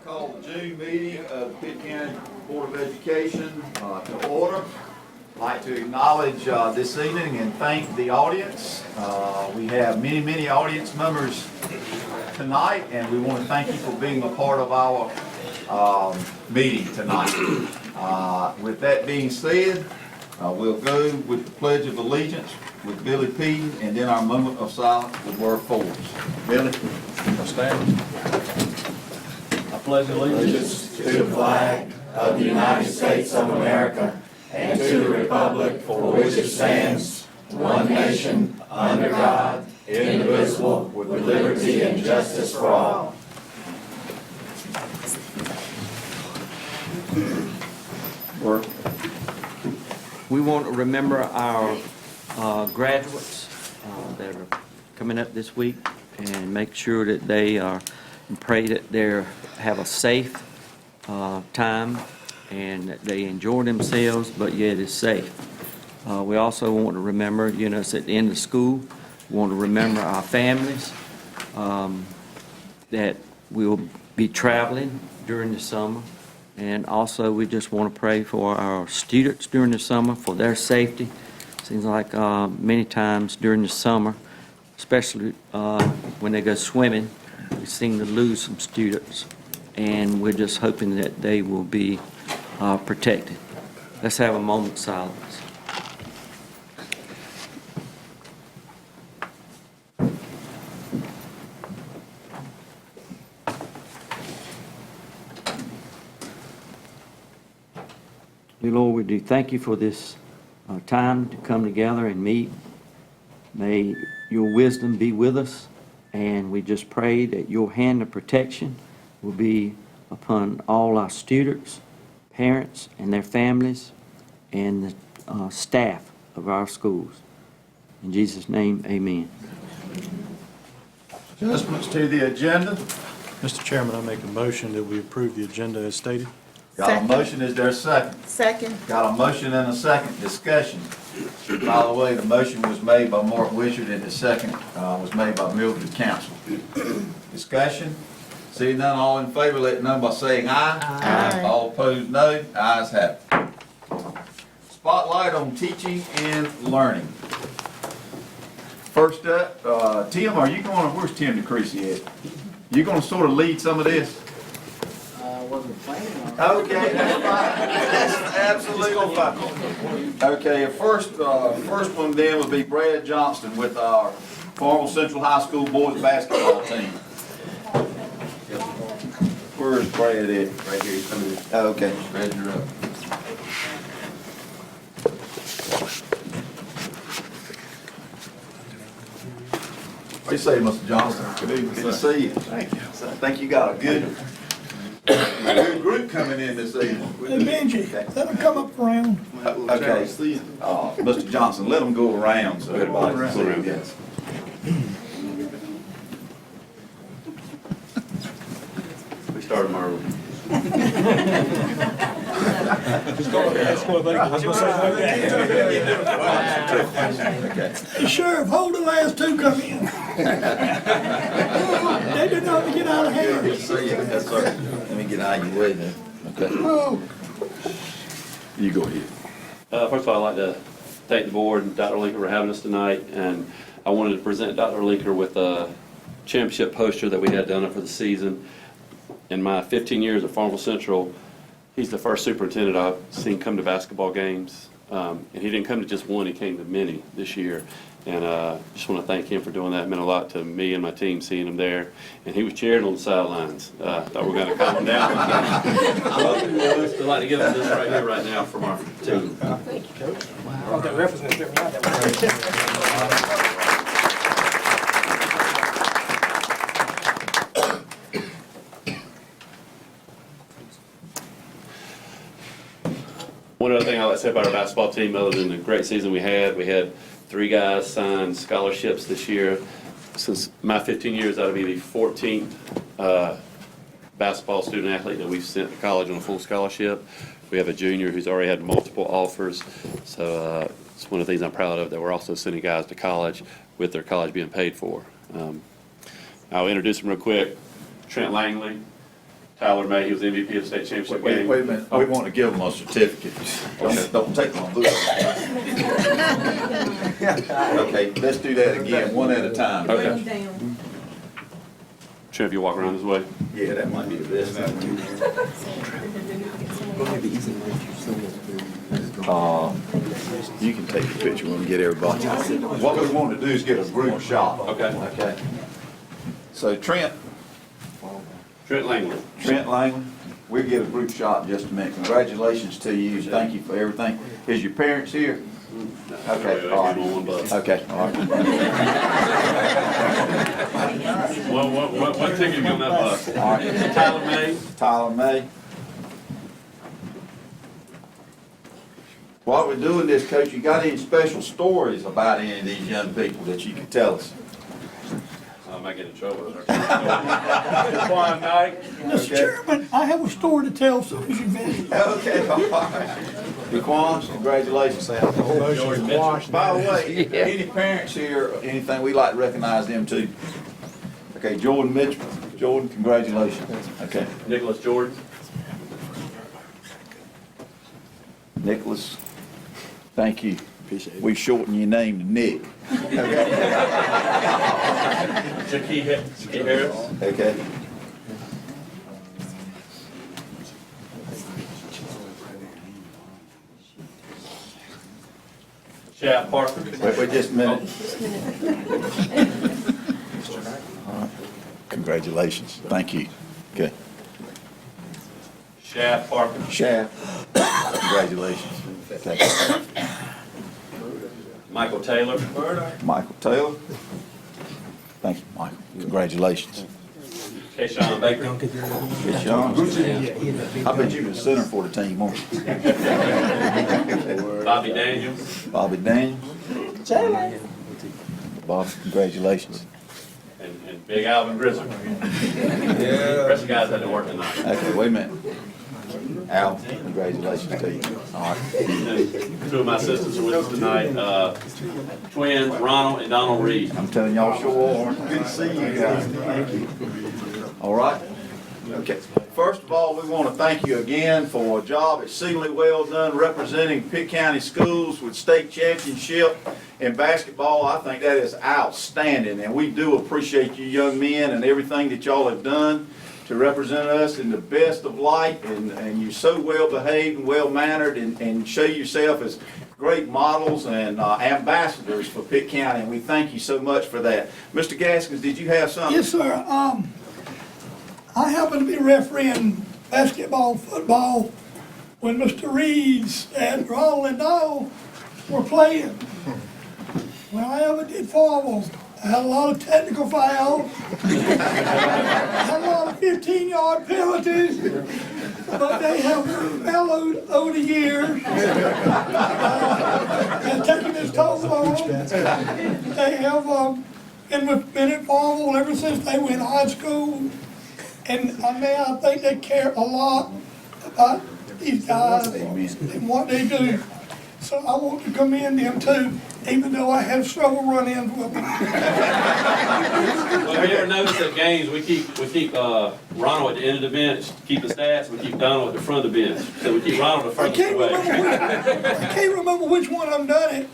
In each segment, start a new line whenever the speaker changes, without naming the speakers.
call the June meeting of the Pitt County Board of Education to order. I'd like to acknowledge this evening and thank the audience. We have many audience members tonight, and we want to thank you for being a part of our meeting tonight. With that being said, we'll go with the Pledge of Allegiance with Billy Peden, and then our moment of silence with Word Forbes. Billy?
Stand. I pledge allegiance to the flag of the United States of America and to the republic for which it stands, one nation, under God, indivisible, with liberty and justice for all.
We want to remember our graduates that are coming up this week and make sure that they are, and pray that they have a safe time and that they enjoy themselves, but yet is safe. We also want to remember, it's at the end of school. We want to remember our families that we'll be traveling during the summer. And also, we just want to pray for our students during the summer, for their safety. Seems like many times during the summer, especially when they go swimming, we seem to lose some students. And we're just hoping that they will be protected. Let's have a moment of silence. Dear Lord, we do thank you for this time to come together and meet. May your wisdom be with us, and we just pray that your hand of protection will be upon all our students, parents, and their families, and the staff of our schools. In Jesus' name, amen.
Adjustments to the agenda.
Mr. Chairman, I make a motion that we approve the agenda as stated.
Got a motion, is there a second?
Second.
Got a motion and a second, discussion. By the way, the motion was made by Mark Wishart and the second was made by Mildred Council. Discussion, seeing none, all in favor, let it know by saying aye.
Aye.
All opposed, no. Ayes have it. Spotlight on teaching and learning. First up, Tim, where's Tim DeCreasy at? You gonna sort of lead some of this?
Wasn't planning on it.
Okay, that's fine. That's absolutely fine. Okay, first one then would be Brad Johnston with our Farmville Central High School boys basketball team. Where's Brad at?
Right here, he's coming in.
Okay, Brad, you're up. What do you say, Mr. Johnston? Good to see you. Thank you. I think you got a good group coming in this evening.
Hey, Benji, let them come up around.
Okay, Mr. Johnson, let them go around so everybody can see you guys.
We started Marvel.
Okay.
Sheriff, hold the last two come in. They did not get out of hand.
Good to see you. Yes, sir. Let me get out of your way then. Okay.
Oh,
You go ahead.
First of all, I'd like to thank the board and Dr. Linker for having us tonight, and I wanted to present Dr. Linker with a championship poster that we had done for the season. In my 15 years at Farmville Central, he's the first superintendent I've seen come to basketball games, and he didn't come to just one, he came to many this year. And just want to thank him for doing that. It meant a lot to me and my team seeing him there. And he was cheering on the sidelines. Thought we were going to calm him down. I'd like to give him this right here, right now, from our team.
thank you, Coach. Wow. That reference is
One other thing I'd like to say about our basketball team, other than the great season we had 3 guys signed scholarships this year. Since my 15 years, that'll be the 14th basketball student athlete that we've sent to college on a full scholarship. We have a junior who's already had multiple offers. So it's one of the things I'm proud of, that we're also sending guys to college with their college being paid for. I'll introduce them real quick. Trent Langley, Tyler May, he was MVP of the state championship
Wait,
game.
wait a minute, we want to give them a certificate. Don't take my book. Okay, let's do that again, one at a time.
Okay. Sure, if you walk around this way.
Yeah, that might be the best thing. You can take the picture when we get everybody. What we want to do is get a group shot.
Okay.
Okay. So Trent
Langley.
Langley, we'll get a group shot in just a minute. Congratulations to you, thank you for everything. Is your parents here? Okay, all right. Okay, all right.
What ticket you on that bus?
All right.
Tyler May.
Tyler May. While we're doing this, Coach, you got any special stories about any of these young people that you can tell us?
I might get in trouble. Quan Knight.
Mr. Chairman, I have a story to tell as soon as you finish.
Okay, all right. DeQuan, congratulations. By the way, any parents here, or anything, we'd like to recognize them too. Okay, Jordan Mitchell. Jordan, congratulations. Okay.
Nicholas Jordan.
Nicholas, thank you. We shorten your name to Nick.
Jakey Harris.
Okay.
Chad Parker.
Wait just a minute. All right. Congratulations. Thank you. Okay.
Shad Parker.
Shaft, congratulations. Okay.
Michael Taylor.
Michael Taylor. Thank you, Michael. Congratulations.
Kayshawn Baker.
Good Sean. I bet you were the center for the team, won't you?
Bobby Daniels.
Bobby Daniels. Bob, congratulations.
And Big Alvin Grizzly. The rest of the guys had to work tonight.
Okay, wait a minute. Al, congratulations to you. All right.
And two of my sisters are with us tonight, twins, Ronald and Donald Reed.
I'm telling y'all, sure are. Good to see you guys. Thank you. All right. Okay. First of all, we want to thank you again for a job exceedingly well done representing Pitt County Schools with state championship in basketball. I think that is outstanding, and we do appreciate you young men and everything that y'all have done to represent us in the best of light, and you're so well behaved and well mannered, and show yourself as great models and ambassadors for Pitt County, and we thank you so much for that. Mr. Gaskins, did you have something?
Yes, sir. I happen to be refereeing basketball, football, when Mr. Reeds and Ronald and Donald were playing. When I ever did foul, I had a lot of technical fouls. I had a lot of 15-yard penalties, but they have mellowed over the years. And taken its toll on them. They have been involved ever since they were in high school. And I think they care a lot about these guys and what they do. So I want to commend them too, even though I have several run-ins with them.
Well, if you ever notice at games, we keep Ronald at the end of the bench, keep the stats, we keep Donald at the front of the bench. So we keep Ronald the furthest away.
I can't remember which one I've done it,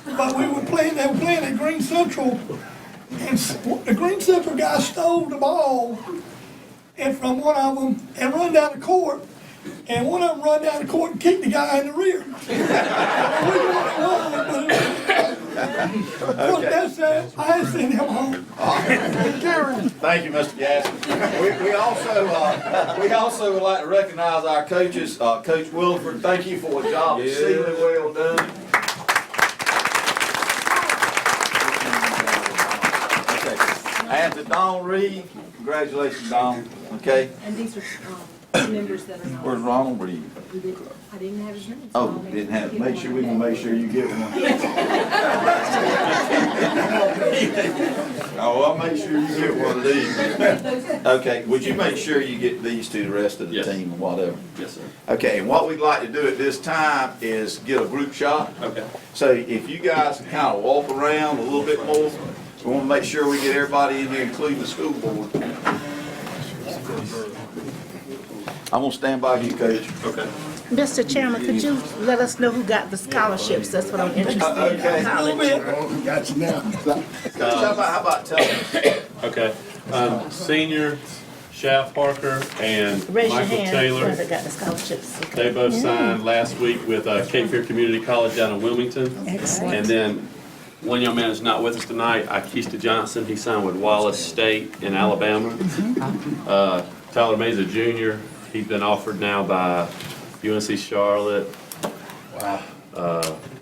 but they were playing at Green Central, and the Green Central guy stole the ball and from one of them and run down the court. And one of them run down the court and kicked the guy in the rear. I sent him home.
Thank you, Mr. Gaskins. We also would like to recognize our coaches. Coach Williford, thank you for a job exceedingly well done. Okay. And to Don Reed, congratulations, Don. Okay.
And these are members that are not.
Where's Ronald Reed?
I didn't have his name.
Oh, didn't have, make sure, we can make sure you get one. Oh, I'll make sure you get one of these. Okay, would you make sure you get these to the rest of the
Yes.
team or whatever?
Yes, sir.
Okay, and what we'd like to do at this time is get a group shot.
Okay.
So if you guys can kind of walk around a little bit more, we want to make sure we get everybody in here, including the school board. I'm gonna stand by you, Coach.
Okay.
Mr. Chairman, could you let us know who got the scholarships? That's what I'm interested in.
Okay.
College.
Got you now.
Coach, how about telling us?
Okay, senior Shaft Parker and
Raise your
Michael
hand,
Taylor,
whoever got the scholarships.
they both signed last week with Cape Fear Community College down in Wilmington.
Excellent.
And then one young man is not with us tonight, Ikesta Johnson, he signed with Wallace State in Alabama. Tyler May's a junior, he's been offered now by UNC Charlotte,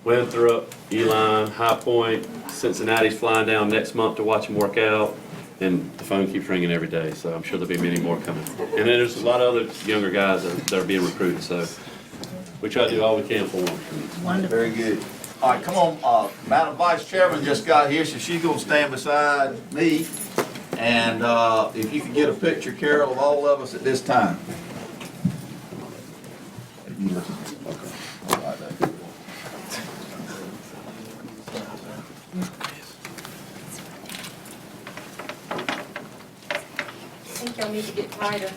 Winthrop, Elon, High Point, Cincinnati's flying down next month to watch him work out. And the phone keeps ringing every day, so I'm sure there'll be many more coming. And then there's a lot of other younger guys that are being recruited, so we try to do all we can for them.
Very good. All right, come on, Madam Vice Chairman just got here, so she's gonna stand beside me. And, if you could get a picture, Carol, of all of us at this time.
I think y'all need to get tighter.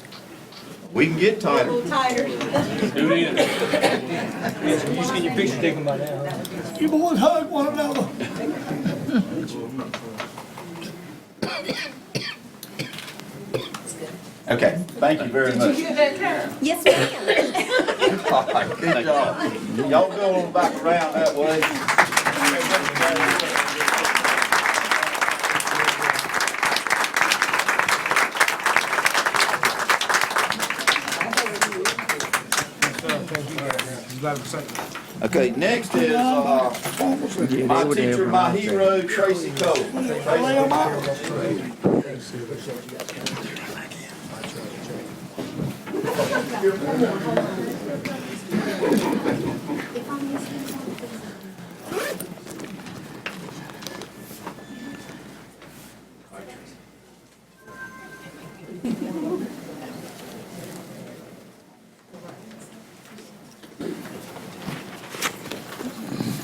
We can get
A
tighter.
little tighter.
Who is it?
You boys hug one another.
Okay, thank you very much.
You that Karen?
Yes, ma'am.
All right, good job. Y'all go on back around that way. Okay, next is, my teacher, my hero, Tracy Cole.
Lay 'em out.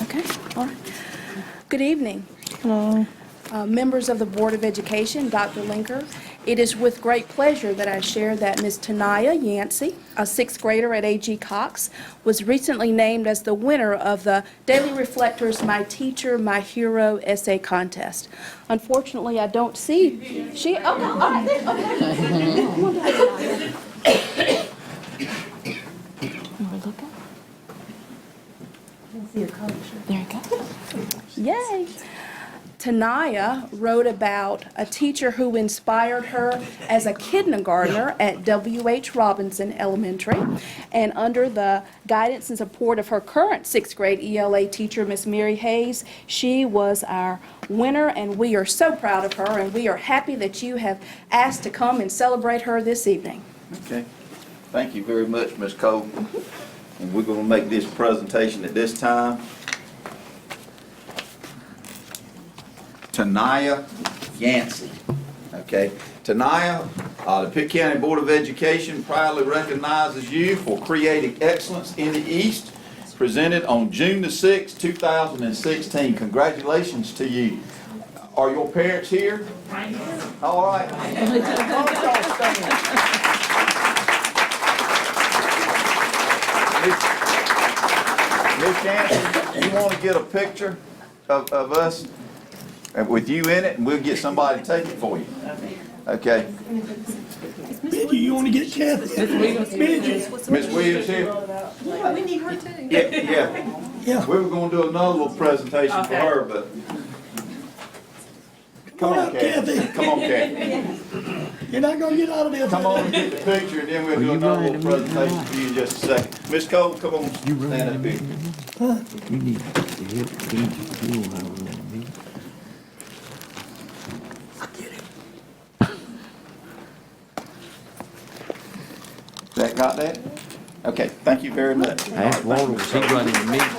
Okay, all right. Good evening. Hello. Members of the Board of Education, Dr. Linker, it is with great pleasure that I share that Ms. Tanaya Yancey, a sixth grader at A.G. Cox, was recently named as the winner of the Daily Reflector's My Teacher, My Hero essay contest. Unfortunately, I don't see, okay, all right, there, okay. There you go. Yay. Tanaya wrote about a teacher who inspired her as a kindergartner at W.H. Robinson Elementary. And under the guidance and support of her current sixth grade ELA teacher, Miss Mary Hayes, she was our winner, and we are so proud of her, and we are happy that you have asked to come and celebrate her this evening.
Okay, thank you very much, Ms. Cole. And we're gonna make this presentation at this time. Tanaya Yancey, okay? Tanaya, the Pitt County Board of Education proudly recognizes you for creating excellence in the East, presented on June the 6th, 2016. Congratulations to you. Are your parents here? All right. Miss Yancey, you want to get a picture of us with you in it, and we'll get somebody to take it for you. Okay.
Benji, you wanna get Kathy? Benji.
Miss Williams here?
Yeah, we need her too.
Yeah.
Yeah.
We were gonna do another little presentation for her, but. Come on, Kathy. Come on, Kathy.
You're not gonna get out of this.
Come on and get the picture, and then we'll do another little presentation for you in just a second. Miss Cole, come on, stand up here.
You need to help Benji. You know how to run me.
That got that? Okay, thank you very much.
Ask Walter, was he running the meeting?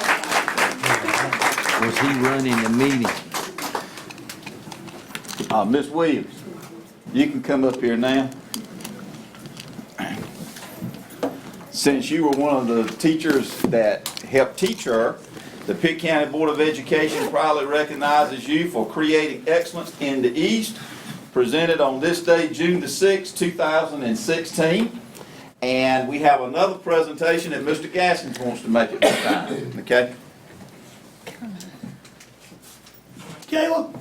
Was he running the meeting?
Miss Williams, you can come up here now. Since you were one of the teachers that helped teach her, the Pitt County Board of Education proudly recognizes you for creating excellence in the East, presented on this day, June the 6th, 2016. And we have another presentation that Mr. Gaskins wants to make at this time, okay?
Caleb,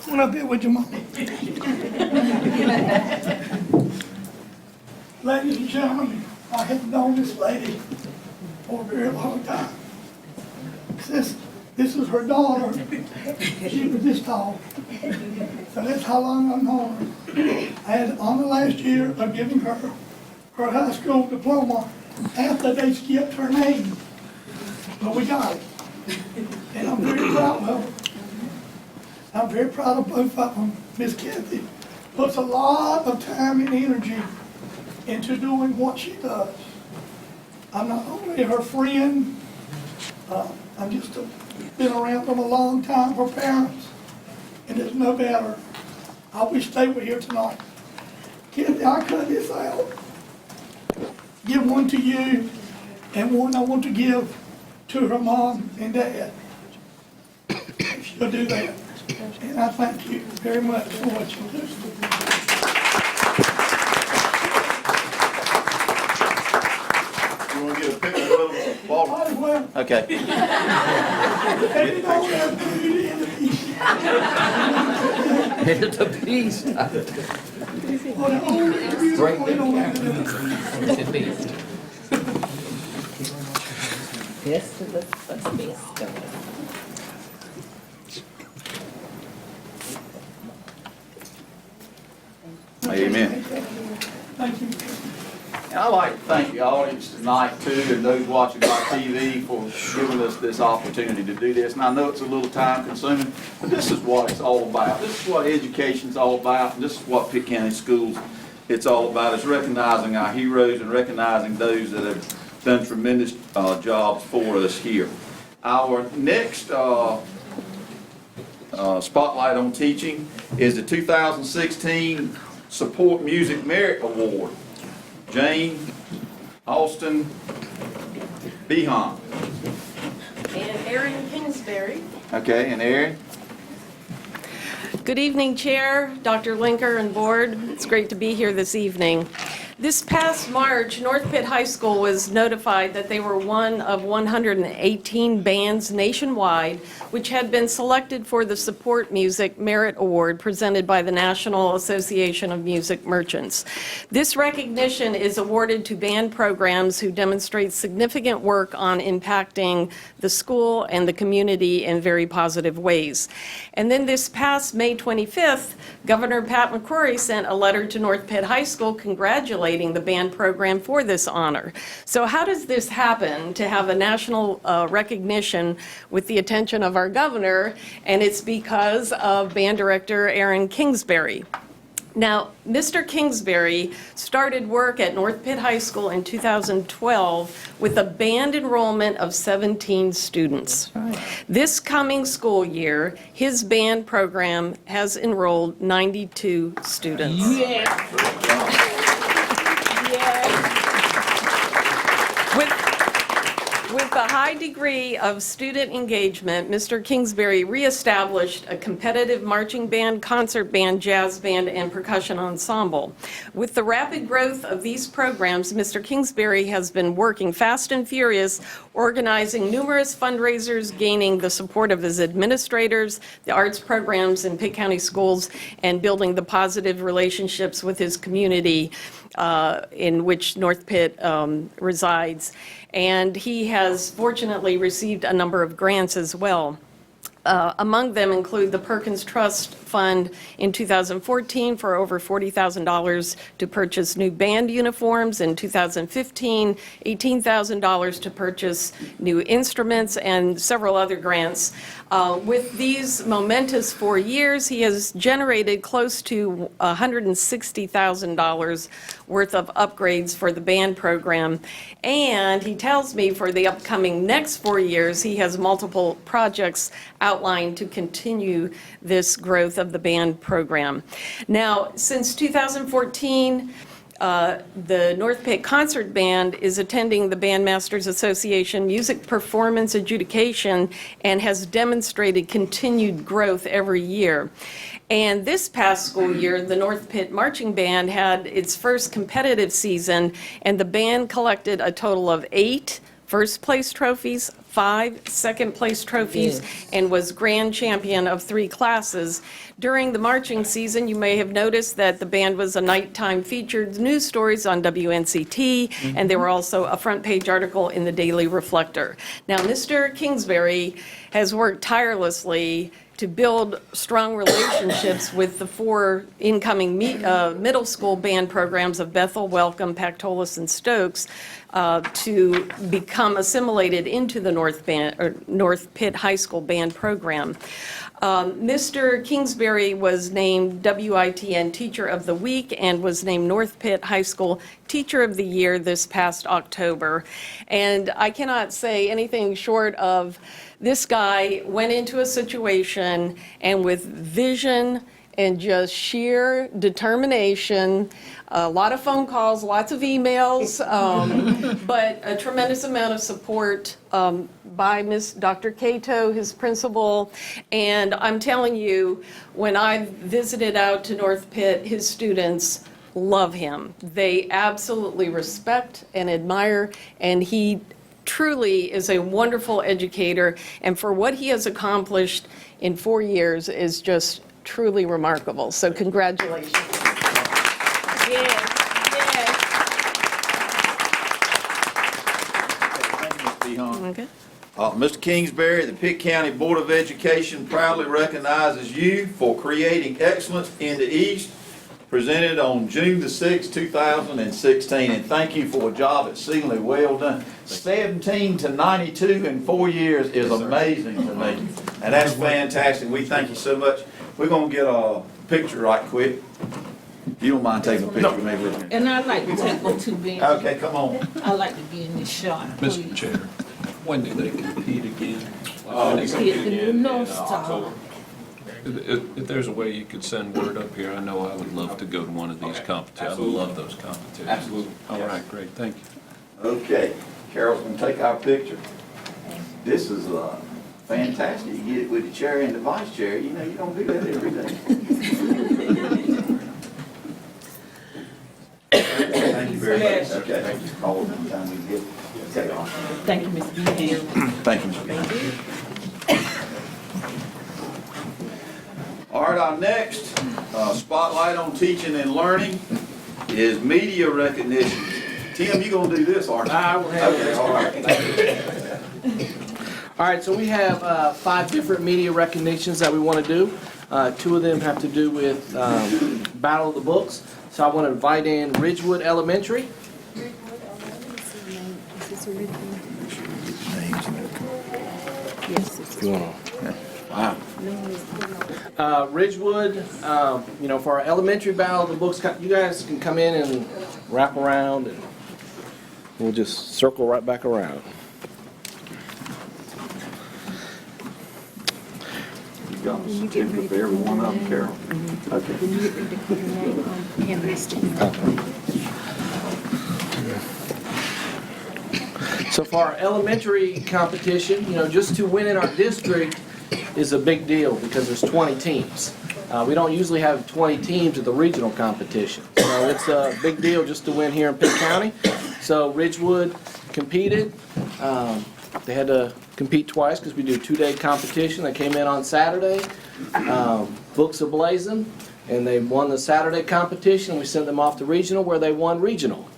come up here with your mom. Ladies and gentlemen, I have known this lady for a very long time. This is her daughter. She was this tall. So that's how long I've known her. I had on the last year of giving her high school diploma after they skipped her name. But we got it. And I'm very proud of her. I'm very proud of both of them. Miss Kathy puts a lot of time and energy into doing what she does. I'm not only her friend, I'm just been around them a long time, her parents, and there's no better. I wish they were here tonight. Kathy, I cut this out. Give one to you, and one I want to give to her mom and dad. She'll do that. And I thank you very much for what you do.
You want to get a picture of little Walter?
Might as well.
Okay.
They don't have to do it in the
It's a piece.
Well, the whole interview, we don't have to do it.
This is the space.
Amen.
Thank you.
And I'd like to thank the audience tonight too, and those watching by TV for giving us this opportunity to do this. And I know it's a little time consuming, but this is what it's all about. This is what education's all about, and this is what Pitt County Schools, it's all about. It's recognizing our heroes and recognizing those that have done tremendous jobs for us here. Our next spotlight on teaching is the 2016 Support Music Merit Award. Jane Austin Behan.
And Erin Kingsbury.
Okay, and Aaron?
Good evening, Chair, Dr. Linker, and Board. It's great to be here this evening. This past March, North Pitt High School was notified that they were one of 118 bands nationwide which had been selected for the Support Music Merit Award presented by the National Association of Music Merchants. This recognition is awarded to band programs who demonstrate significant work on impacting the school and the community in very positive ways. And then this past May 25th, Governor Pat McCrory sent a letter to North Pitt High School congratulating the band program for this honor. So how does this happen, to have a national recognition with the attention of our governor? And it's because of band director Erin Kingsbury. Now, Mr. Kingsbury started work at North Pitt High School in 2012 with a band enrollment of 17 students. This coming school year, his band program has enrolled 92 students. With a high degree of student engagement, Mr. Kingsbury reestablished a competitive marching band, concert band, jazz band, and percussion ensemble. With the rapid growth of these programs, Mr. Kingsbury has been working fast and furious, organizing numerous fundraisers, gaining the support of his administrators, the arts programs in Pitt County schools, and building the positive relationships with his community in which North Pitt resides. And he has fortunately received a number of grants as well. Among them include the Perkins Trust Fund in 2014 for over $40,000 to purchase new band uniforms. In 2015, $18,000 to purchase new instruments, and several other grants. With these momentous 4 years, he has generated close to $160,000 worth of upgrades for the band program. And he tells me for the upcoming next 4 years, he has multiple projects outlined to continue this growth of the band program. Now, since 2014, The North Pitt Concert Band is attending the Bandmasters Association Music Performance Adjudication and has demonstrated continued growth every year. And this past school year, the North Pitt Marching Band had its first competitive season, and the band collected a total of 8 first-place trophies, 5 second-place trophies, and was grand champion of 3 classes. During the marching season, you may have noticed that the band was a nighttime featured news stories on WNCT, and there were also a front-page article in the Daily Reflector. Now, Mr. Kingsbury has worked tirelessly to build strong relationships with the 4 incoming middle school band programs of Bethel, Welcome, Pactolus, and Stokes to become assimilated into the North Pitt High School band program. Mr. Kingsbury was named WITN Teacher of the Week and was named North Pitt High School Teacher of the Year this past October. And I cannot say anything short of this guy went into a situation and with vision and just sheer determination, a lot of phone calls, lots of emails, but a tremendous amount of support by Dr. Cato, his principal. And I'm telling you, when I visited out to North Pitt, his students love him. They absolutely respect and admire, and he truly is a wonderful educator, and for what he has accomplished in 4 years is just truly remarkable. So congratulations. Yeah.
Thank you, Ms. Behan.
Okay.
Mr. Kingsbury, the Pitt County Board of Education proudly recognizes you for creating excellence in the East, presented on June the 6th, 2016. And thank you for a job exceedingly well done. 17 to 92 in 4 years is amazing to me. And that's fantastic. We thank you so much. We're going to get a picture right quick. If you don't mind taking a picture with me with me.
And I'd like to take one too, Ben.
Okay, come on.
I'd like to be in this shot, please.
Mr. Chair, when do they compete again?
It's the new North Star.
If there's a way you could send word up here, I know I would love to go to one of these competitions. I love those competitions.
Absolutely.
All right, great, thank you.
Okay, Carol's gonna take our picture. This is fantastic. You get it with the chair and the vice chair. You know, you don't do that every day. Thank you very much. Okay, thank you. Call it anytime we get. Okay, awesome.
Thank you, Mr. Behan.
Thank you, Mr. Behan. All right, our next spotlight on teaching and learning is media recognition. Tim, you gonna do this, aren't you?
I will have
Okay,
this.
all right.
All right, so we have 5 different media recognitions that we want to do. 2 of them have to do with Battle of the Books. So I want to invite in Ridgewood Elementary.
Wow.
Ridgewood, for our elementary Battle of the Books, you guys can come in and wrap around, and we'll just circle right back around.
You got a certificate for every one of them, Carol? Okay.
So for our elementary competition, just to win in our district is a big deal because there's 20 teams. We don't usually have 20 teams at the regional competition. So it's a big deal just to win here in Pitt County. So Ridgewood competed. They had to compete twice because we do a 2-day competition. They came in on Saturday, books ablazing, and they won the Saturday competition. We sent them off to regional where they won regional.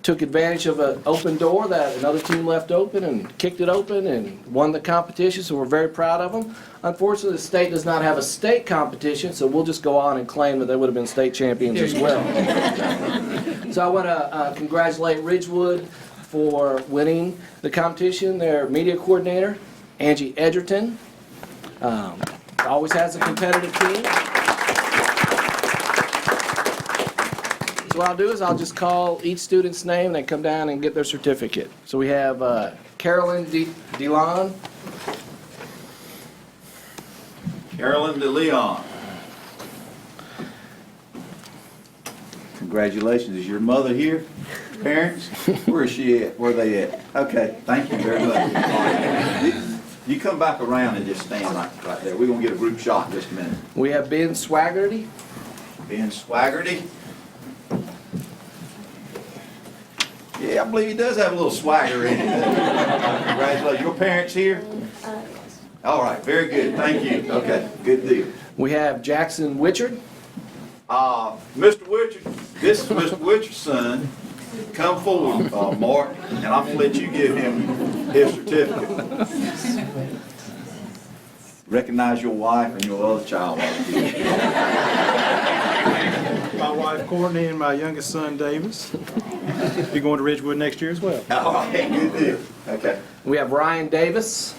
Took advantage of an open door that another team left open and kicked it open and won the competition, so we're very proud of them. Unfortunately, the state does not have a state competition, so we'll just go on and claim that they would have been state champions as well. So I want to congratulate Ridgewood for winning the competition. Their media coordinator, Angie Edgerton, always has a competitive team. So what I'll do is I'll just call each student's name, and they come down and get their certificate. So we have Carolyn DeLeon.
Carolyn DeLeon. Congratulations. Is your mother here? Parents? Where is she at? Where are they at? Okay, thank you very much. You come back around and just stand right there. We're gonna get a group shot in just a minute.
We have Ben Swaggerty.
Ben Swaggerty. Yeah, I believe he does have a little swagger in him. Congratulations. Your parents here? All right, very good. Thank you. Okay, good deal.
We have Jackson Witchard.
Mr. Witcher, this is Mr. Witcher's son. Come forward, Mark, and I'm gonna let you give him his certificate. Recognize your wife and your other child.
My wife Courtney and my youngest son Davis. Be going to Ridgewood next year as well.
All right, good deal. Okay.
We have Ryan Davis.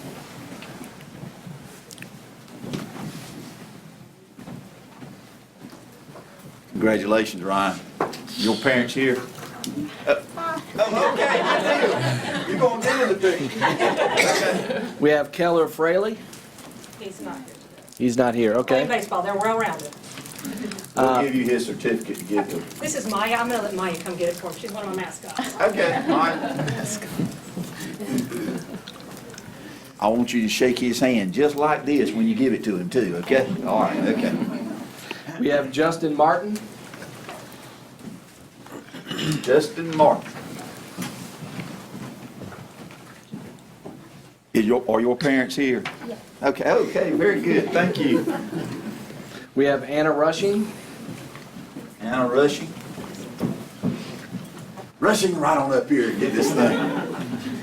Congratulations, Ryan. Your parents here? Okay, good deal. You're gonna deal with it. Okay.
We have Keller Fraley.
He's not here.
He's not here,
Playing
okay.
baseball, they're well rounded.
We'll give you his certificate to give to him.
This is Maya, I'm gonna let Maya come get it for him, she's one of my mascots.
Okay, all right. I want you to shake his hand just like this when you give it to him too, okay? All right, okay.
We have Justin Martin.
Justin Martin. Are your parents here? Yeah. Okay, very good, thank you.
We have Anna Rushing.
Anna Rushing. Rushing right on up here and get this thing.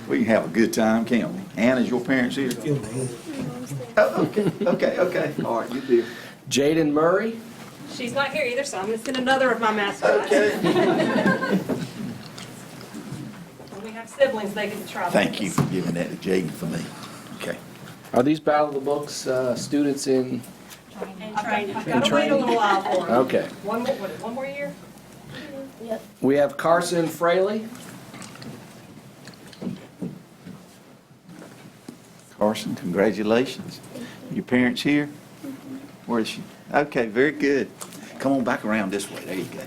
We can have a good time, can't we? Anna, is your parents here? Oh, okay, all right, good deal.
Jaden Murray.
She's not here either, so I'm gonna send another of my mascots.
Okay.
When we have siblings, they get to travel.
Thank you for giving that to Jaden for me. Okay.
Are these Battle of the Books students in?
I've got to wait a little while for them.
Okay.
One more year?
We have Carson Fraley.
Carson, congratulations. Your parents here? Where is she? Okay, very good. Come on back around this way. There you go.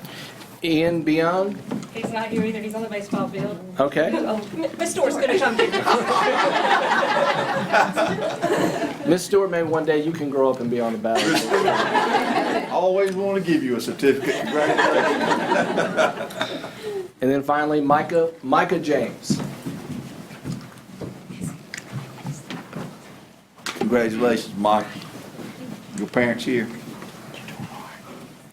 Ian Beyond.
He's not here either, he's on the baseball field.
Okay.
Oh, Miss Stewart's gonna come get me.
Miss Stewart, maybe one day you can grow up and be on the ballot.
I always want to give you a certificate. Congratulations.
And then finally, Micah James.
Congratulations, Mike. Your parents here?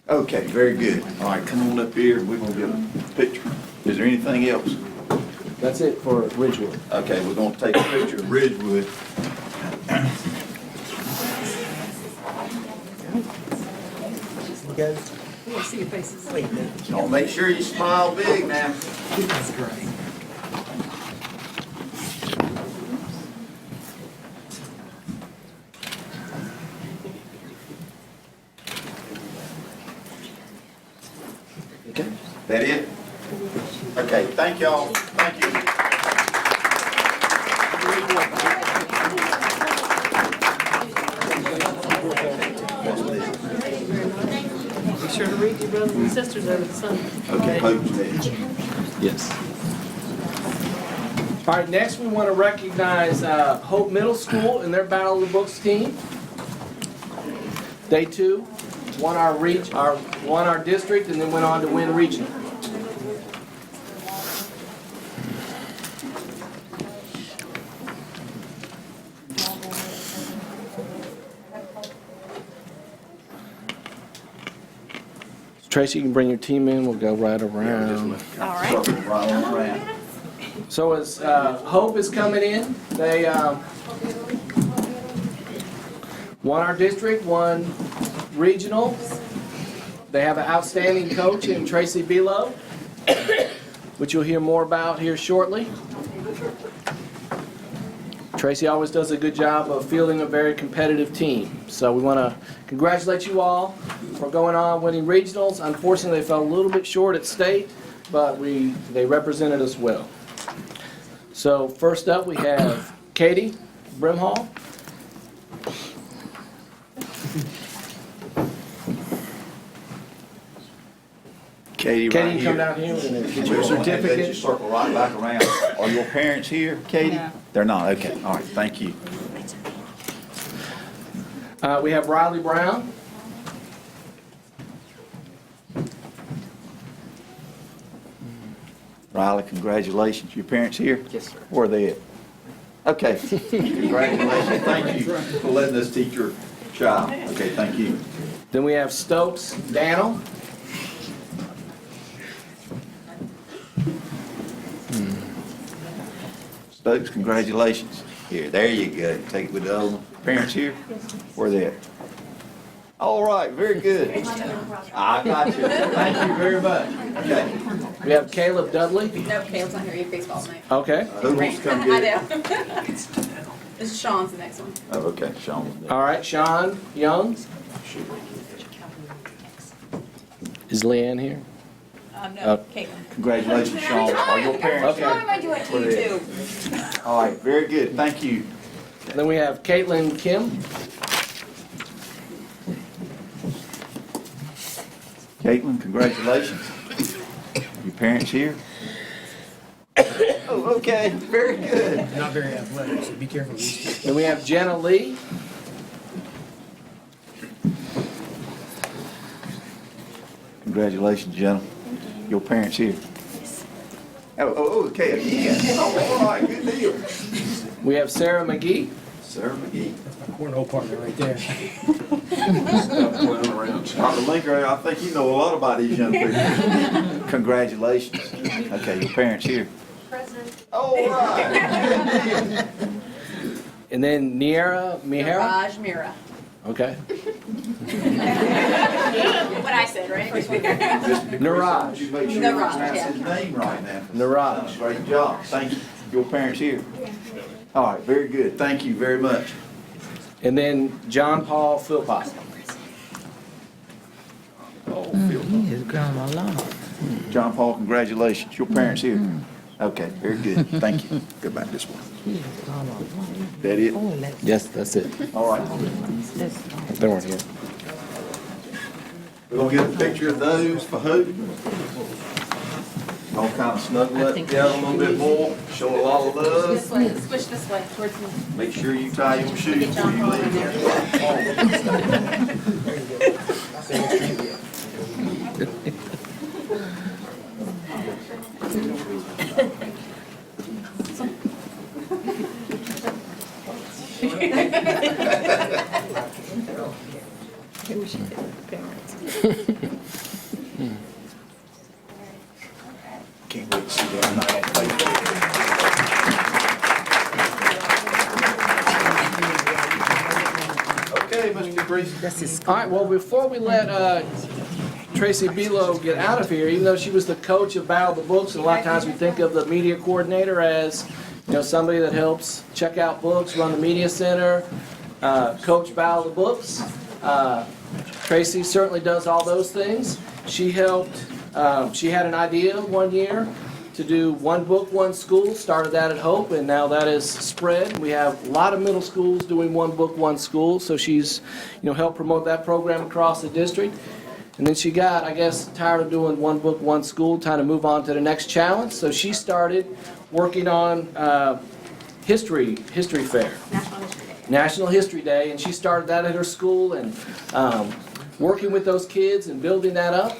Okay, very good. All right, come on up here. We're going to get a picture. Is there anything else?
That's it for Ridgewood.
Okay, we're going to take a picture of Ridgewood.
We want to see your faces.
So make sure you smile big now.
That's great.
Okay, that it? Okay, thank y'all. Thank you.
Be sure to read your brothers and sisters over the summer.
Okay, Pope's Day.
Yes. All right, next we want to recognize Hope Middle School and their Battle of the Books team. They too won our district and then went on to win regional. Tracy, you can bring your team in. We'll go right around.
All right.
Right on around.
So as Hope is coming in, they won our district, won regional. They have an outstanding coach in Tracy Belo, which you'll hear more about here shortly. Tracy always does a good job of fielding a very competitive team. So we want to congratulate you all for going on, winning regionals. Unfortunately, they fell a little bit short at state, but they represented us well. So first up, we have Katie Brimhall.
Katie, right
Katie,
here.
come down here and then get your
We'll let you
certificate.
circle right back around. Are your parents here, Katie?
No.
They're not, okay, all right, thank you.
We have Riley Brown.
Riley, congratulations. Your parents here?
Yes, sir.
Where are they at? Okay, congratulations. Thank you for letting us teach your child. Okay, thank you.
Then we have Stokes Daniel.
Stokes, congratulations. Here, there you go. Take it with the other one. Parents here? Where are they at? All right, very good. I got you. Thank you very much. Okay.
We have Caleb Dudley.
No, Caleb's not here. He has baseball tonight.
Okay.
Who wants to come
I
get it?
know. This is Sean's the next one.
Oh, okay, Sean.
All right, Sean Young. Is Leanne here?
No, Caitlin.
Congratulations, Sean. Are your parents
Okay.
How am I doing to you too?
All right, very good. Thank you.
Then we have Caitlin Kim.
Caitlin, congratulations. Your parents here? Oh, okay, very good.
Not very athletic, so be careful.
Then we have Jenna Lee.
Congratulations, Jenna. Your parents here? Oh, okay, again. Oh, all right, good deal.
We have Sarah McGee.
Sarah McGee.
Cornhole partner right there.
Dr. Linker, I think you know a lot about these young people. Congratulations. Okay, your parents here?
President.
All right.
And then Niera Mihara.
Raj Mira.
Okay.
What I said, right?
Niraj.
You make sure you
Niraj,
pronounce
yeah.
his name right now.
Niraj.
Great job. Thank you. Your parents here? All right, very good. Thank you very much.
And then John Paul Philpott.
Oh, Phil.
He has grown a lot.
John Paul, congratulations. Your parents here? Okay, very good. Thank you. Go back this way.
He has grown a lot.
That it?
Oh, let's,
Yes, that's it.
All right.
let's,
They weren't here.
We're gonna get a picture of those for who? All kind of snuggle up together a little bit more, show a lot of
This
love.
way, switch this way towards me.
Make sure you tie your shoes
Get
before
John
you
Paul in
leave.
there.
Can't wait to see that tonight. Okay, Mr. Greasy.
All right, well, before we let Tracy Belo get out of here, even though she was the coach of Battle of the Books, and a lot of times we think of the media coordinator as, you know, somebody that helps check out books, run the media center, coach Battle of the Books. Tracy certainly does all those things. She helped, she had an idea one year to do one book, one school, started that at Hope, and now that is spread. We have a lot of middle schools doing one book, one school, so she's, you know, helped promote that program across the district. And then she got, I guess, tired of doing one book, one school, time to move on to the next challenge, so she started working on history fair. National History Day, and she started that at her school, and working with those kids and building that up.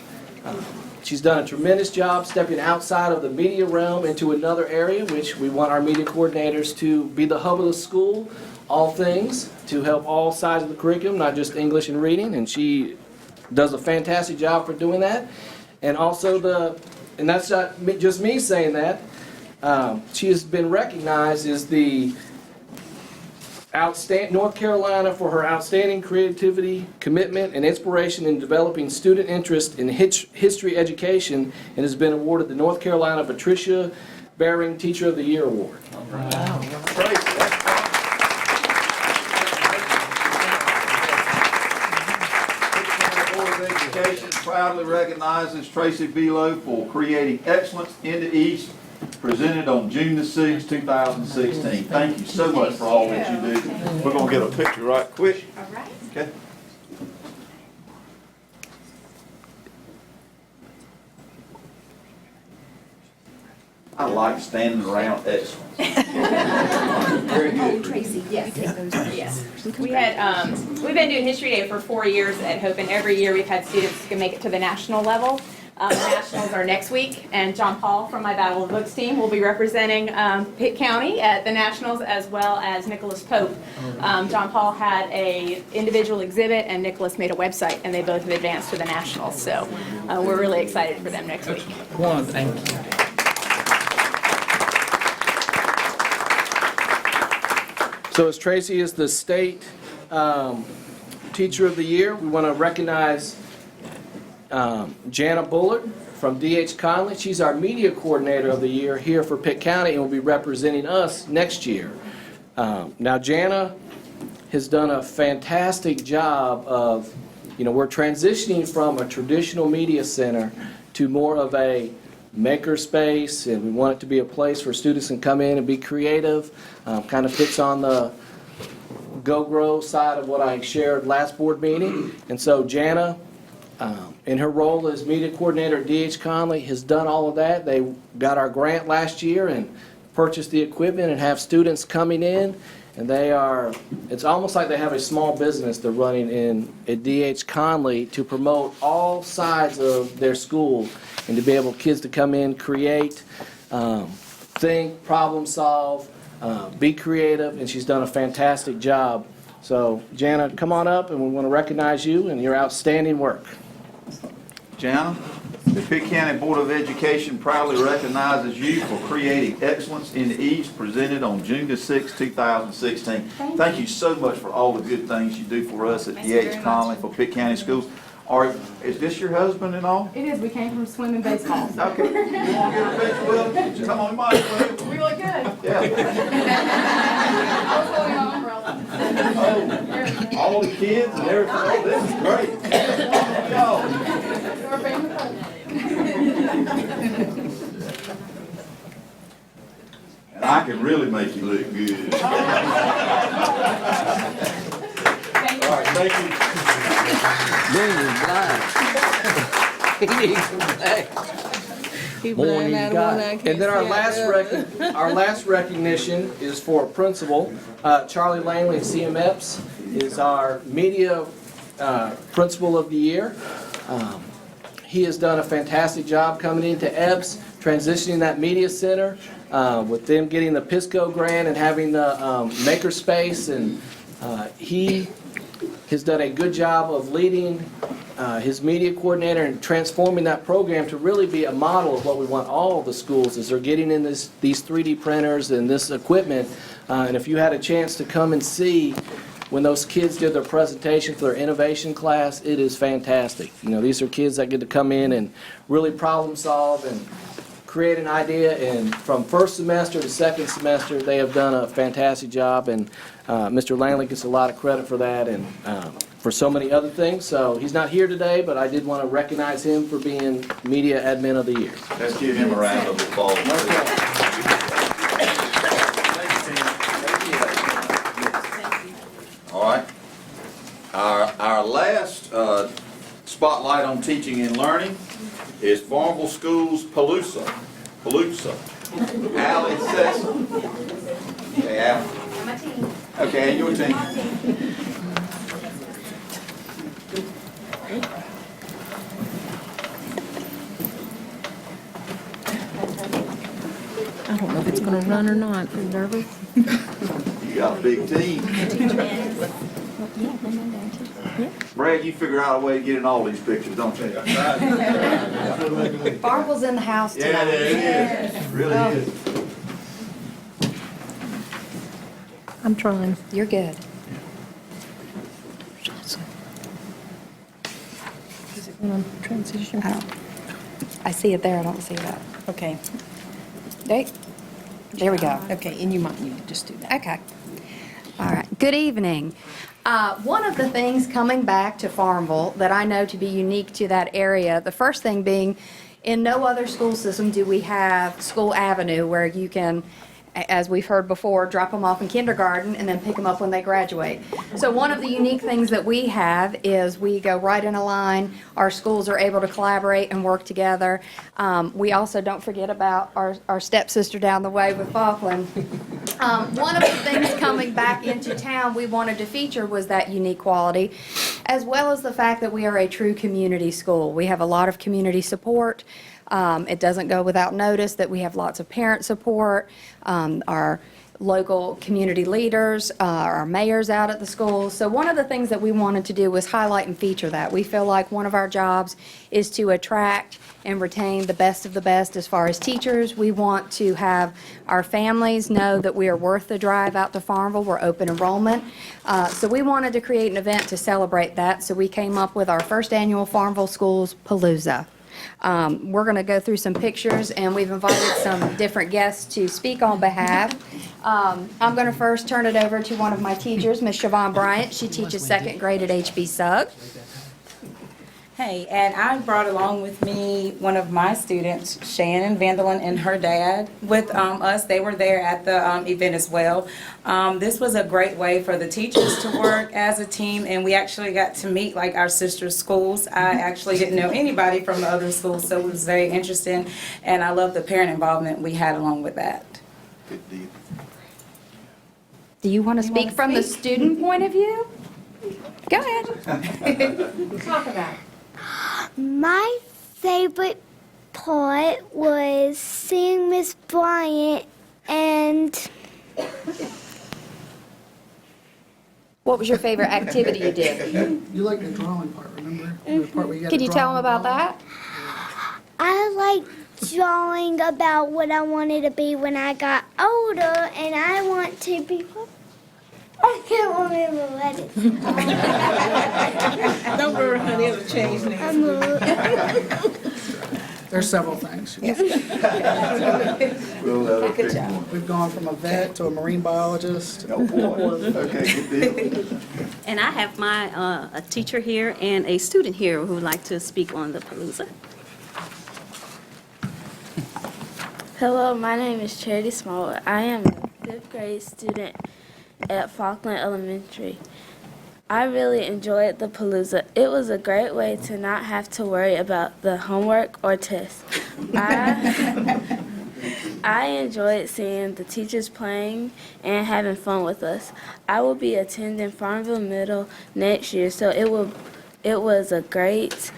She's done a tremendous job stepping outside of the media realm into another area, which we want our media coordinators to be the hub of the school, all things, to help all sides of the curriculum, not just English and reading, and she does a fantastic job for doing that. And also and that's not just me saying that, she has been recognized as the North Carolina for her outstanding creativity, commitment, and inspiration in developing student interest in history education, and has been awarded the North Carolina Patricia Baring Teacher of the Year Award.
Board of Education proudly recognizes Tracy Belo for creating excellence in the East, presented on June the 6th, 2016. Thank you so much for all that you do. We're going to get a picture right quick.
All right.
Okay. I like standing around excellence. Very good.
Tracy, yes. Yes. We had, we've been doing History Day for 4 years at Hope, and every year we've had students who can make it to the national level. The Nationals are next week, and John Paul from my Battle of the Books team will be representing Pitt County at the Nationals, as well as Nicholas Pope. John Paul had a individual exhibit, and Nicholas made a website, and they both have advanced to the Nationals. So we're really excited for them next week.
One, thank you.
So as Tracy is the state Teacher of the Year, we want to recognize Jana Bullard from D.H. Conley. She's our Media Coordinator of the Year here for Pitt County and will be representing us next year. Now Jana has done a fantastic job of, we're transitioning from a traditional media center to more of a maker space, and we want it to be a place where students can come in and be creative. Kind of fits on the Go-Grow side of what I shared last board meeting. And so Jana, in her role as media coordinator at D.H. Conley, has done all of that. They got our grant last year and purchased the equipment and have students coming in. And it's almost like they have a small business they're running in at D.H. Conley to promote all sides of their school and to be able kids to come in, create, think, problem solve, be creative, and she's done a fantastic job. So, Jana, come on up, and we want to recognize you and your outstanding work.
Jana, the Pitt County Board of Education proudly recognizes you for creating excellence in the East, presented on June the 6th, 2016. Thank you so much for all the good things you do for us at D.H. Conley for Pitt County Schools. Is this your husband and all?
It is. We came from swimming baseball.
Okay. You want to get a picture with him? Come on, you might as well.
We look good.
Yeah.
I was holding my umbrella.
Oh, all the kids and everything. Oh, this is great.
Our family photo.
And I can really make you look good. All right, thank you.
He needs him back.
More than he's got. And then our last recognition is for a principal. Charlie Langley of CMEPS is our media principal of the year. He has done a fantastic job coming into EBS, transitioning that media center, with them getting the PISCO grant and having the makerspace, and he has done a good job of leading his media coordinator and transforming that program to really be a model of what we want all of the schools as they're getting in these 3D printers and this equipment. And if you had a chance to come and see when those kids did their presentation for their innovation class, it is fantastic. These are kids that get to come in and really problem solve and create an idea, and from first semester to second semester, they have done a fantastic job, and Mr. Langley gets a lot of credit for that and for so many other things. So he's not here today, but I did want to recognize him for being Media Admin of the Year.
Let's give him a round of applause. All right. Our last spotlight on teaching and learning is Farmville Schools Palooza. Al and Cecil. Okay, Al.
My team.
Okay, and your team.
I don't know if it's gonna run or not. I'm nervous.
You got a big team. Brad, you figure out a way to get in all these pictures, don't you?
Farmville's in the house tonight.
Yeah, it is. It really is.
I'm trying.
You're good.
Is it gonna transition?
I see it there. I don't see that.
Okay.
There we go.
Okay, and you might need to just do that.
Okay. All right. Good evening. One of the things coming back to Farmville that I know to be unique to that area, the first thing being, in no other school system do we have School Avenue where you can
as we've heard before, drop them off in kindergarten and then pick them up when they graduate. So one of the unique things that we have is we go right in a line. Our schools are able to collaborate and work together. We also don't forget about our stepsister down the way with Falkland. One of the things coming back into town we wanted to feature was that unique quality, as well as the fact that we are a true community school. We have a lot of community support. It doesn't go without notice that we have lots of parent support, our local community leaders, our mayors out at the schools. So one of the things that we wanted to do was highlight and feature that. We feel like one of our jobs is to attract and retain the best of the best as far as teachers. We want to have our families know that we are worth the drive out to Farmville. We're open enrollment. So we wanted to create an event to celebrate that. So we came up with our first annual Farmville Schools Palooza. We're going to go through some pictures, and we've invited some different guests to speak on behalf. I'm going to first turn it over to one of my teachers, Ms. Siobhan Bryant. She teaches second grade at HB Sugg.
Hey, and I brought along with me one of my students, Shannon Vanderlyn, and her dad with us. They were there at the event as well. This was a great way for the teachers to work as a team, and we actually got to meet like our sister schools. I actually didn't know anybody from the other schools, so it was very interesting, and I love the parent involvement we had along with that.
Do you want to speak from the student point of view? Go ahead. Talk about it.
My favorite part was seeing Miss Bryant and...
What was your favorite activity you did?
You like the drawing part, remember? The part where you got
Can
to
you
draw
tell them
on the
about
wall?
that?
I like drawing about what I wanted to be when I got older, and I want to be... I can't remember what it's called.
Don't worry, honey, it'll change now.
There's several things.
Good job.
We've gone from a vet to a marine biologist.
Oh, boy. Okay, good deal.
And I have my a teacher here and a student here who would like to speak on the Palooza.
Hello, my name is Charity Smallwood. I am a 5th grade student at Falkland Elementary. I really enjoyed the Palooza. It was a great way to not have to worry about the homework or tests. I enjoyed seeing the teachers playing and having fun with us. I will be attending Farmville Middle next year, so it was a great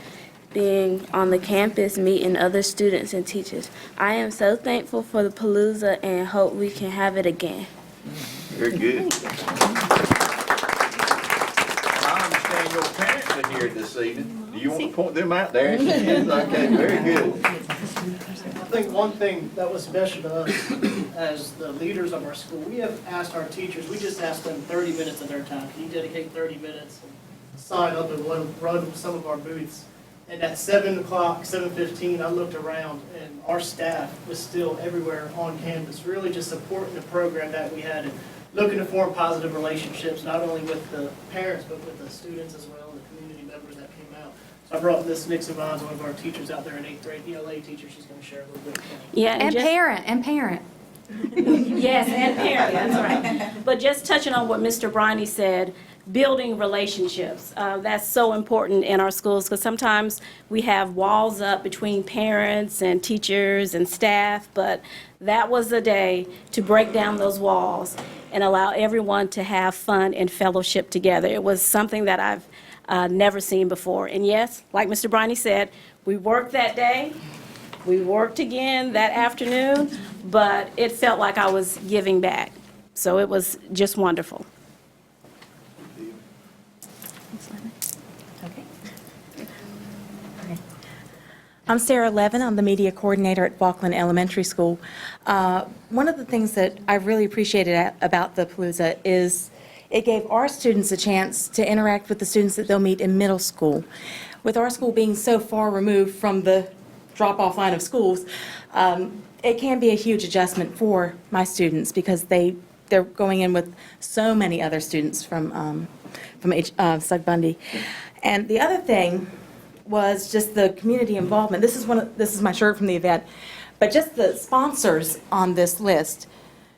being on the campus, meeting other students and teachers. I am so thankful for the Palooza and hope we can have it again.
Very good. I understand your parents are here this evening. Do you want to point them out there? Okay, very good.
I think one thing that was special to us as the leaders of our school, we have asked our teachers, we just asked them 30 minutes of their time. Can you dedicate 30 minutes and sign up and run some of our booths? And at 7 o'clock, 7:15, I looked around and our staff was still everywhere on campus, really just supporting the program that we had and looking to form positive relationships, not only with the parents, but with the students as well, and the community members that came out. So I brought Miss Nixon Vines, one of our teachers out there in 8th grade, ELA teacher, she's going to share a little bit.
Yeah,
And parent.
Yes, and parent, that's right. But just touching on what Mr. Briney said, building relationships. That's so important in our schools because sometimes we have walls up between parents and teachers and staff, but that was the day to break down those walls and allow everyone to have fun and fellowship together. It was something that I've never seen before. And yes, like Mr. Briney said, we worked that day. We worked again that afternoon, but it felt like I was giving back. So it was just wonderful.
I'm Sarah Levin. I'm the media coordinator at Falkland Elementary School. One of the things that I really appreciated about the Palooza is it gave our students a chance to interact with the students that they'll meet in middle school. With our school being so far removed from the drop-off line of schools, it can be a huge adjustment for my students because they're going in with so many other students from Sugg Bundy. And the other thing was just the community involvement. This is my shirt from the event, but just the sponsors on this list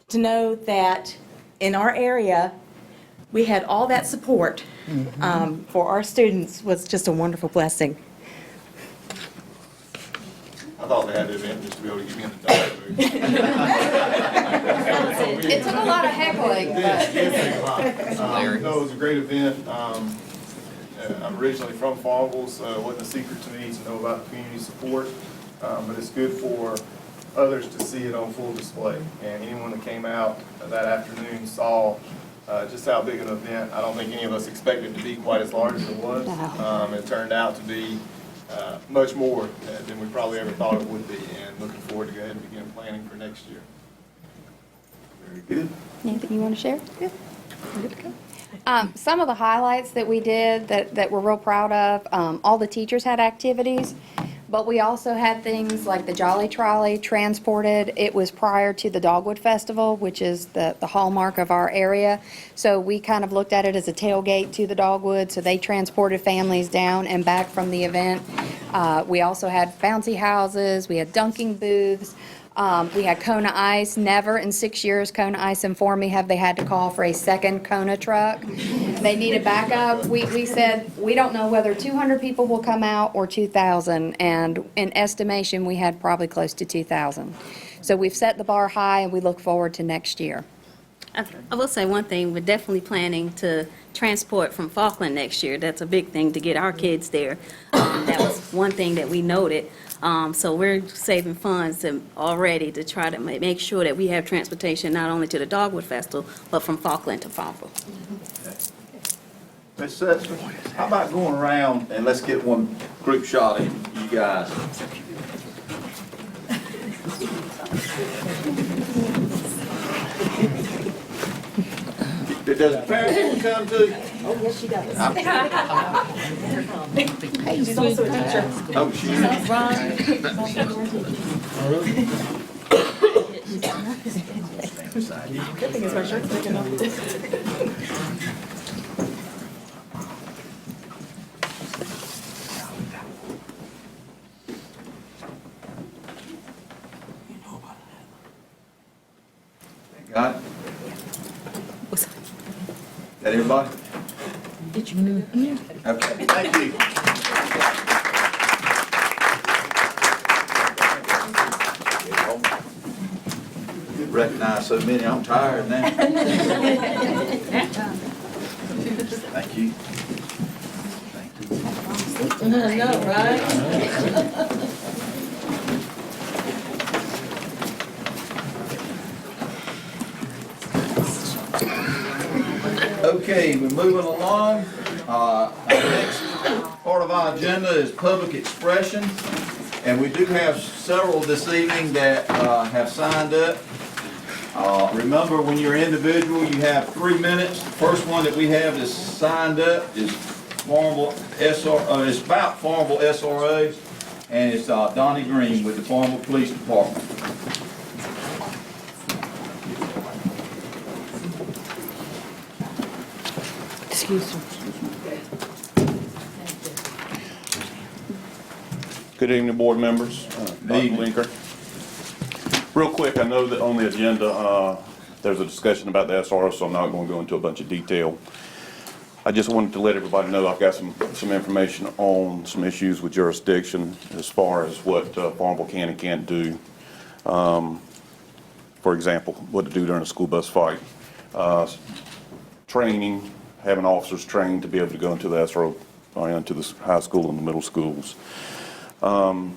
to know that in our area, we had all that support for our students was just a wonderful blessing.
I thought they had the event just to be able to get me in the dog booth.
It took a lot of heckling, but.
No, it was a great event. I'm originally from Farmville, so it wasn't a secret to me to know about the community support, but it's good for others to see it on full display. And anyone that came out that afternoon saw just how big an event. I don't think any of us expected it to be quite as large as it was. It turned out to be much more than we probably ever thought it would be, and looking forward to go ahead and begin planning for next year.
Very good.
Anything you want to share? Yeah. Some of the highlights that we did that we're real proud of, all the teachers had activities, but we also had things like the Jolly Trolley transported. It was prior to the Dogwood Festival, which is the hallmark of our area. So we kind of looked at it as a tailgate to the Dogwood, so they transported families down and back from the event. We also had bouncy houses, we had dunking booths. We had Kona Ice. Never in 6 years, Kona Ice informed me have they had to call for a second Kona truck. They needed backup. We said, we don't know whether 200 people will come out or 2,000, and in estimation, we had probably close to 2,000. So we've set the bar high, and we look forward to next year.
I will say one thing, we're definitely planning to transport from Falkland next year. That's a big thing to get our kids there. That was one thing that we noted. So we're saving funds already to try to make sure that we have transportation not only to the Dogwood Festival, but from Falkland to Farmville.
Ms. Setzer, how about going around and let's get one group shot of you guys. Does the parents come too?
Oh, yes, she does.
She's also a teacher. Oh, she is.
Good thing is my shirt's big enough.
Got it? Got everybody?
Get your new.
Okay, thank you. You recognize so many, I'm tired now. Thank you.
I know, right?
Okay, we're moving along. Our next part of our agenda is public expression, and we do have several this evening that have signed up. Remember, when you're individual, you have 3 minutes. The first one that we have is signed up is Farmville SR. It's about Farmville SROs, and it's Donnie Green with the Farmville Police Department.
Excuse me.
Good evening, board members. Dr. Linker. Real quick, I know that on the agenda, there's a discussion about the SRO, so I'm not going to go into a bunch of detail. I just wanted to let everybody know I've got some information on some issues with jurisdiction as far as what Farmville can and can't do. For example, what to do during a school bus fight. Training, having officers trained to be able to go into the SRO, into the high school and the middle schools. To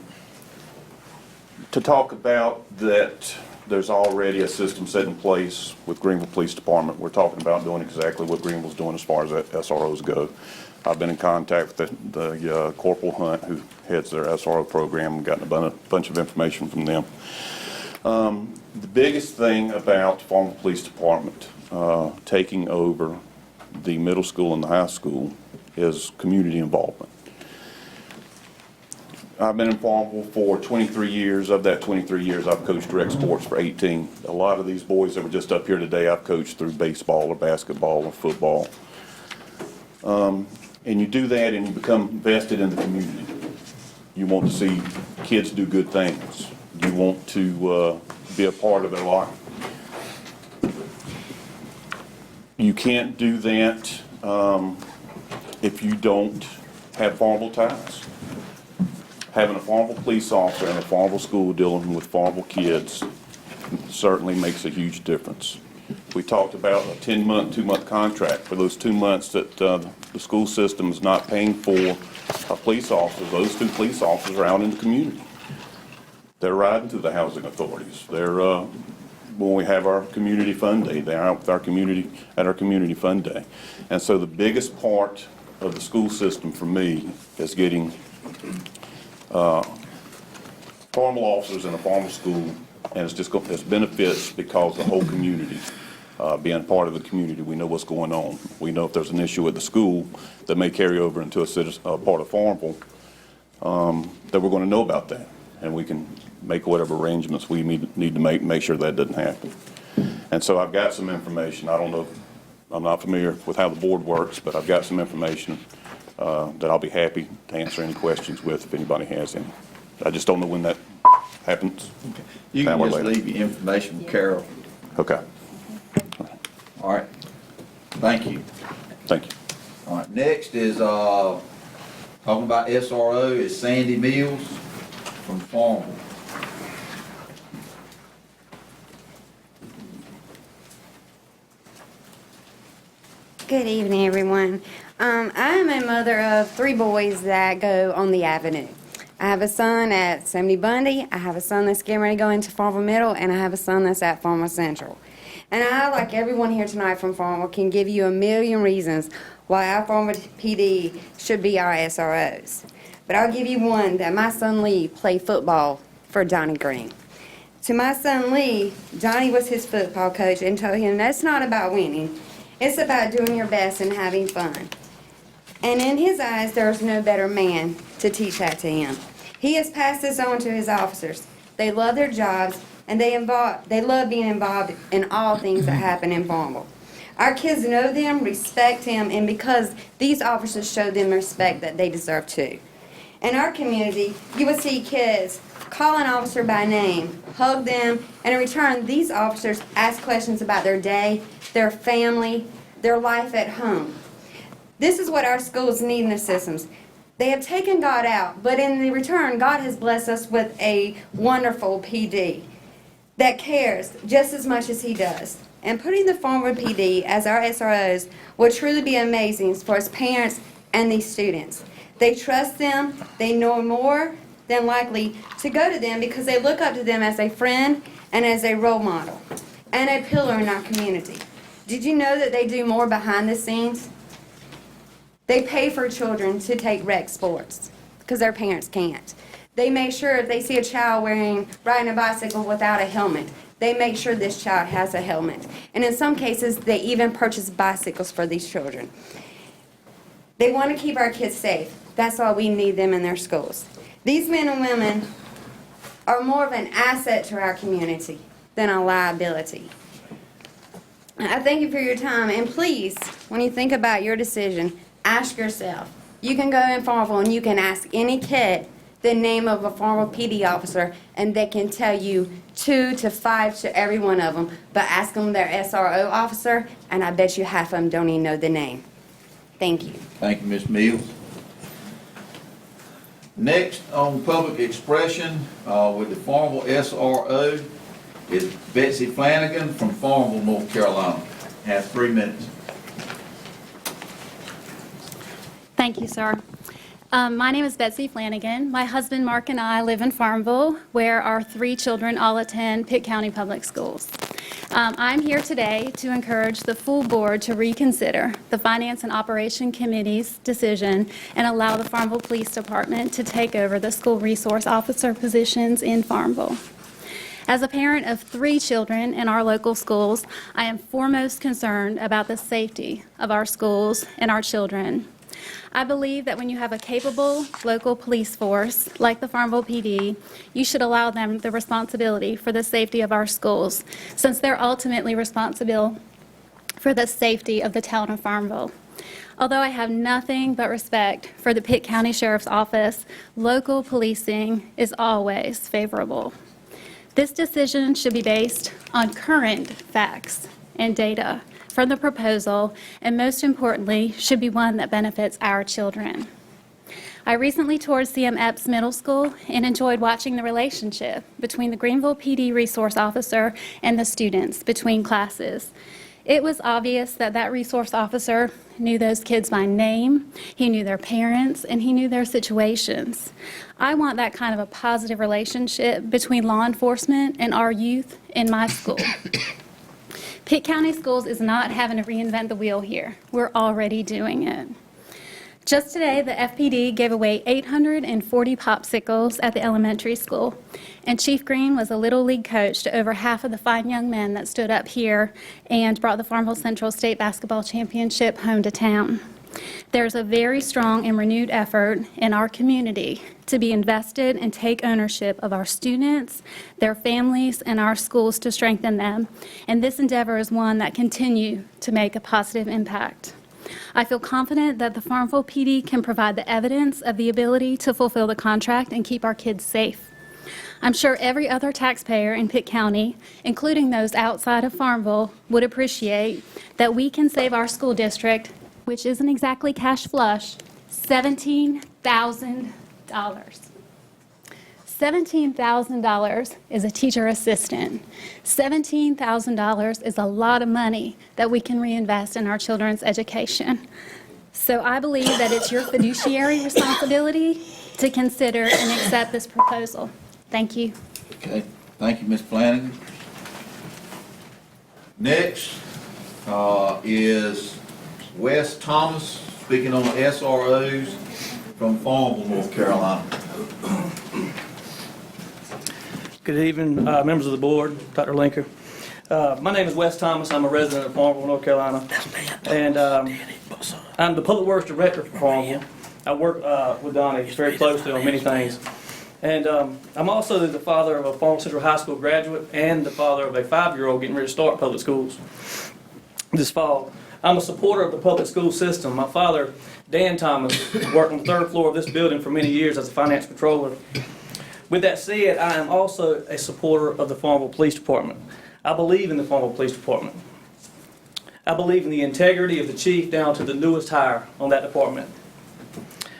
talk about that, there's already a system set in place with Greenville Police Department. We're talking about doing exactly what Greenville's doing as far as SROs go. I've been in contact with the Corporal Hunt, who heads their SRO program, and gotten a bunch of information from them. The biggest thing about the Farmville Police Department taking over the middle school and the high school is community involvement. I've been in Farmville for 23 years. Of that 23 years, I've coached direct sports for 18. A lot of these boys that were just up here today, I've coached through baseball or basketball or football. And you do that and you become vested in the community. You want to see kids do good things. You want to be a part of their life. You can't do that if you don't have Farmville ties. Having a Farmville police officer in a Farmville school dealing with Farmville kids certainly makes a huge difference. We talked about a 10-month, 2-month contract. For those 2 months that the school system is not paying for police officers, those 2 police officers are out in the community. They're riding to the housing authorities. They're, when we have our community fun day, they're out with our community, at our community fun day. And so the biggest part of the school system for me is getting Farmville officers in a Farmville school, and it's benefits because the whole community, being part of the community, we know what's going on. We know if there's an issue at the school that may carry over into a part of Farmville, that we're going to know about that, and we can make whatever arrangements we need to make sure that doesn't happen. And so I've got some information. I don't know, I'm not familiar with how the board works, but I've got some information that I'll be happy to answer any questions with if anybody has any. I just don't know when that happens.
Okay. You can just leave your information with Carol.
Okay.
All right. Thank you.
Thank you.
All right. Next is talking about SRO is Sandy Mills from Farmville.
Good evening, everyone. I am a mother of 3 boys that go on the Avenue. I have a son at 70 Bundy, I have a son that's getting ready to go into Farmville Middle, and I have a son that's at Farmville Central. And I, like everyone here tonight from Farmville, can give you a million reasons why our Farmville PD should be our SROs. But I'll give you one, that my son Lee played football for Johnny Green. To my son Lee, Johnny was his football coach and told him that's not about winning. It's about doing your best and having fun. And in his eyes, there's no better man to teach that to him. He has passed this on to his officers. They love their jobs, and they love being involved in all things that happen in Farmville. Our kids know them, respect him, and because these officers show them respect that they deserve too. In our community, you will see kids call an officer by name, hug them, and in return, these officers ask questions about their day, their family, their life at home. This is what our schools need in the systems. They have taken God out, but in the return, God has blessed us with a wonderful PD that cares just as much as he does. And putting the Farmville PD as our SROs will truly be amazing for its parents and these students. They trust them, they know more than likely to go to them because they look up to them as a friend and as a role model and a pillar in our community. Did you know that they do more behind the scenes? They pay for children to take rec sports because their parents can't. They make sure if they see a child riding a bicycle without a helmet, they make sure this child has a helmet. And in some cases, they even purchase bicycles for these children. They want to keep our kids safe. That's why we need them in their schools. These men and women are more of an asset to our community than a liability. I thank you for your time, and please, when you think about your decision, ask yourself. You can go in Farmville and you can ask any kid the name of a Farmville PD officer, and they can tell you 2 to 5 to every one of them, but ask them their SRO officer, and I bet you half of them don't even know the name. Thank you.
Thank you, Ms. Mills. Next on public expression with the Farmville SRO is Betsy Flanagan from Farmville, North Carolina. Has 3 minutes.
Thank you, sir. My name is Betsy Flanagan. My husband Mark and I live in Farmville, where our 3 children all attend Pitt County Public Schools. I'm here today to encourage the full board to reconsider the Finance and Operation Committee's decision and allow the Farmville Police Department to take over the school resource officer positions in Farmville. As a parent of 3 children in our local schools, I am foremost concerned about the safety of our schools and our children. I believe that when you have a capable local police force like the Farmville PD, you should allow them the responsibility for the safety of our schools, since they're ultimately responsible for the safety of the town of Farmville. Although I have nothing but respect for the Pitt County Sheriff's Office, local policing is always favorable. This decision should be based on current facts and data from the proposal, and most importantly, should be one that benefits our children. I recently toured CM Epps Middle School and enjoyed watching the relationship between the Greenville PD resource officer and the students between classes. It was obvious that that resource officer knew those kids by name, he knew their parents, and he knew their situations. I want that kind of a positive relationship between law enforcement and our youth in my school. Pitt County Schools is not having to reinvent the wheel here. We're already doing it. Just today, the FPD gave away 840 popsicles at the elementary school, and Chief Green was a Little League coach to over half of the fine young men that stood up here and brought the Farmville Central State Basketball Championship home to town. There's a very strong and renewed effort in our community to be invested and take ownership of our students, their families, and our schools to strengthen them, and this endeavor is one that continues to make a positive impact. I feel confident that the Farmville PD can provide the evidence of the ability to fulfill the contract and keep our kids safe. I'm sure every other taxpayer in Pitt County, including those outside of Farmville, would appreciate that we can save our school district, which isn't exactly cash flush, $17,000. $17,000 is a teacher assistant. $17,000 is a lot of money that we can reinvest in our children's education. So I believe that it's your fiduciary responsibility to consider and accept this proposal. Thank you.
Okay, thank you, Ms. Flanagan. Next is Wes Thomas, speaking on the SROs from Farmville, North Carolina.
Good evening, members of the board, Dr. Linker. My name is Wes Thomas. I'm a resident of Farmville, North Carolina, and I'm the Public Works Director for Farmville. I work with Donnie very closely on many things. And I'm also the father of a Farmville Central High School graduate and the father of a 5-year-old getting ready to start public schools this fall. I'm a supporter of the public school system. My father, Dan Thomas, worked on the 3rd floor of this building for many years as a finance controller. With that said, I am also a supporter of the Farmville Police Department. I believe in the Farmville Police Department. I believe in the integrity of the chief down to the newest hire on that department.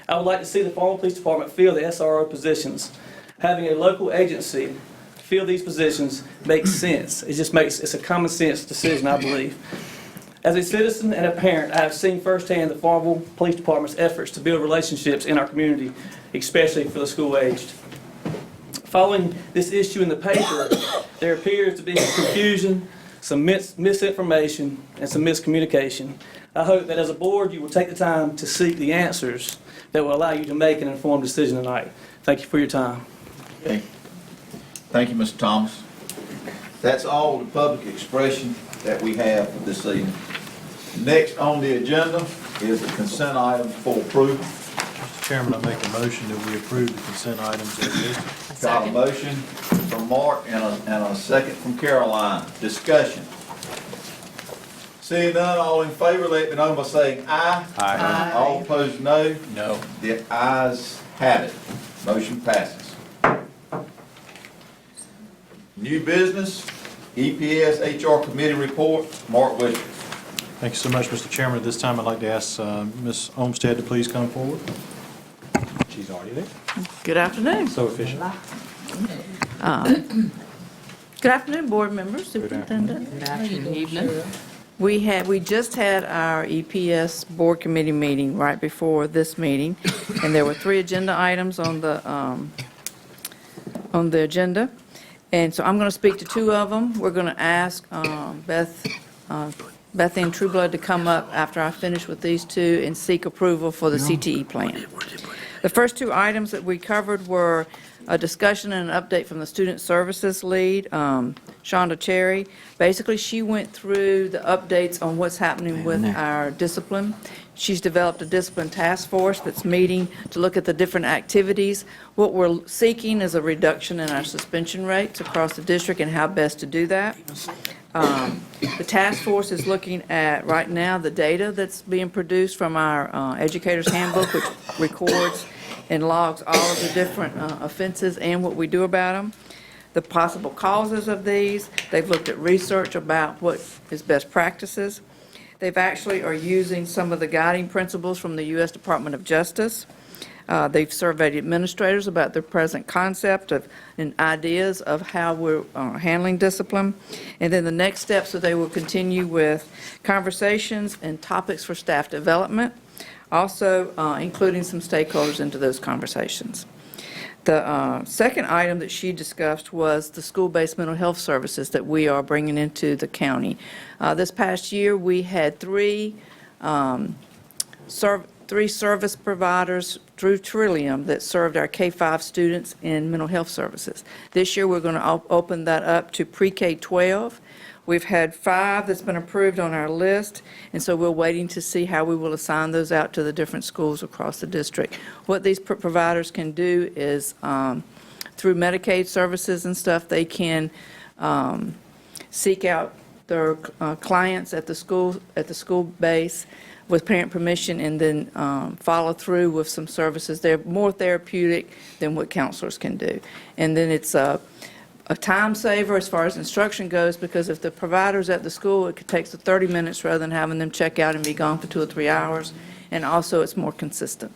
I would like to see the Farmville Police Department fill the SRO positions. Having a local agency fill these positions makes sense. It's a common sense decision, I believe. As a citizen and a parent, I have seen firsthand the Farmville Police Department's efforts to build relationships in our community, especially for the school-aged. Following this issue in the paper, there appears to be some confusion, some misinformation, and some miscommunication. I hope that as a board, you will take the time to seek the answers that will allow you to make an informed decision tonight. Thank you for your time.
Okay. Thank you, Mr. Thomas. That's all the public expression that we have for this evening. Next on the agenda is the consent items for approval.
Mr. Chairman, I make a motion that we approve the consent items as listed.
Got a motion from Mark and a second from Caroline. Discussion. Seeing none, all in favor, let me know by saying aye.
Aye.
All opposed, no.
No.
The ayes have it. Motion passes. New business, EPS HR Committee report. Mark Wisher.
Thank you so much, Mr. Chairman. At this time, I'd like to ask Ms. Olmstead to please come forward. She's already there.
Good afternoon.
So efficient.
Good afternoon, board members, superintendent. Good afternoon. We just had our EPS board committee meeting right before this meeting, and there were 3 agenda items on the agenda. And so I'm going to speak to 2 of them. We're going to ask Beth Ann Trueblood to come up after I finish with these 2 and seek approval for the CTE plan. The first 2 items that we covered were a discussion and an update from the Student Services Lead, Shonda Cherry. Basically, she went through the updates on what's happening with our discipline. She's developed a discipline task force that's meeting to look at the different activities. What we're seeking is a reduction in our suspension rates across the district and how best to do that. The task force is looking at, right now, the data that's being produced from our Educator's Handbook, which records and logs all of the different offenses and what we do about them, the possible causes of these. They've looked at research about what is best practices. They've actually are using some of the guiding principles from the U.S. Department of Justice. They've surveyed administrators about their present concept of and ideas of how we're handling discipline. And then the next steps, so they will continue with conversations and topics for staff development, also including some stakeholders into those conversations. The second item that she discussed was the school-based mental health services that we are bringing into the county. This past year, we had three service providers through Trillium that served our K-5 students in mental health services. This year, we're going to open that up to pre-K-12. We've had 5 that's been approved on our list, and so we're waiting to see how we will assign those out to the different schools across the district. What these providers can do is, through Medicaid services and stuff, they can seek out their clients at the school base with parent permission, and then follow through with some services. They're more therapeutic than what counselors can do. And then it's a time saver as far as instruction goes, because if the provider's at the school, it takes 30 minutes rather than having them check out and be gone for 2 or 3 hours. And also, it's more consistent.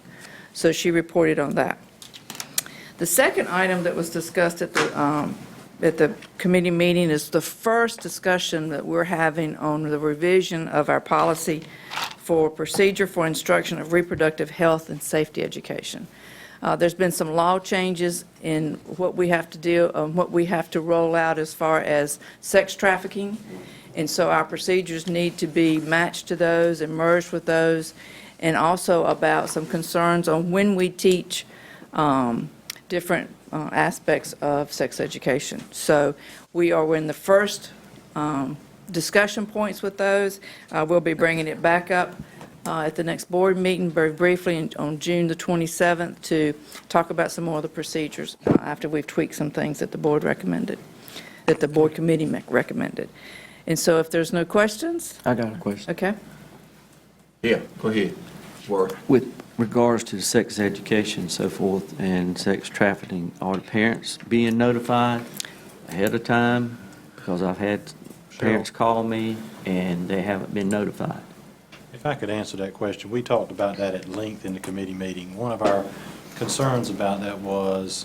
So she reported on that. The second item that was discussed at the committee meeting is the first discussion that we're having on the revision of our policy for procedure for instruction of reproductive health and safety education. There's been some law changes in what we have to do, what we have to roll out as far as sex trafficking, and so our procedures need to be matched to those and merged with those, and also about some concerns on when we teach different aspects of sex education. So we're in the first discussion points with those. We'll be bringing it back up at the next board meeting very briefly on June the 27th to talk about some more of the procedures after we've tweaked some things that the board recommended, that the board committee recommended. And so if there's no questions?
I got a question.
Okay.
Yeah, go ahead. Word.
With regards to sex education and so forth and sex trafficking, are the parents being notified ahead of time? Because I've had parents call me and they haven't been notified.
If I could answer that question, we talked about that at length in the committee meeting. One of our concerns about that was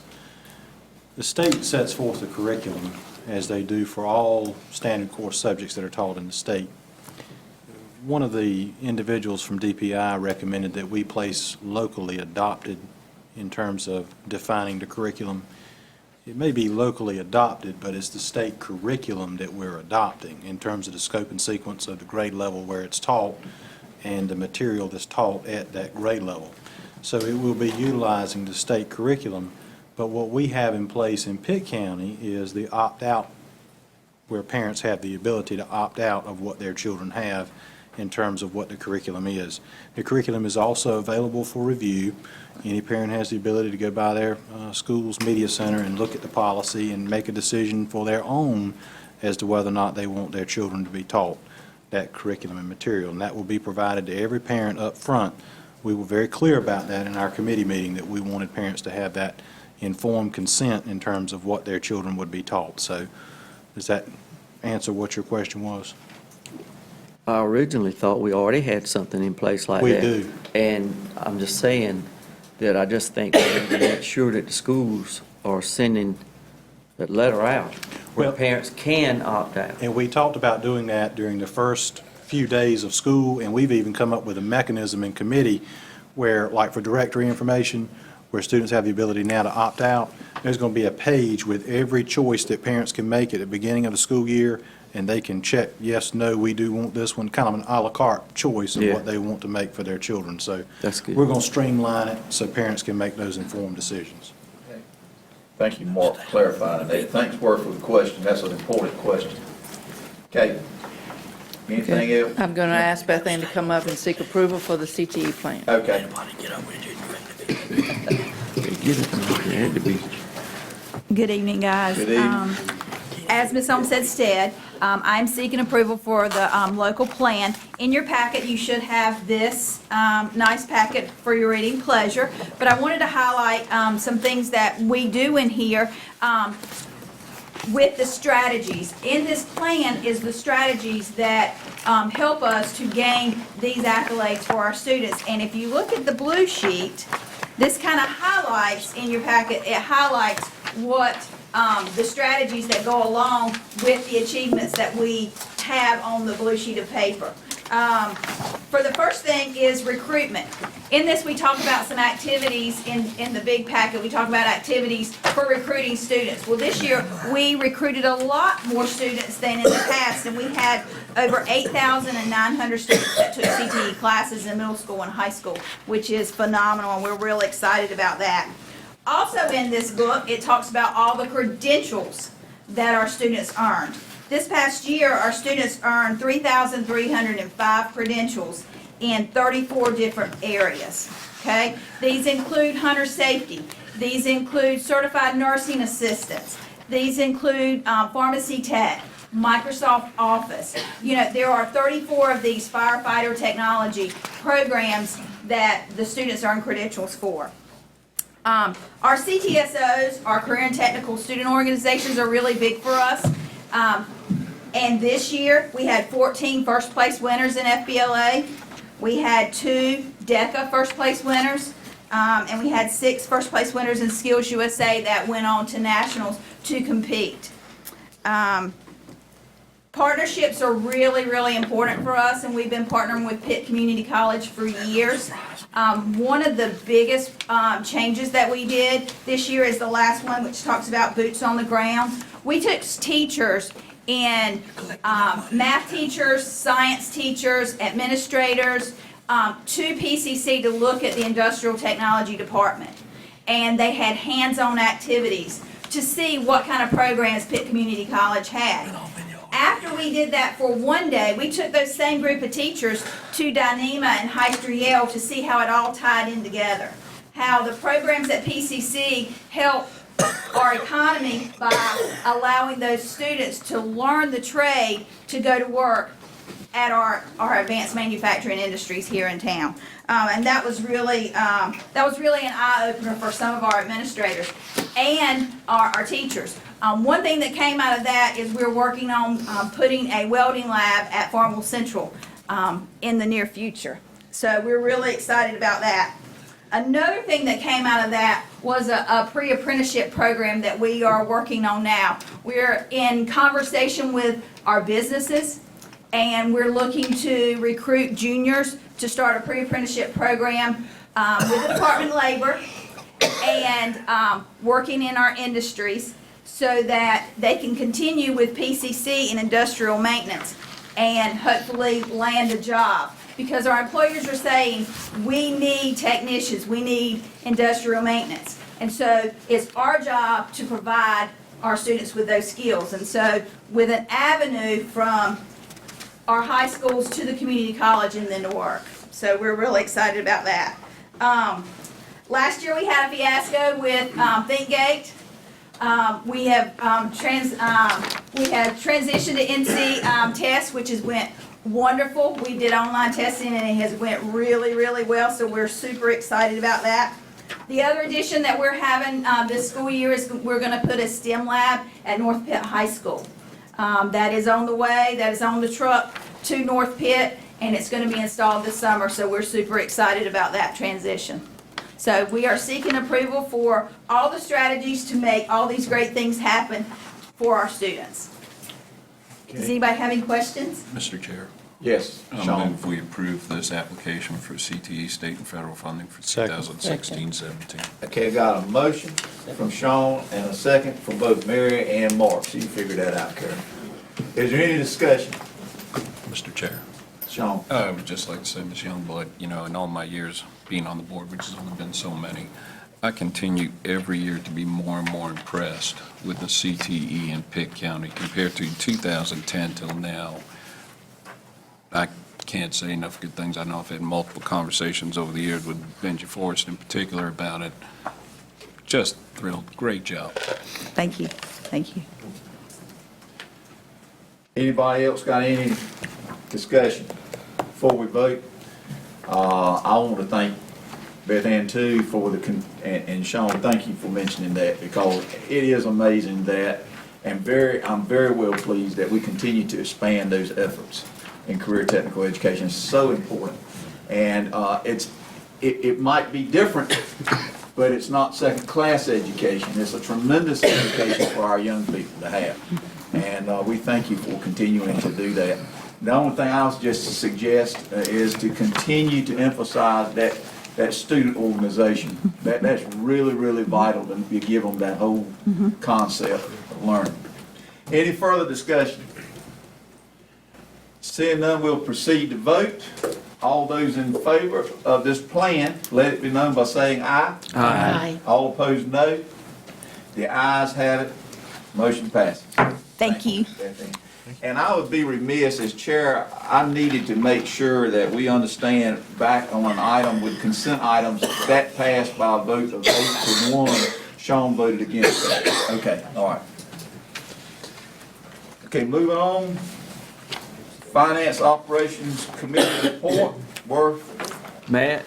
the state sets forth a curriculum, as they do for all standard course subjects that are taught in the state. One of the individuals from DPI recommended that we place locally adopted in terms of defining the curriculum. It may be locally adopted, but it's the state curriculum that we're adopting in terms of the scope and sequence of the grade level where it's taught and the material that's taught at that grade level. So it will be utilizing the state curriculum, but what we have in place in Pitt County is the opt-out, where parents have the ability to opt out of what their children have in terms of what the curriculum is. The curriculum is also available for review. Any parent has the ability to go by their school's media center and look at the policy and make a decision for their own as to whether or not they want their children to be taught that curriculum and material. And that will be provided to every parent up front. We were very clear about that in our committee meeting, that we wanted parents to have that informed consent in terms of what their children would be taught. So does that answer what your question was?
I originally thought we already had something in place like
We
that.
do.
And I'm just saying that I just think we need to make sure that the schools are sending that letter out where
Well-
parents can opt out.
And we talked about doing that during the first few days of school, and we've even come up with a mechanism in committee where, like for directory information, where students have the ability now to opt out, there's going to be a page with every choice that parents can make at the beginning of the school year, and they can check, yes, no, we do want this one, kind of an à la carte choice of
Yeah.
what they want to make for their children. So
That's good.
we're going to streamline it so parents can make those informed decisions.
Thank you, Mark, for clarifying that. Thanks, Word, for the question. That's an important question. Okay. Anything else?
I'm going to ask Beth Ann to come up and seek approval for the CTE plan.
Okay.
Good evening, guys.
Good evening.
As Ms. Olmsted said, I'm seeking approval for the local plan. In your packet, you should have this nice packet for your reading pleasure, but I wanted to highlight some things that we do in here. with the strategies. In this plan is the strategies that help us to gain these accolades for our students. And if you look at the blue sheet, this kind of highlights in your packet, it highlights what the strategies that go along with the achievements that we have on the blue sheet of paper. For the first thing is recruitment. In this, we talk about some activities in the big packet. We talk about activities for recruiting students. Well, this year, we recruited a lot more students than in the past, and we had over 8,900 students that took CTE classes in middle school and high school, which is phenomenal, and we're really excited about that. Also in this book, it talks about all the credentials that our students earned. This past year, our students earned 3,305 credentials in 34 different areas, okay? These include hunter safety. These include certified nursing assistants. These include pharmacy tech, Microsoft Office. You know, there are 34 of these firefighter technology programs that the students earn credentials for. Our CTSOs, our career and technical student organizations, are really big for us. And this year, we had 14 first place winners in FBLA. We had 2 DECA first place winners. And we had 6 first place winners in Skills USA that went on to nationals to compete. Partnerships are really, really important for us, and we've been partnering with Pitt Community College for years. One of the biggest changes that we did this year is the last one, which talks about boots on the ground. We took teachers and math teachers, science teachers, administrators to PCC to look at the industrial technology department. And they had hands-on activities to see what kind of programs Pitt Community College had. After we did that for one day, we took those same group of teachers to Dyneema and Hyster-Yale to see how it all tied in together. How the programs at PCC help our economy by allowing those students to learn the trade to go to work at our advanced manufacturing industries here in town. And that was really an eye-opener for some of our administrators and our teachers. One thing that came out of that is we're working on putting a welding lab at Farmville Central in the near future. So we're really excited about that. Another thing that came out of that was a pre-apprenticeship program that we are working on now. We're in conversation with our businesses, and we're looking to recruit juniors to start a pre-apprenticeship program with the Department of Labor and working in our industries so that they can continue with PCC in industrial maintenance and hopefully land a job. Because our employers are saying, we need technicians, we need industrial maintenance. And so it's our job to provide our students with those skills. And so with an avenue from our high schools to the community college and then to work. So we're really excited about that. Last year we had a fiasco with ThinkGate. We have transitioned to NC tests, which has went wonderful. We did online testing and it has went really, really well, so we're super excited about that. The other addition that we're having this school year is we're going to put a STEM lab at North Pitt High School. That is on the way, that is on the truck to North Pitt, and it's going to be installed this summer, so we're super excited about that transition. So we are seeking approval for all the strategies to make all these great things happen for our students. Does anybody have any questions?
Mr. Chair.
Yes,
I
Sean.
move we approve this application for CTE state and federal funding for 2016-17.
Okay, I got a motion from Sean and a second from both Mary and Mark, so you figure that out, Karen. Is there any discussion?
Mr. Chair.
Sean.
I would just like to say, Ms. Youngblood, you know, in all my years being on the board, which has only been so many, I continue every year to be more and more impressed with the CTE in Pitt County compared to 2010 till now. I can't say enough good things. I know I've had multiple conversations over the years with Benji Forrest in particular about it. Just thrilled. Great job.
Thank you. Thank you.
Anybody else got any discussion before we vote? I want to thank Beth Ann too for and Sean, thank you for mentioning that, because it is amazing that And I'm very well pleased that we continue to expand those efforts in career technical education. It's so important. And it might be different, but it's not second-class education. It's a tremendous education for our young people to have. And we thank you for continuing to do that. The only thing I was just to suggest is to continue to emphasize that student organization. That's really, really vital to give them that whole concept of learning. Any further discussion? Seeing none, we'll proceed to vote. All those in favor of this plan, let it be known by saying aye.
Aye.
All opposed, no. The ayes have it. Motion passes.
Thank you.
And I would be remiss as chair, I needed to make sure that we understand back on an item with consent items, that passed by a vote of 8-1. Sean voted against that. Okay, all right. Okay, moving on. Finance Operations Committee report. Worth.
Matt?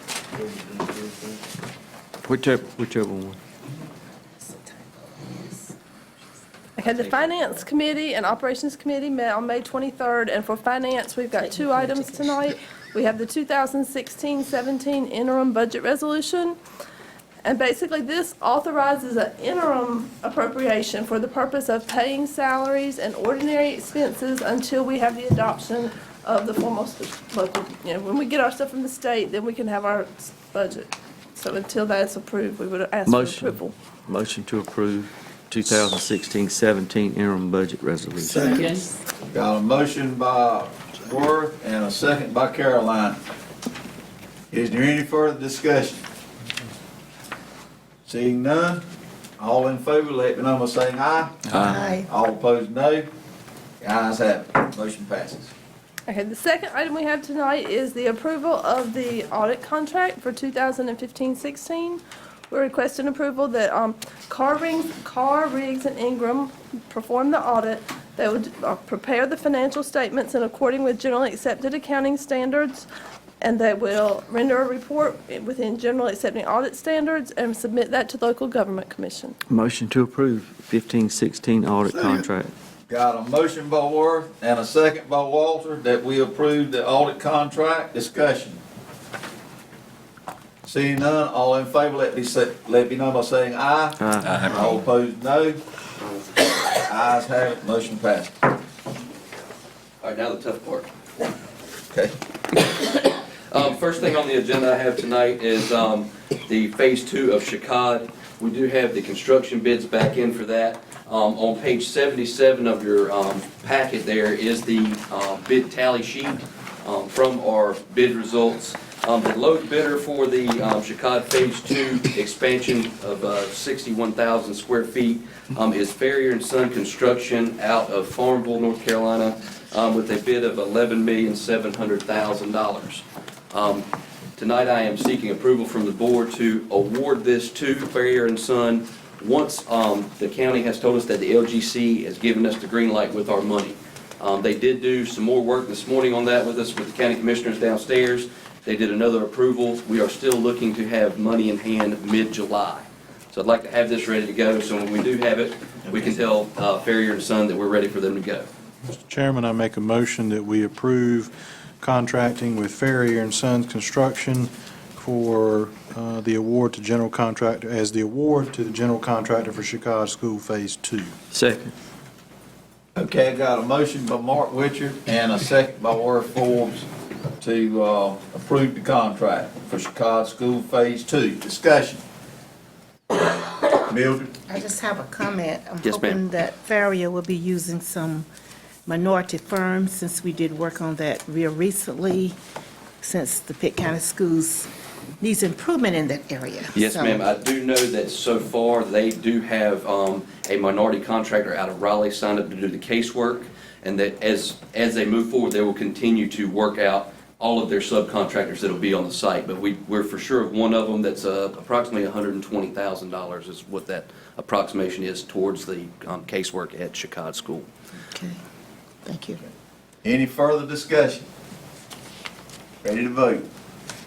Whichever one.
Okay, the Finance Committee and Operations Committee met on May 23rd, and for Finance, we've got two items tonight. We have the 2016-17 interim budget resolution, and basically this authorizes an interim appropriation for the purpose of paying salaries and ordinary expenses until we have the adoption of the formal local, when we get our stuff from the state, then we can have our budget. So until that's approved, we would ask for approval.
Motion to approve 2016-17 interim budget resolution.
Got a motion by Worth and a second by Caroline. Is there any further discussion? Seeing none, all in favor, let me know by saying aye.
Aye.
All opposed, no. The ayes have it. Motion passes.
Okay, the second item we have tonight is the approval of the audit contract for 2015-16. We're requesting approval that Carr, Riggs, and Ingram perform the audit. They would prepare the financial statements in accordance with generally accepted accounting standards, and they will render a report within generally accepted audit standards and submit that to the local government commission.
Motion to approve 15-16 audit contract.
Got a motion by Worth and a second by Walter that we approve the audit contract. Discussion. Seeing none, all in favor, let me know by saying aye.
Aye.
All opposed, no. Ayes have it, motion passed.
All right, now the tough part.
Okay.
First thing on the agenda I have tonight is the Phase 2 of Chicod. We do have the construction bids back in for that. On page 77 of your packet there is the bid tally sheet from our bid results. The low bidder for the Chicod Phase 2 expansion of 61,000 square feet is Farrier & Son Construction out of Farmville, North Carolina, with a bid of $11,700,000. Tonight I am seeking approval from the board to award this to Farrier & Son once the county has told us that the LGC has given us the green light with our money. They did do some more work this morning on that with us, with the county commissioners downstairs. They did another approval. We are still looking to have money in hand mid-July. So I'd like to have this ready to go, so when we do have it, we can tell Farrier & Son that we're ready for them to go.
Mr. Chairman, I make a motion that we approve contracting with Farrier & Sons Construction for the award to general contractor, as the award to the general contractor for Chicod School Phase 2.
Second.
Okay, I got a motion by Mark Witcher and a second by Worth Forbes to approve the contract for Chicod School Phase 2. Discussion. Mildred?
I just have a comment. I'm
Yes, ma'am.
hoping that Farrier will be using some minority firms, since we did work on that real recently, since the Pitt County Schools needs improvement in that area.
Yes,
So-
ma'am. I do know that so far they do have a minority contractor out of Raleigh signed up to do the casework, and that as they move forward, they will continue to work out all of their subcontractors that will be on the site. But we're for sure of one of them that's approximately $120,000 is what that approximation is towards the casework at Chicod School.
Okay, thank you.
Any further discussion? Ready to vote?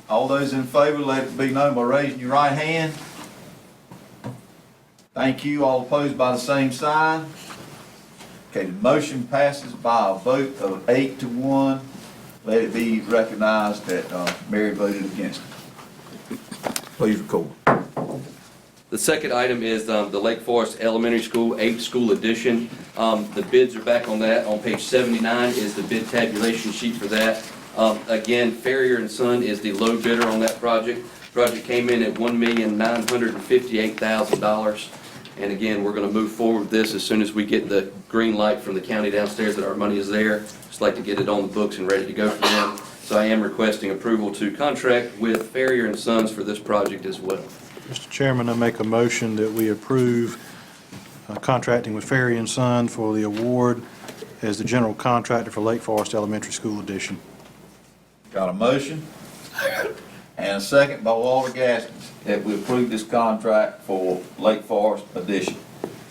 All those in favor, let it be known by raising your right hand. Thank you. All opposed by the same sign. Okay, the motion passes by a vote of 8-1. Let it be recognized that Mary voted against it. Please record.
The second item is the Lake Forest Elementary School 8 School Edition. The bids are back on that. On page 79 is the bid tabulation sheet for that. Again, Farrier and Son is the low bidder on that project. Project came in at $1,958,000. And again, we're going to move forward with this as soon as we get the green light from the county downstairs that our money is there. Just like to get it on the books and ready to go for them. So I am requesting approval to contract with Farrier and Sons for this project as well.
Mr. Chairman, I make a motion that we approve contracting with Ferry and Son for the award as the general contractor for Lake Forest Elementary School Edition.
Got a motion? And a second by Walter Gaskins that we approve this contract for Lake Forest Edition.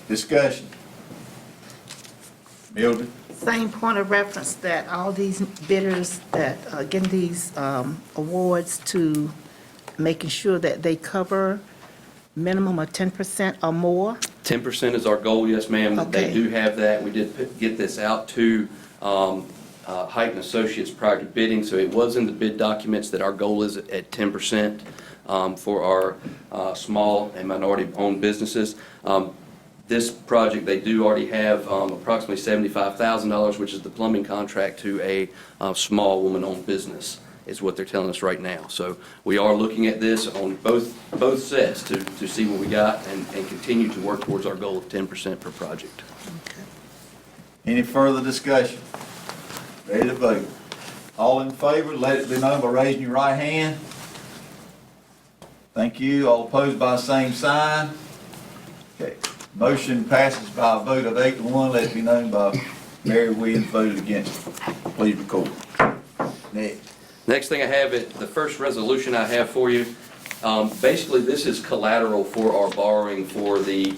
Discussion. Mildred?
Same point of reference that all these bidders that are getting these awards to making sure that they cover minimum of 10% or more?
10% is our goal, yes, ma'am. They
Okay.
do have that. We did get this out to Heighton Associates prior to bidding, so it was in the bid documents that our goal is at 10% for our small and minority-owned businesses. This project, they do already have approximately $75,000, which is the plumbing contract to a small woman-owned business, is what they're telling us right now. So we are looking at this on both sets to see what we got and continue to work towards our goal of 10% per project.
Any further discussion? Ready to vote? All in favor, let it be known by raising your right hand. Thank you. All opposed by the same sign. Okay. Motion passes by a vote of 8-1. Let it be known by Mary Williams voted against it. Please record. Next.
Next thing I have, the first resolution I have for you, basically this is collateral for our borrowing for the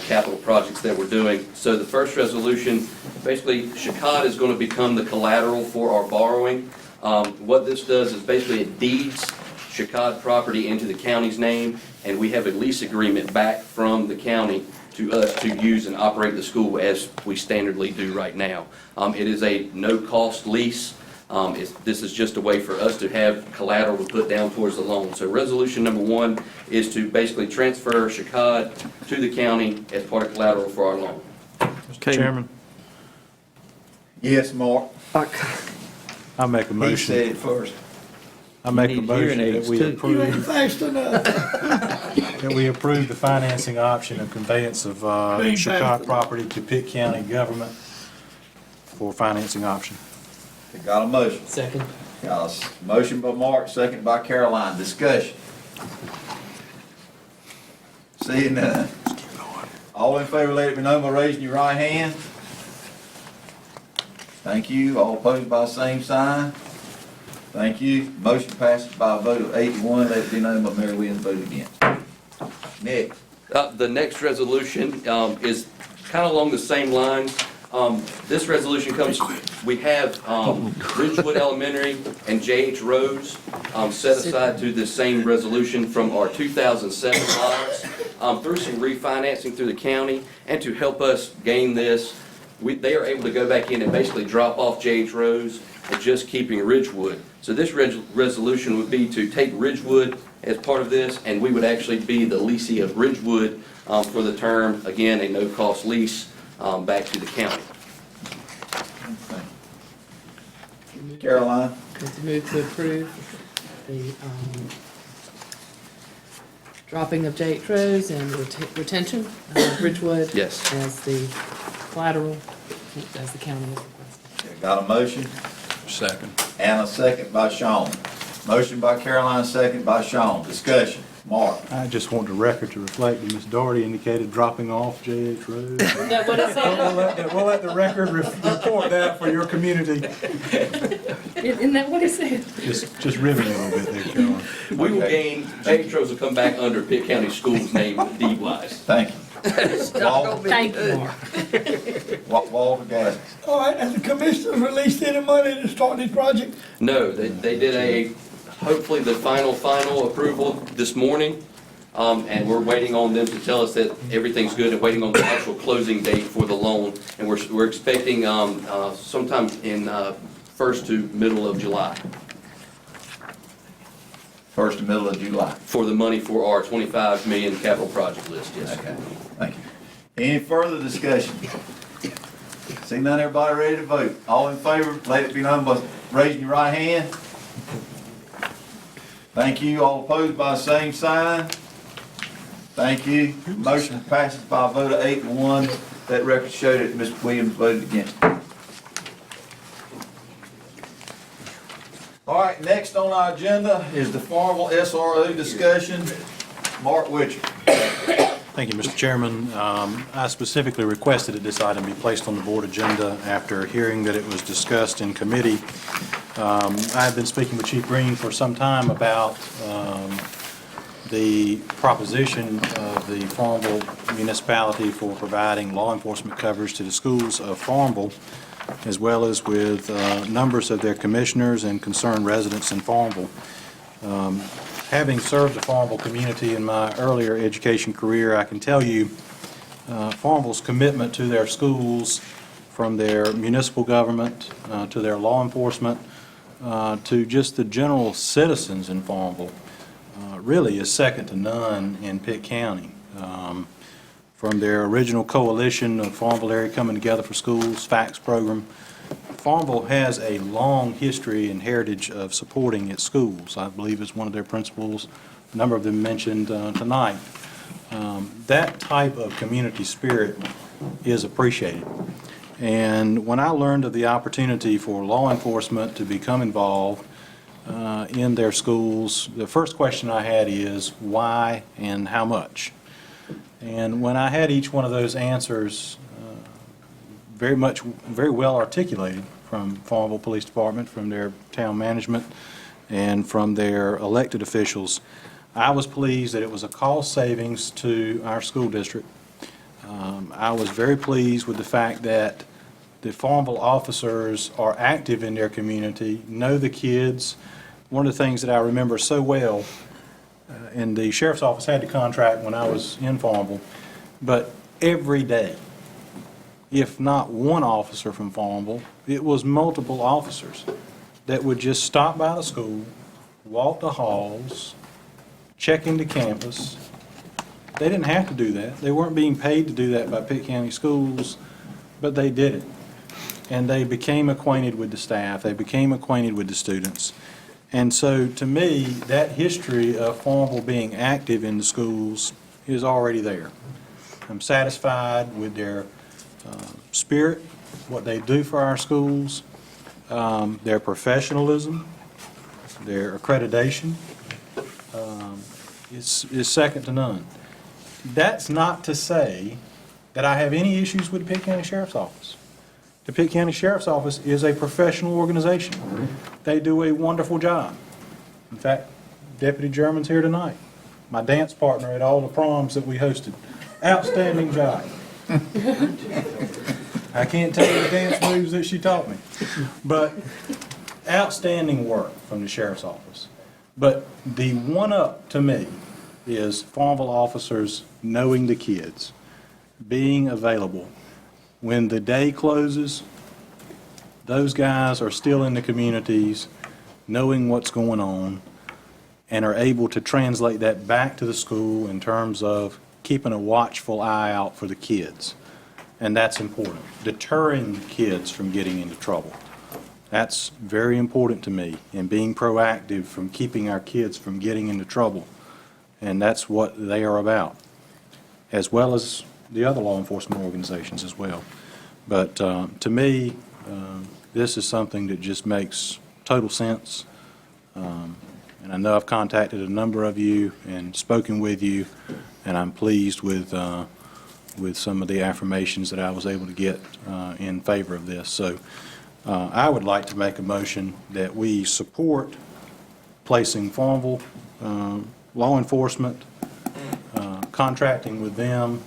capital projects that we're doing. So the first resolution, basically Shakad is going to become the collateral for our borrowing. What this does is basically it deeds Shakad property into the county's name, and we have a lease agreement back from the county to us to use and operate the school as we standardly do right now. It is a no-cost lease. This is just a way for us to have collateral to put down towards the loan. So resolution number 1 is to basically transfer Shakad to the county as part of collateral for our loan.
Mr. Chairman,
Yes, Mark.
I make a
He
motion.
said it first.
I make a
need
motion
hearing
that
aids,
we
too.
approve,
Fast enough.
that we approve the financing option of conveyance of Shakot property to Pitt County government for financing option.
Got a motion?
Second.
Got a motion by Mark, second by Caroline. Discussion. Seeing none. All in favor, let it be known by raising your right hand. Thank you. All opposed by the same sign. Thank you. Motion passes by a vote of 8-1. Let it be known by Mary Williams voted against. Next.
The next resolution is kind of along the same lines. This resolution comes, we have Ridgewood Elementary and J.H. Rose set aside to the same resolution from our 2007 bonds through some refinancing through the county, and to help us gain this, they are able to go back in and basically drop off J.H. Rose and just keeping Ridgewood. So this resolution would be to take Ridgewood as part of this, and we would actually be the leasing of Ridgewood for the term, again, a no-cost lease back to the county.
Caroline?
Move to approve the dropping of J.H. Rose and retention of Ridgewood.
Yes.
As the collateral, as the county has requested.
Got a motion?
Second.
And a second by Sean. Motion by Caroline, second by Sean. Discussion. Mark?
I just want the record to reflect that Ms. Doherty indicated dropping off J.H. Rose.
Is that what it said?
We'll let the record report that for your community.
Isn't that what it said?
Just ribbing it a little bit there, Caroline.
We will gain, J.H. Rose will come back under Pitt County Schools name deed-wise.
Thank you.
Thank you.
Walter Gaskins.
All right, has the commissioners released any money to start this project?
No, they did hopefully the final approval this morning. And we're waiting on them to tell us that everything's good and waiting on the actual closing date for the loan. And we're expecting sometime in first to middle of July.
First to middle of July.
For the money for our 25 million capital project list, yes.
Okay, thank you. Any further discussion? See none, everybody ready to vote? All in favor, let it be known by raising your right hand. Thank you. All opposed by the same sign. Thank you. Motion passes by a vote of 8-1. That record showed that Mr. Williams voted against it. All right, next on our agenda is the Farmville SRO discussion. Mark Witcher.
Thank you, Mr. Chairman. I specifically requested that this item be placed on the board agenda after hearing that it was discussed in committee. I have been speaking with Chief Green for some time about the proposition of the Farmville municipality for providing law enforcement coverage to the schools of Farmville, as well as with numbers of their commissioners and concerned residents in Farmville. Having served the Farmville community in my earlier education career, I can tell you Farmville's commitment to their schools, from their municipal government to their law enforcement to just the general citizens in Farmville, really is second to none in Pitt County. From their original coalition of Farmville Area Coming Together for Schools, FACTS program, Farmville has a long history and heritage of supporting its schools. I believe it's one of their principles, a number of them mentioned tonight. That type of community spirit is appreciated. And when I learned of the opportunity for law enforcement to become involved in their schools, the first question I had is why and how much? And when I had each one of those answers very well articulated from Farmville Police Department, from their town management, and from their elected officials, I was pleased that it was a cost savings to our school district. I was very pleased with the fact that the Farmville officers are active in their community, know the kids. One of the things that I remember so well, and the sheriff's office had the contract when I was in Farmville, but every day, if not one officer from Farmville, it was multiple officers that would just stop by the school, walk the halls, check into campus. They didn't have to do that. They weren't being paid to do that by Pitt County Schools, but they did it. And they became acquainted with the staff. They became acquainted with the students. And so, to me, that history of Farmville being active in the schools is already there. I'm satisfied with their spirit, what they do for our schools, their professionalism, their accreditation is second to none. That's not to say that I have any issues with the Pitt County Sheriff's Office. The Pitt County Sheriff's Office is a professional organization. They do a wonderful job. In fact, Deputy German's here tonight, my dance partner at all the proms that we hosted. Outstanding job. I can't tell you the dance moves that she taught me, but outstanding work from the Sheriff's Office. But the one-up to me is Farmville officers knowing the kids, being available. When the day closes, those guys are still in the communities, knowing what's going on, and are able to translate that back to the school in terms of keeping a watchful eye out for the kids. And that's important. Deterring kids from getting into trouble. That's very important to me, and being proactive from keeping our kids from getting into trouble. And that's what they are about, as well as the other law enforcement organizations as well. But to me, this is something that just makes total sense. And I know I've contacted a number of you and spoken with you, and I'm pleased with some of the affirmations that I was able to get in favor of this. So I would like to make a motion that we support placing Farmville law enforcement, contracting with them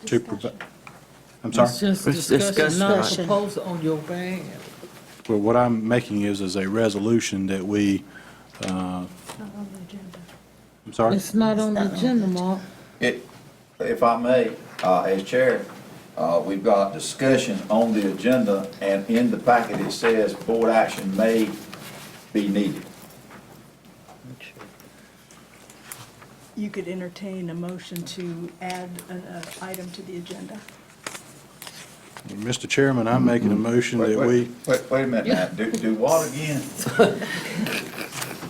to provide. I'm sorry?
It's just discussion, not a proposal on your behalf.
Well, what I'm making is a resolution that we I'm sorry?
It's not on the agenda, Mark.
If I may, as chair, we've got discussion on the agenda, and in the packet it says board action may be needed.
You could entertain a motion to add an item to the agenda.
Mr. Chairman, I'm making a motion that we,
Wait a minute now, do what again?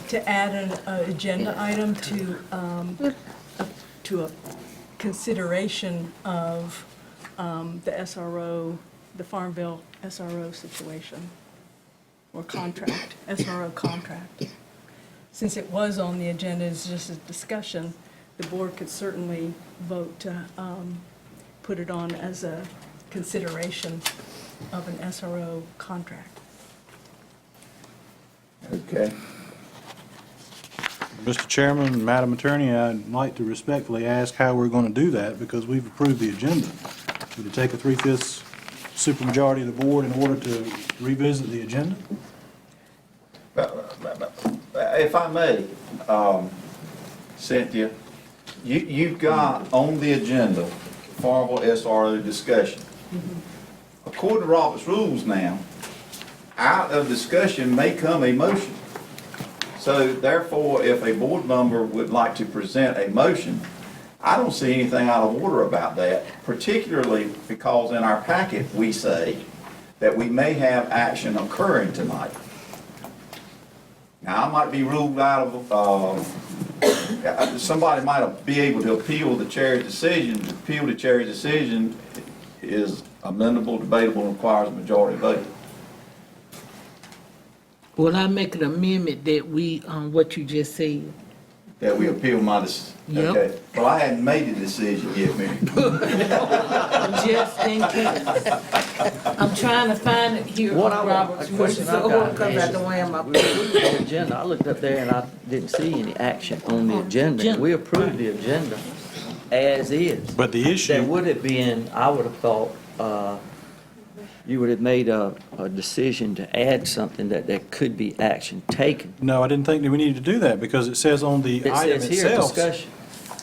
To add an agenda item to a consideration of the SRO, the Farmville SRO situation, or contract, SRO contract. Since it was on the agenda, it's just a discussion, the board could certainly vote to put it on as a consideration of an SRO contract.
Okay.
Mr. Chairman, Madam Attorney, I'd like to respectfully ask how we're going to do that, because we've approved the agenda. Would it take a 3/5 supermajority of the board in order to revisit the agenda?
If I may, Cynthia, you've got on the agenda Farmville SRO discussion. According to Robert's rules now, out of discussion may come a motion. So therefore, if a board member would like to present a motion, I don't see anything out of order about that, particularly because in our packet, we say that we may have action occurring tonight. Now, I might be ruled out of, somebody might be able to appeal the chair's decision. To appeal the chair's decision is amendable, debatable, and requires a majority vote.
Well, I make an amendment that we, what you just said.
That we appeal my decision.
Yep.
Okay. Well, I hadn't made a decision yet, Mary.
Just in case. I'm trying to find it here
What
on
I want-
Robert's
a
rules,
question I've got
because I
is-
don't have my.
We approved the agenda. I looked up there and I didn't see any action on the agenda. We approved the agenda as is.
But the issue.
There would have been, I would have thought, you would have made a decision to add something that there could be action taken.
No, I didn't think that we needed to do that, because it says on the
It
item
says here,
itself.
discussion.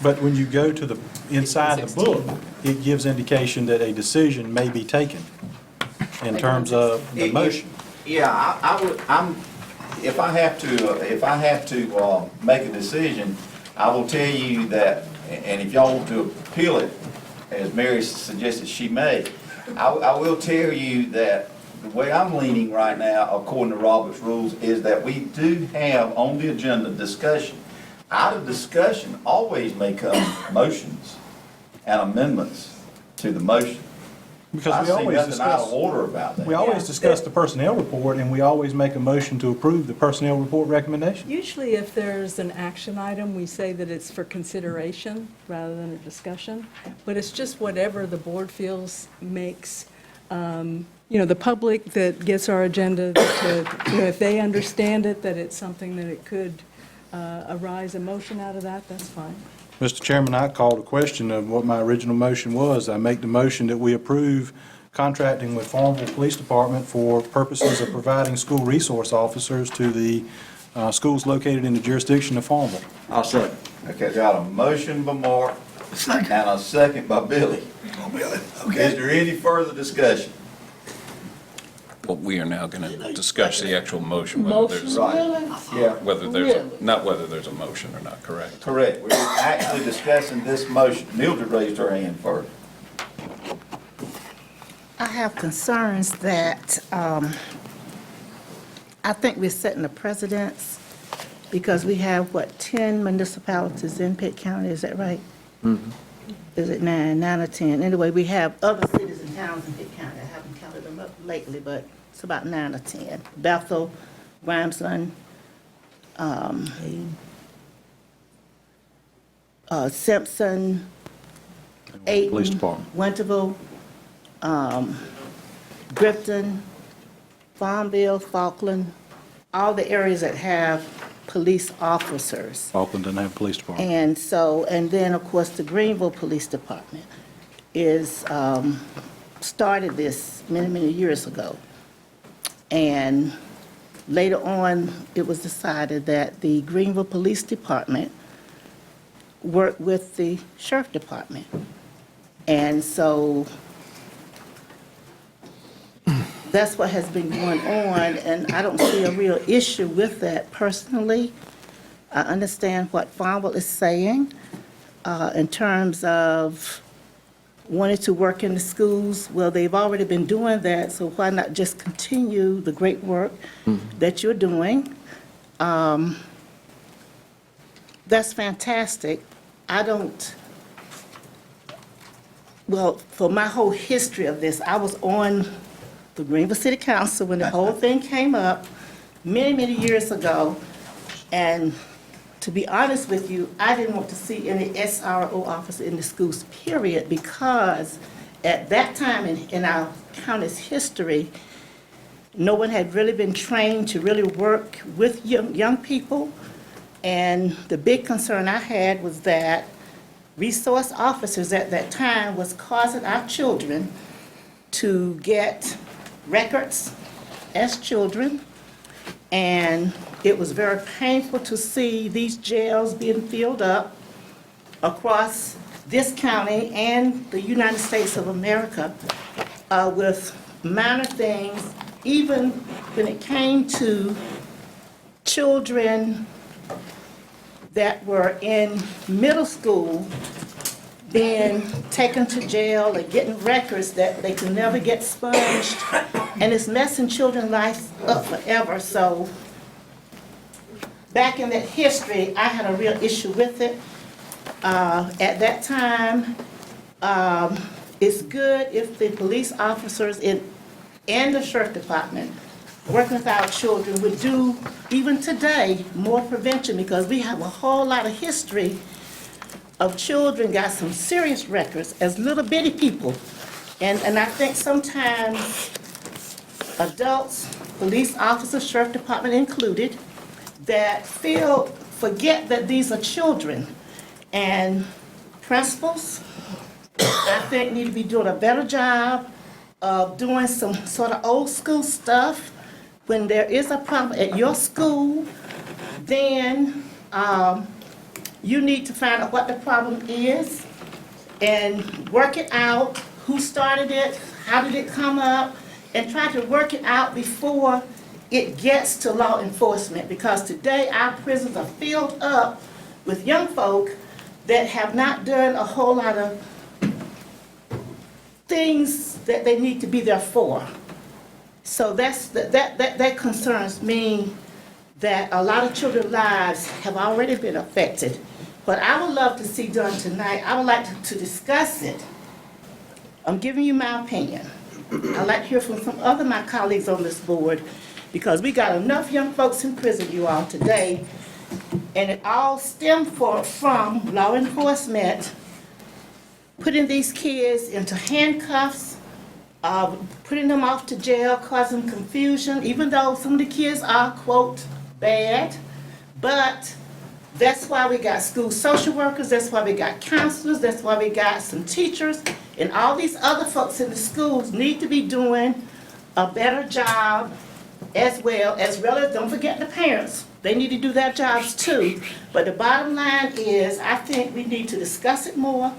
But when you go to the, inside the book, it gives indication that a decision may be taken in terms of the motion.
Yeah, I would, if I have to make a decision, I will tell you that, and if y'all want to appeal it, as Mary suggested she may, I will tell you that the way I'm leaning right now, according to Robert's rules, is that we do have on the agenda discussion. Out of discussion always may come motions and amendments to the motion.
Because we
I see
always
nothing out of
discuss,
order about that.
we always discuss the personnel report, and we always make a motion to approve the personnel report recommendation.
Usually if there's an action item, we say that it's for consideration rather than a discussion. But it's just whatever the board feels makes, the public that gets our agenda, if they understand it, that it's something that it could arise a motion out of that, that's fine.
Mr. Chairman, I called a question of what my original motion was. I make the motion that we approve contracting with Farmville Police Department for purposes of providing school resource officers to the schools located in the jurisdiction of Farmville.
I'll second. Okay, got a motion by Mark and a second by Billy. Is there any further discussion?
Well, we are now going to discuss the actual motion, whether there's,
Yeah.
whether there's, not whether there's a motion or not, correct?
Correct. We're actually discussing this motion. Mildred raised her hand first.
I have concerns that, I think we're setting a precedence because we have, 10 municipalities in Pitt County, is that right? Is it 9 or 10? Anyway, we have other cities and towns in Pitt County. I haven't counted them up lately, but it's about 9 or 10. Bethel, Gramston, Simpson,
Police
Ayton,
Department.
Winterville, Grifton, Farmville, Falkland, all the areas that have police officers.
Falkland doesn't have a police department.
And so, and then, of course, the Greenville Police Department is, started this many, many years ago. And later on, it was decided that the Greenville Police Department work with the sheriff department. And so that's what has been going on, and I don't see a real issue with that personally. I understand what Farmville is saying in terms of wanting to work in the schools. Well, they've already been doing that, so why not just continue the great work that you're doing? That's fantastic. Well, for my whole history of this, I was on the Greenville City Council when the whole thing came up many, many years ago. And to be honest with you, I didn't want to see any SRO officer in the schools, period, because at that time in our county's history, no one had really been trained to really work with young people. And the big concern I had was that resource officers at that time was causing our children to get records as children. And it was very painful to see these jails being filled up across this county and the United States of America with minor things, even when it came to children that were in middle school being taken to jail and getting records that they could never get sponged, and it's messing children's lives up forever. So back in that history, I had a real issue with it. At that time, it's good if the police officers and the sheriff department working with our children would do, even today, more prevention, because we have a whole lot of history of children got some serious records as little bitty people. And I think sometimes adults, police officers, sheriff department included, that forget that these are children. And principals, I think, need to be doing a better job of doing some sort of old school stuff. When there is a problem at your school, then you need to find out what the problem is and work it out, who started it, how did it come up, and try to work it out before it gets to law enforcement. Because today our prisons are filled up with young folk that have not done a whole lot of things that they need to be there for. So that concerns me, that a lot of children's lives have already been affected. What I would love to see done tonight, I would like to discuss it. I'm giving you my opinion. I'd like to hear from some other of my colleagues on this board, because we got enough young folks in prison, you all, today, and it all stemmed from law enforcement putting these kids into handcuffs, putting them off to jail, causing confusion, even though some of the kids are, quote, bad. But that's why we got school social workers, that's why we got counselors, that's why we got some teachers, and all these other folks in the schools need to be doing a better job as well as, don't forget the parents. They need to do their jobs too. But the bottom line is, I think we need to discuss it more,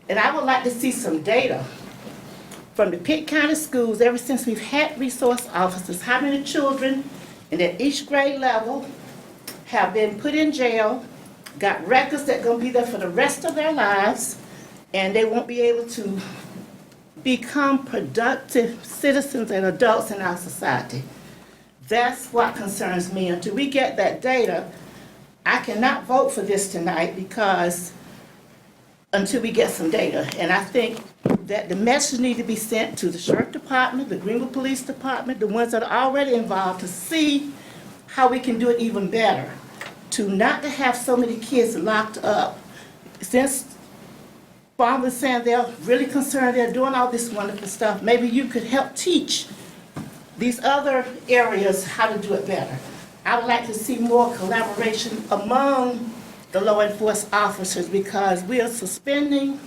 and I would like to see some data from the Pitt County schools ever since we've had resource officers, how many children and at each grade level have been put in jail, got records that are going to be there for the rest of their lives, and they won't be able to become productive citizens and adults in our society. That's what concerns me. Until we get that data, I cannot vote for this tonight, because until we get some data. And I think that the message needs to be sent to the sheriff department, the Greenville Police Department, the ones that are already involved, to see how we can do it even better. To not to have so many kids locked up. Since Bob was saying they're really concerned, they're doing all this wonderful stuff, maybe you could help teach these other areas how to do it better. I would like to see more collaboration among the law enforcement officers, because we are suspending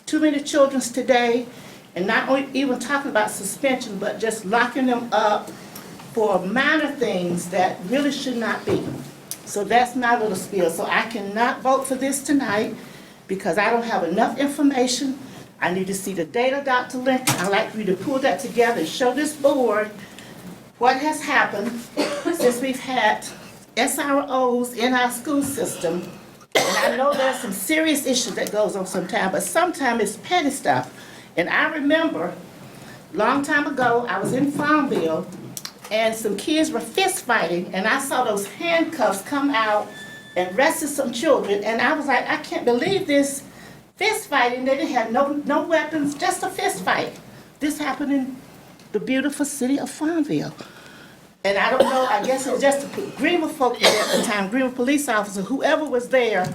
too many children today, and not only even talking about suspension, but just locking them up for minor things that really should not be. So that's my little spiel. So I cannot vote for this tonight, because I don't have enough information. I need to see the data, Dr. Lincoln. I'd like for you to pull that together and show this board what has happened since we've had SROs in our school system. And I know there's some serious issues that goes on sometimes, but sometimes it's petty stuff. And I remember, long time ago, I was in Farmville, and some kids were fist fighting, and I saw those handcuffs come out and arrested some children, and I was like, I can't believe this fist fighting. They didn't have no weapons, just a fist fight. This happened in the beautiful city of Farmville. And I don't know, I guess it was just the Greenville folk there at the time, Greenville police officer, whoever was there.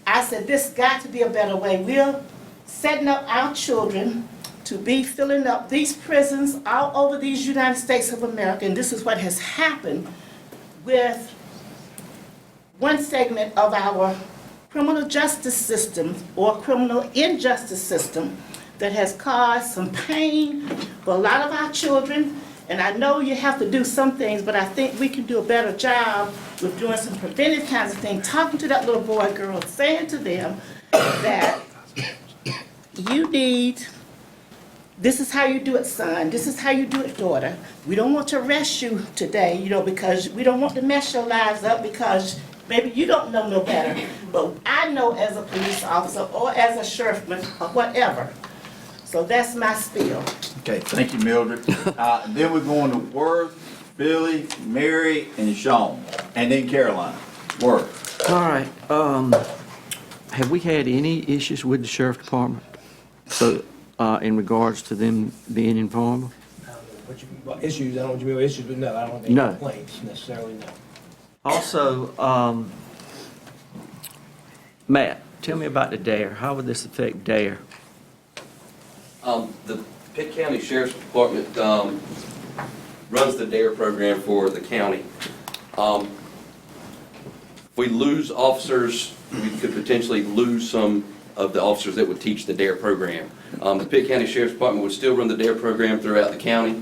I said, this got to be a better way. We're setting up our children to be filling up these prisons all over these United States of America, and this is what has happened with one segment of our criminal justice system or criminal injustice system that has caused some pain for a lot of our children. And I know you have to do some things, but I think we can do a better job with doing some preventive kinds of things, talking to that little boy, girl, saying to them that you need, this is how you do it, son, this is how you do it, daughter. We don't want to arrest you today, because we don't want to mess your lives up, because maybe you don't know no better. But I know as a police officer or as a sheriffman or whatever. So that's my spiel.
Okay, thank you, Mildred. Then we're going to Worth, Billy, Mary, and Sean, and then Caroline. Worth.
All right, have we had any issues with the sheriff department? So, in regards to them being in Farmville?
Issues, I don't know what you mean by issues, but no, I don't have any
No.
complaints necessarily, no.
Also, Matt, tell me about the DARE. How would this affect DARE?
The Pitt County Sheriff's Department runs the DARE program for the county. If we lose officers, we could potentially lose some of the officers that would teach the DARE program. The Pitt County Sheriff's Department would still run the DARE program throughout the county,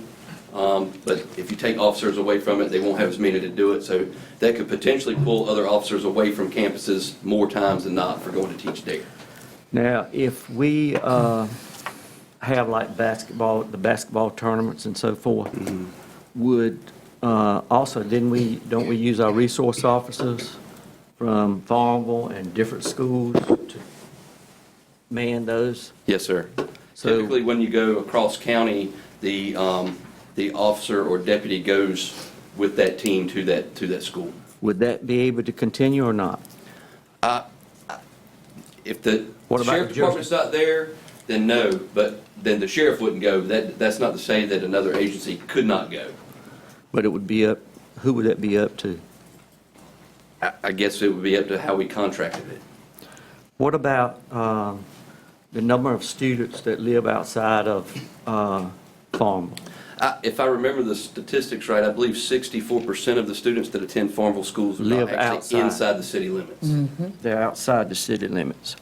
but if you take officers away from it, they won't have as many to do it. So that could potentially pull other officers away from campuses more times than not for going to teach DARE.
Now, if we have like the basketball tournaments and so forth, would also, don't we use our resource officers from Farmville and different schools to man those?
Yes, sir.
So-
Typically, when you go across county, the officer or deputy goes with that team to that school.
Would that be able to continue or not?
If the
What about
sheriff
the
department's not there, then no, but then the sheriff wouldn't go. That's not to say that another agency could not go.
But it would be up, who would that be up to?
I guess it would be up to how we contracted it.
What about the number of students that live outside of Farmville?
If I remember the statistics right, I believe 64% of the students that attend Farmville schools are
Live
not actually
outside.
inside the city limits.
They're outside the city limits.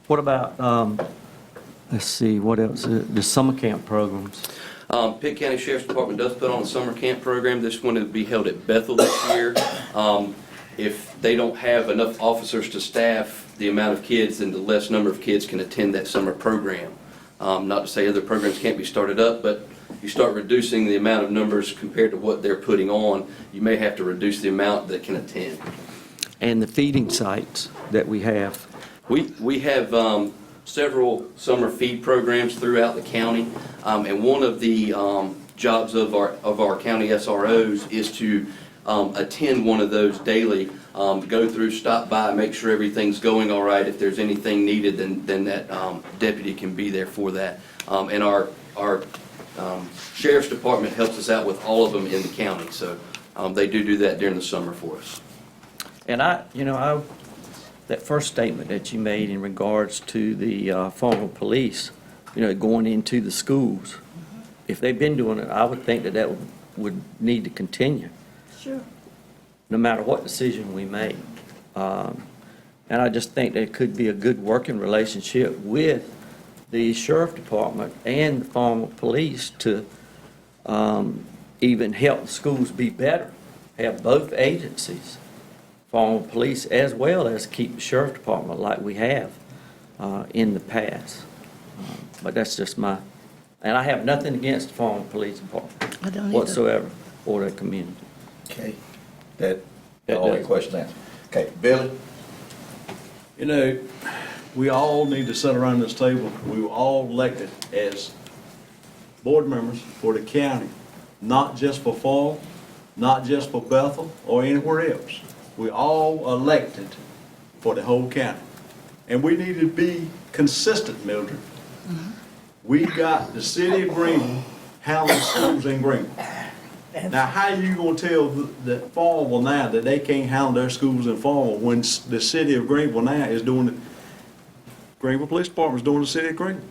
What about, let's see, what else? The summer camp programs?
Pitt County Sheriff's Department does put on a summer camp program. This one will be held at Bethel this year. If they don't have enough officers to staff the amount of kids, then the less number of kids can attend that summer program. Not to say other programs can't be started up, but you start reducing the amount of numbers compared to what they're putting on, you may have to reduce the amount that can attend.
And the feeding sites that we have?
We have several summer feed programs throughout the county, and one of the jobs of our county SROs is to attend one of those daily, go through, stop by, make sure everything's going all right. If there's anything needed, then that deputy can be there for that. And our sheriff's department helps us out with all of them in the county, so they do that during the summer for us.
And that first statement that you made in regards to the Farmville police, going into the schools, if they've been doing it, I would think that would need to continue.
Sure.
No matter what decision we make. And I just think there could be a good working relationship with the sheriff department and the Farmville police to even help the schools be better, have both agencies, Farmville Police as well as keep the sheriff department like we have in the past. But that's just my, and I have nothing against the Farmville Police Department
I don't either.
whatsoever or the community.
Okay, that,
That
all the
does.
questions answered. Okay, Billy?
You know, we all need to sit around this table. We were all elected as board members for the county, not just for Fall, not just for Bethel or anywhere else. We all elected for the whole county. And we need to be consistent, Mildred. We got the city of Greenville handling schools in Greenville. Now, how you gonna tell the Farmville now that they can't handle their schools in Farmville when the city of Greenville now is doing the, Greenville Police Department is doing the city of Greenville?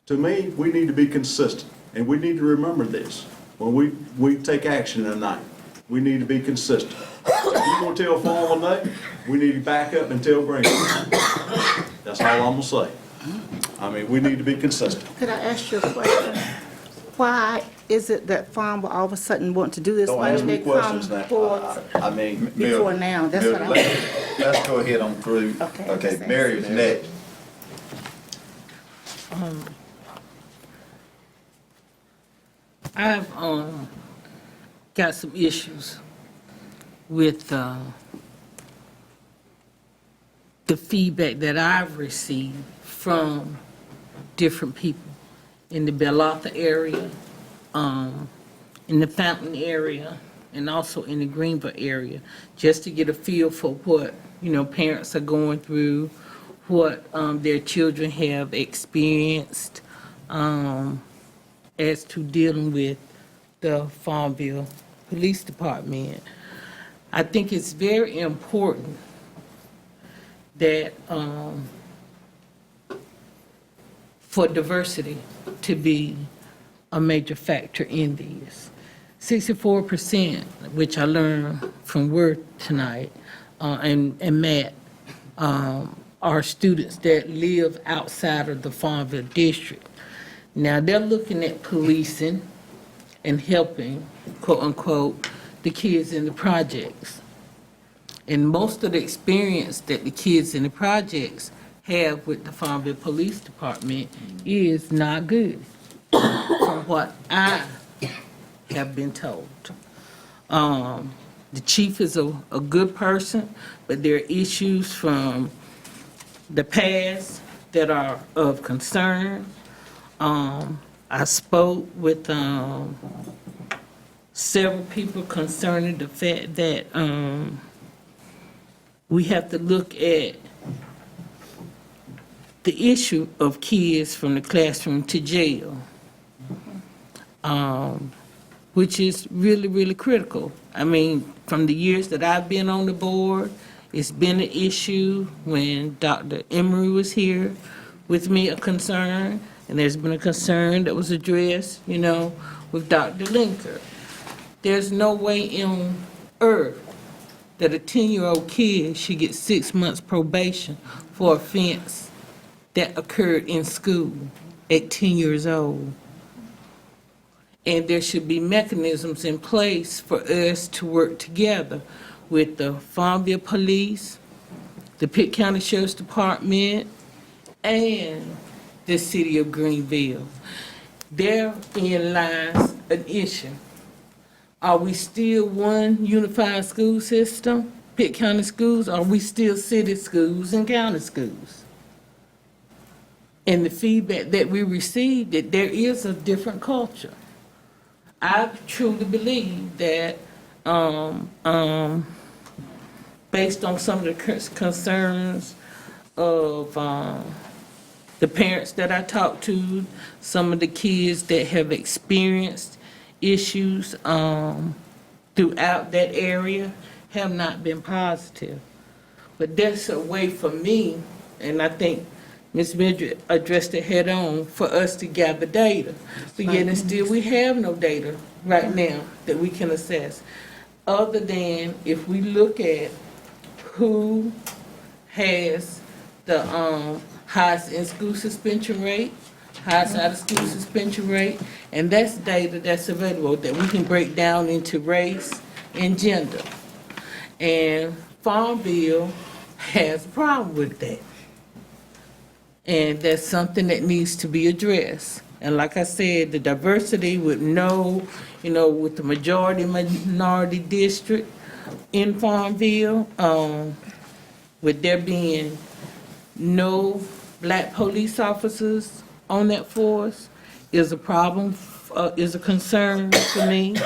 To me, we need to be consistent, and we need to remember this when we take action tonight. We need to be consistent. If you're gonna tell Farmville no, we need to back up and tell Greenville. That's all I'm gonna say. I mean, we need to be consistent.
Could I ask you a question? Why is it that Farmville all of a sudden want to do this?
Don't
Why
ask
didn't
me
they
questions
come
now.
forward
I mean,
before now? That's what I'm.
Let's go ahead on through. Okay, Mary is next.
I've got some issues with the feedback that I've received from different people in the Bellatha area, in the Fountain area, and also in the Greenville area, just to get a feel for what, parents are going through, what their children have experienced as to dealing with the Farmville Police Department. I think it's very important that for diversity to be a major factor in these. 64%, which I learned from Worth tonight, and Matt, are students that live outside of the Farmville district. Now, they're looking at policing and helping, quote unquote, the kids in the projects. And most of the experience that the kids in the projects have with the Farmville Police Department is not good, from what I have been told. The chief is a good person, but there are issues from the past that are of concern. I spoke with several people concerning the fact that we have to look at the issue of kids from the classroom to jail, which is really, really critical. I mean, from the years that I've been on the board, it's been an issue. When Dr. Emery was here with me, a concern, and there's been a concern that was addressed, with Dr. Linker. There's no way on earth that a 10-year-old kid should get 6 months probation for offense that occurred in school at 10 years old. And there should be mechanisms in place for us to work together with the Farmville Police, the Pitt County Sheriff's Department, and the city of Greenville. Therein lies an issue. Are we still one unified school system, Pitt County schools? Are we still city schools and county schools? And the feedback that we received, that there is a different culture. I truly believe that based on some of the concerns of the parents that I talked to, some of the kids that have experienced issues throughout that area have not been positive. But that's a way for me, and I think Ms. Midget addressed it head on, for us to gather data. But yet and still, we have no data right now that we can assess, other than if we look at who has the highest in-school suspension rate, highest out-of-school suspension rate, and that's data that's available that we can break down into race and gender. And Farmville has a problem with that. And that's something that needs to be addressed. And like I said, the diversity with with the majority minority district in Farmville, with there being no black police officers on that force is a problem, is a concern for me.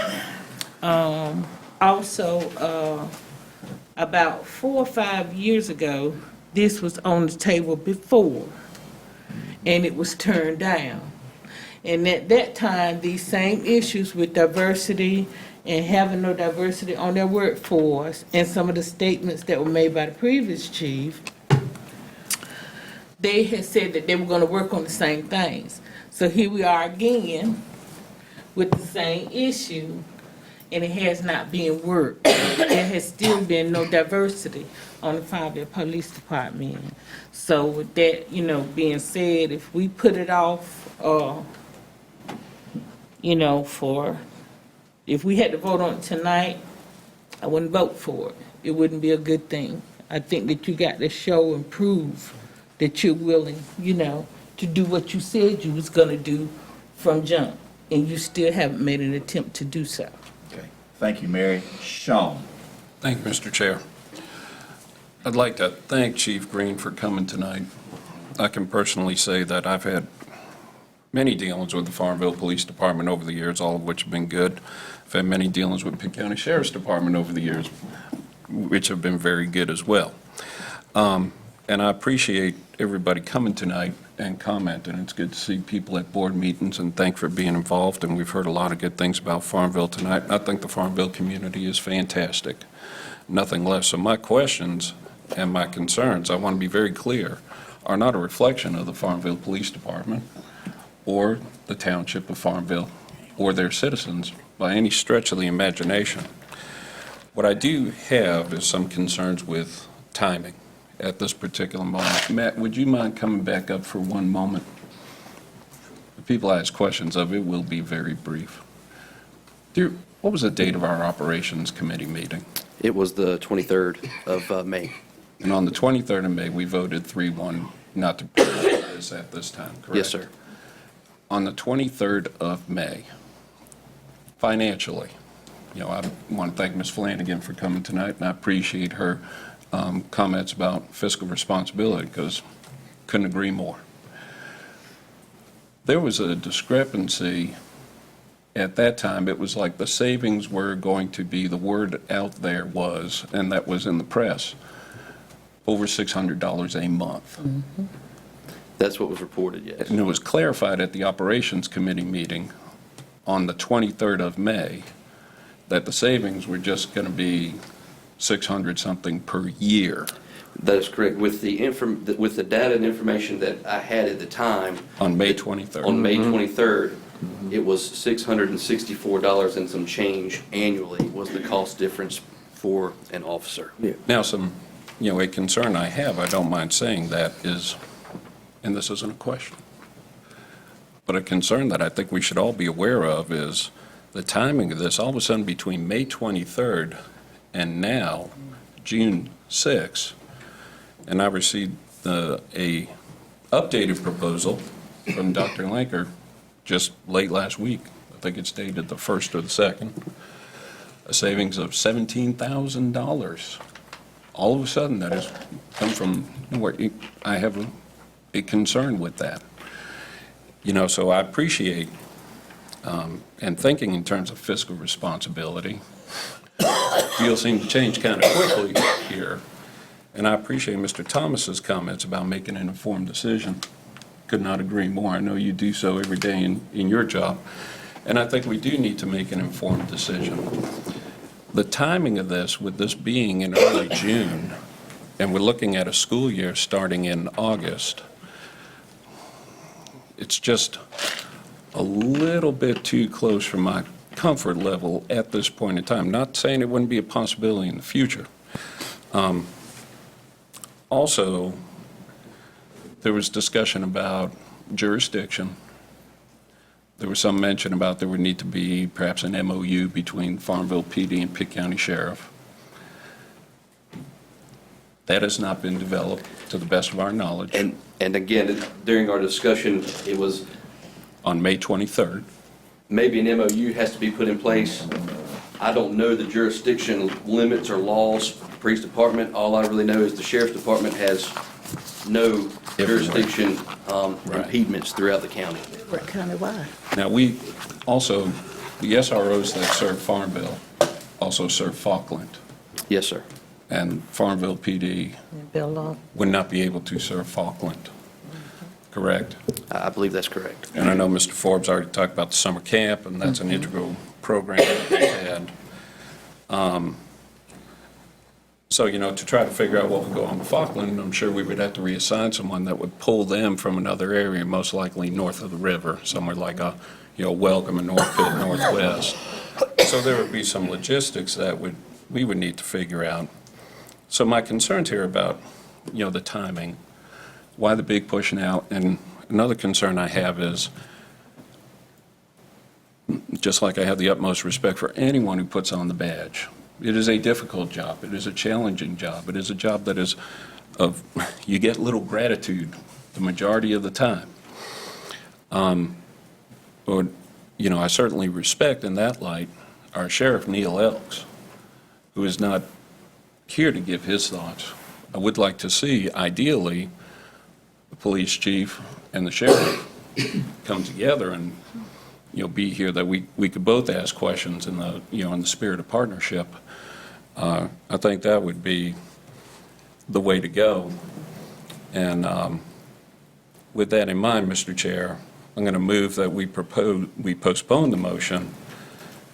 Also, about 4 or 5 years ago, this was on the table before, and it was turned down. And at that time, these same issues with diversity and having no diversity on their workforce, and some of the statements that were made by the previous chief, they had said that they were going to work on the same things. So here we are again with the same issue, and it has not been worked. There has still been no diversity on the Farmville Police Department. So with that, being said, if we put it off, if we had to vote on it tonight, I wouldn't vote for it. It wouldn't be a good thing. I think that you got to show and prove that you're willing, to do what you said you was gonna do from jump, and you still haven't made an attempt to do so.
Okay, thank you, Mary. Sean.
Thank you, Mr. Chair. I'd like to thank Chief Green for coming tonight. I can personally say that I've had many dealings with the Farmville Police Department over the years, all of which have been good. I've had many dealings with Pitt County Sheriff's Department over the years, which have been very good as well. And I appreciate everybody coming tonight and commenting. It's good to see people at board meetings, and thank for being involved. And we've heard a lot of good things about Farmville tonight. I think the Farmville community is fantastic, nothing less. So my questions and my concerns, I want to be very clear, are not a reflection of the Farmville Police Department or the Township of Farmville or their citizens by any stretch of the imagination. What I do have is some concerns with timing at this particular moment. Matt, would you mind coming back up for one moment? If people ask questions of it, will be very brief. What was the date of our Operations Committee meeting?
It was the 23rd of May.
And on the 23rd of May, we voted 3-1 not to pursue this at this time, correct?
Yes, sir.
On the 23rd of May, financially, I want to thank Ms. Flanagan for coming tonight, and I appreciate her comments about fiscal responsibility, because couldn't agree more. There was a discrepancy at that time. It was like the savings were going to be, the word out there was, and that was in the press, over $600 a month.
Mm-hmm. That's what was reported, yes.
And it was clarified at the Operations Committee meeting on the 23rd of May that the savings were just going to be 600 something per year.
That is correct. With the data and information that I had at the time.
On May 23rd.
On May 23rd, it was $664 and some change annually was the cost difference for an officer.
Now, a concern I have, I don't mind saying that, is, and this isn't a question, but a concern that I think we should all be aware of is the timing of this. All of a sudden, between May 23rd and now, June 6th, and I received a updated proposal from Dr. Linker just late last week. I think it's dated the 1st or the 2nd. A savings of $17,000. All of a sudden, that has come from nowhere. I have a concern with that. So I appreciate, and thinking in terms of fiscal responsibility, deals seem to change kind of quickly here. And I appreciate Mr. Thomas's comments about making an informed decision. Could not agree more. I know you do so every day in your job. And I think we do need to make an informed decision. The timing of this, with this being in early June, and we're looking at a school year starting in August, it's just a little bit too close for my comfort level at this point in time. Not saying it wouldn't be a possibility in the future. Also, there was discussion about jurisdiction. There was some mention about there would need to be perhaps an MOU between Farmville PD and Pitt County Sheriff. That has not been developed to the best of our knowledge.
And again, during our discussion, it was
on May 23rd.
maybe an MOU has to be put in place. I don't know the jurisdiction limits or laws for the police department. All I really know is the sheriff's department has no jurisdiction impediments throughout the county.
We're countywide.
Now, we also, the SROs that serve Farmville also serve Falkland.
Yes, sir.
And Farmville PD would not be able to serve Falkland, correct?
I believe that's correct.
And I know Mr. Forbes already talked about the summer camp, and that's an integral program that they had. So, to try to figure out what would go on with Falkland, I'm sure we would have to reassign someone that would pull them from another area, most likely north of the river, somewhere like Welcome and North Pitt, Northwest. So there would be some logistics that we would need to figure out. So my concerns here about, the timing, why the big push now, and another concern I have is, just like I have the utmost respect for anyone who puts on the badge, it is a difficult job. It is a challenging job. It is a job that is you get little gratitude the majority of the time. I certainly respect in that light our Sheriff Neil Elks, who is not here to give his thoughts. I would like to see, ideally, the police chief and the sheriff come together and, be here, that we could both ask questions in the spirit of partnership. I think that would be the way to go. And with that in mind, Mr. Chair, I'm going to move that we postpone the motion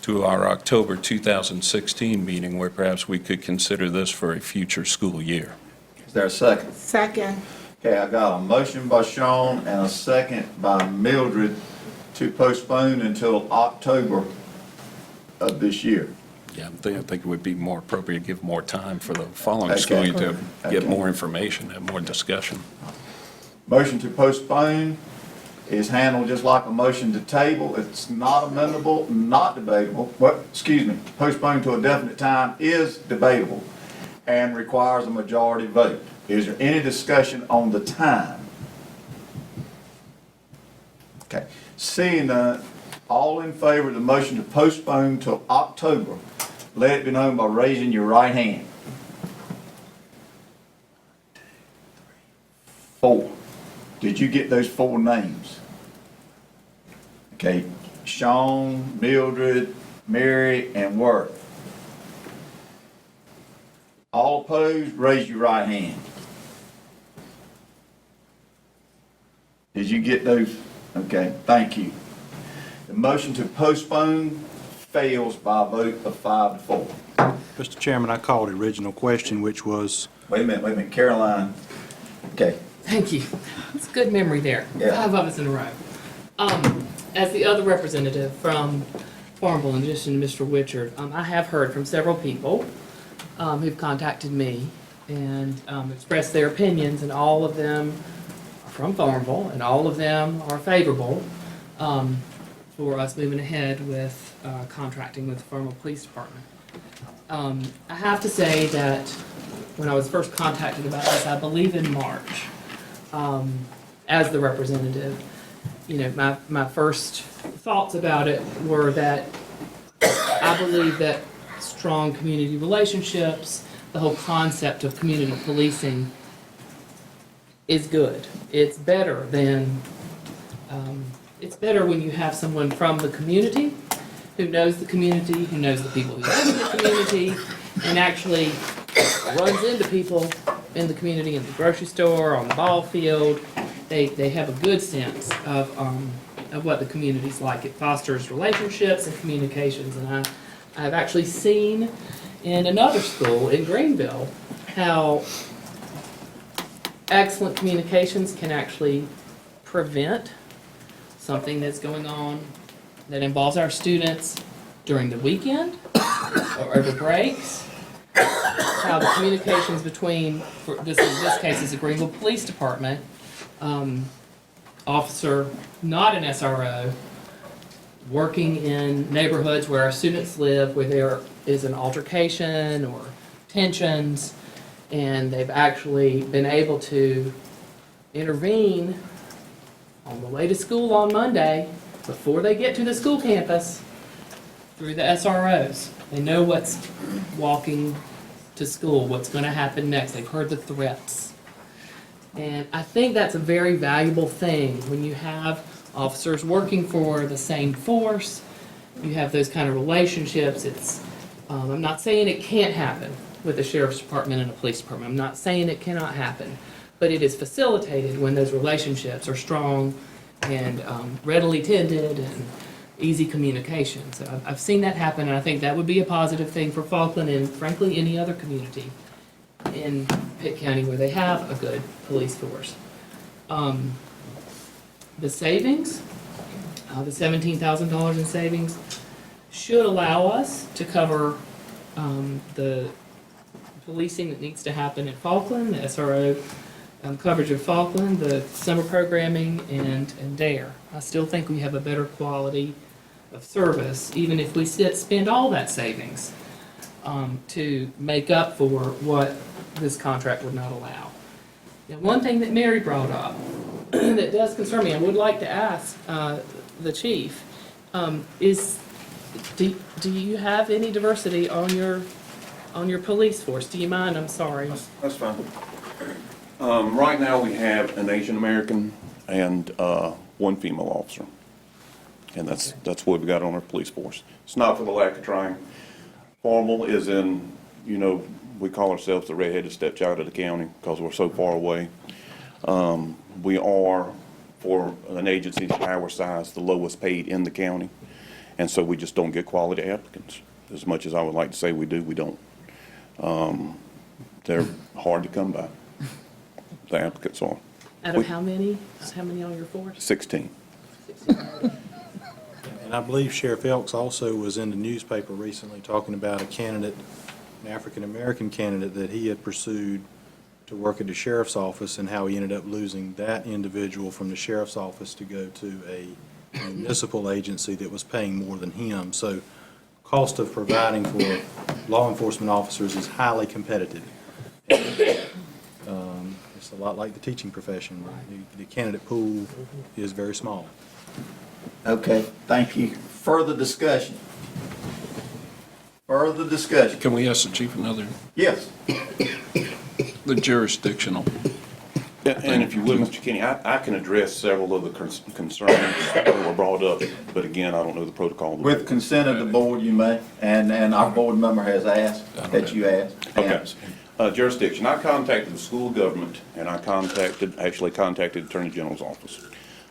to our October 2016 meeting, where perhaps we could consider this for a future school year.
Is there a second?
Second.
Okay, I got a motion by Sean and a second by Mildred to postpone until October of this year.
Yeah, I think it would be more appropriate to give more time for the following school year to get more information, have more discussion.
Motion to postpone is handled just like a motion to table. It's not amendable, not debatable. Postpone to a definite time is debatable and requires a majority vote. Is there any discussion on the time? Okay, seeing none, all in favor of the motion to postpone till October, let it be known by raising your right hand. 4. Did you get those 4 names? Okay, Sean, Mildred, Mary, and Worth. All opposed, raise your right hand. Did you get those? Okay, thank you. The motion to postpone fails by a vote of 5 to 4.
Mr. Chairman, I called the original question, which was...
Wait a minute, Caroline. Okay.
Thank you. It's good memory there.
Yeah.
5 of us in a row. As the other representative from Farmville, in addition to Mr. Witchard, I have heard from several people who've contacted me and expressed their opinions, and all of them are from Farmville, and all of them are favorable for us moving ahead with contracting with the Farmville Police Department. I have to say that when I was first contacted about this, I believe in March, as the representative, my first thoughts about it were that I believe that strong community relationships, the whole concept of community policing is good. It's better than, it's better when you have someone from the community who knows the community, who knows the people who live in the community, and actually runs into people in the community, in the grocery store, on the ball field. They have a good sense of what the community's like. It fosters relationships and communications, and I've actually seen in another school in Greenville how excellent communications can actually prevent something that's going on that involves our students during the weekend or over breaks. How the communications between, in this case, is the Greenville Police Department, officer, not an SRO, working in neighborhoods where our students live, where there is an altercation or tensions, And they've actually been able to intervene on the way to school on Monday before they get to the school campus through the SROs. They know what's walking to school, what's going to happen next. They've heard the threats. And I think that's a very valuable thing when you have officers working for the same force. You have those kind of relationships. I'm not saying it can't happen with the sheriff's department and the police department. I'm not saying it cannot happen, but it is facilitated when those relationships are strong and readily tended and easy communication. So I've seen that happen, and I think that would be a positive thing for Falkland and frankly any other community in Pitt County where they have a good police force. The savings, the $17,000 in savings, should allow us to cover the policing that needs to happen in Falkland, the SRO coverage of Falkland, the summer programming, and DARE. I still think we have a better quality of service, even if we spend all that savings to make up for what this contract would not allow. Now, one thing that Mary brought up that does concern me, I would like to ask the chief, is do you have any diversity on your police force? Do you mind? I'm sorry.
That's fine. Right now, we have an Asian American and one female officer. And that's what we've got on our police force. It's not for the lack of trying. Farmville is in, we call ourselves the redheaded stepchild of the county because we're so far away. We are, for an agency our size, the lowest paid in the county. And so we just don't get quality applicants. As much as I would like to say we do, we don't. They're hard to come by. The applicants are.
Out of how many? How many on your force?
16.
And I believe Sheriff Elks also was in the newspaper recently talking about a candidate, an African-American candidate that he had pursued to work at the sheriff's office and how he ended up losing that individual from the sheriff's office to go to a municipal agency that was paying more than him. So cost of providing for law enforcement officers is highly competitive. It's a lot like the teaching profession. The candidate pool is very small.
Okay, thank you. Further discussion? Further discussion?
Can we ask the chief another?
Yes.
The jurisdictional.
And if you would, Mr. Kenny, I can address several of the concerns that were brought up, but again, I don't know the protocol.
With consent of the board, you may, and our board member has asked that you ask.
Okay. Jurisdiction. I contacted the school government, and I actually contacted the Attorney General's office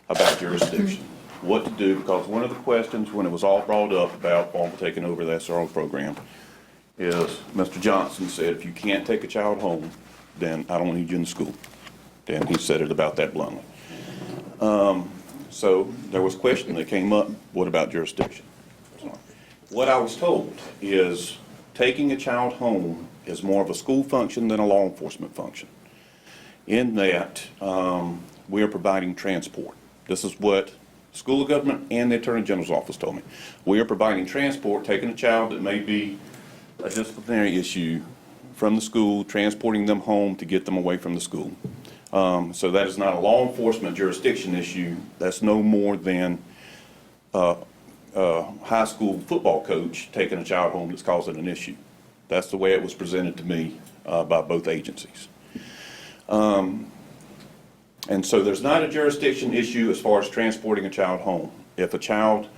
about jurisdiction. What to do, because one of the questions when it was all brought up about Farmville taking over the SRO program is Mr. Johnson said, if you can't take a child home, then I don't need you in school. And he said it about that bluntly. So there was a question that came up, what about jurisdiction? What I was told is taking a child home is more of a school function than a law enforcement function. In that, we are providing transport. This is what school of government and the Attorney General's office told me. We are providing transport, taking a child that may be a disciplinary issue from the school, transporting them home to get them away from the school. So that is not a law enforcement jurisdiction issue. That's no more than a high school football coach taking a child home that's causing an issue. That's the way it was presented to me by both agencies. And so there's not a jurisdiction issue as far as transporting a child home. If a child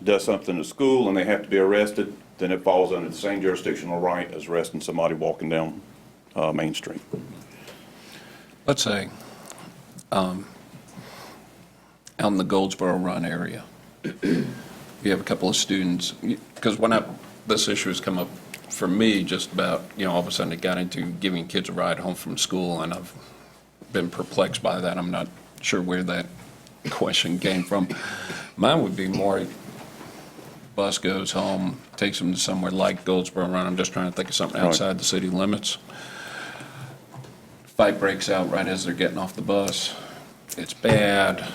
does something at school and they have to be arrested, then it falls under the same jurisdictional right as arresting somebody walking down Main Street.
Let's say, out in the Goldsboro Run area, you have a couple of students, because this issue has come up for me just about, all of a sudden it got into giving kids a ride home from school, and I've been perplexed by that. I'm not sure where that question came from. Mine would be more, bus goes home, takes them to somewhere like Goldsboro Run. I'm just trying to think of something outside the city limits. Fight breaks out right as they're getting off the bus. It's bad.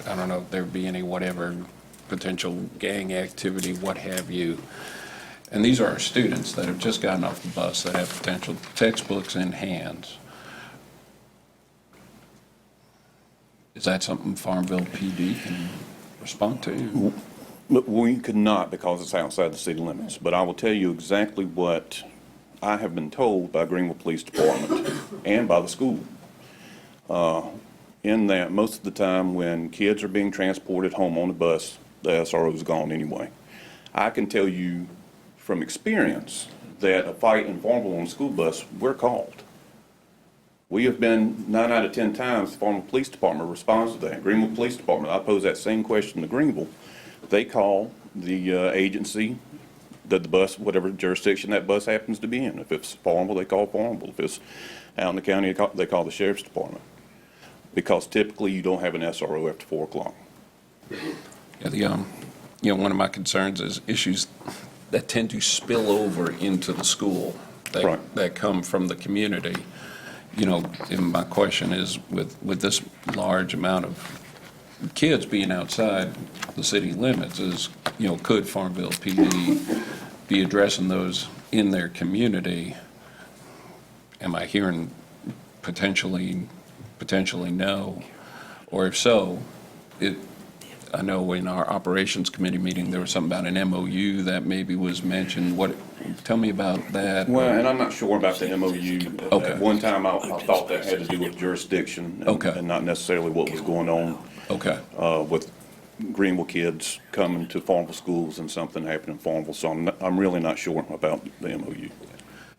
I don't know if there'd be any whatever potential gang activity, what have you. And these are our students that have just gotten off the bus that have potential textbooks in hands. Is that something Farmville PD can respond to?
We could not because it's outside the city limits, but I will tell you exactly what I have been told by Greenville Police Department and by the school. In that most of the time when kids are being transported home on the bus, the SRO is gone anyway. I can tell you from experience that a fight in Farmville on a school bus, we're called. We have been 9 out of 10 times the Farmville Police Department responds to that. Greenville Police Department, I pose that same question to Greenville. They call the agency that the bus, whatever jurisdiction that bus happens to be in. If it's Farmville, they call Farmville. If it's out in the county, they call the Sheriff's Department. Because typically you don't have an SRO after 4 o'clock.
Yeah, one of my concerns is issues that tend to spill over into the school that come from the community. And my question is, with this large amount of kids being outside the city limits, could Farmville PD be addressing those in their community? Am I hearing potentially no? Or if so, I know in our operations committee meeting, there was something about an MOU that maybe was mentioned. Tell me about that.
Well, and I'm not sure about the MOU.
Okay.
At one time, I thought that had to do with jurisdiction and not necessarily what was going on with Greenville kids coming to Farmville schools and something happened in Farmville. So I'm really not sure about the MOU.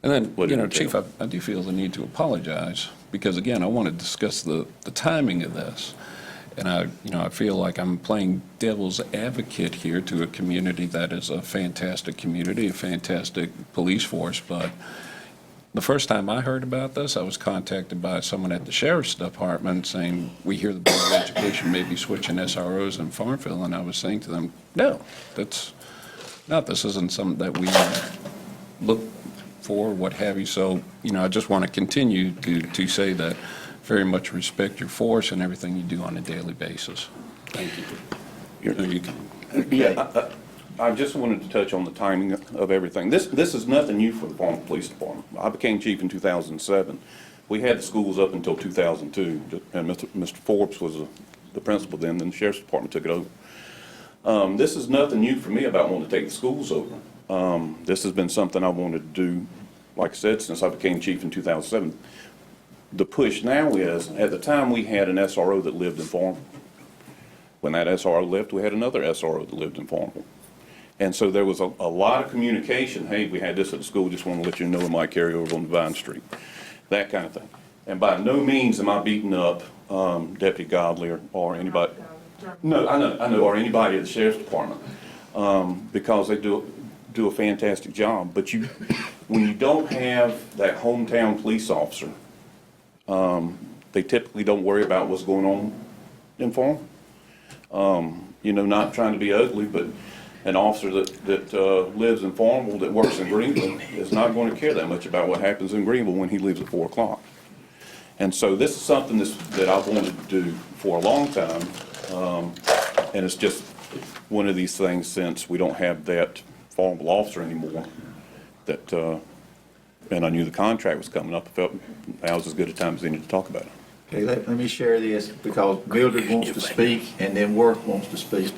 And then, Chief, I do feel the need to apologize because, again, I want to discuss the timing of this. And I feel like I'm playing devil's advocate here to a community that is a fantastic community, a fantastic police force. But the first time I heard about this, I was contacted by someone at the Sheriff's Department saying, we hear the Board of Education may be switching SROs in Farmville. And I was saying to them, no, this isn't something that we look for, what have you. So, I just want to continue to say that very much respect your force and everything you do on a daily basis. Thank you.
I just wanted to touch on the timing of everything. This is nothing new for the Farmville Police Department. I became chief in 2007. We had the schools up until 2002, and Mr. Forbes was the principal then the Sheriff's Department took it over. This is nothing new for me about wanting to take the schools over. This has been something I wanted to do, like I said, since I became chief in 2007. The push now is, at the time we had an SRO that lived in Farmville. When that SRO left, we had another SRO that lived in Farmville. And so there was a lot of communication. Hey, we had this at the school, just want to let you know it might carry over on Vine Street. That kind of thing. And by no means am I beating up Deputy Godley or anybody. No, I know, or anybody at the Sheriff's Department, because they do a fantastic job. But when you don't have that hometown police officer, they typically don't worry about what's going on in Farmville. Not trying to be ugly, but an officer that lives in Farmville that works in Greenville is not going to care that much about what happens in Greenville when he leaves at 4 o'clock. And so this is something that I've wanted to do for a long time, and it's just one of these things, since we don't have that Farmville officer anymore, and I knew the contract was coming up, I felt now was as good a time as any to talk about it.
Okay, let me share this because Mildred wants to speak and then Worth wants to speak.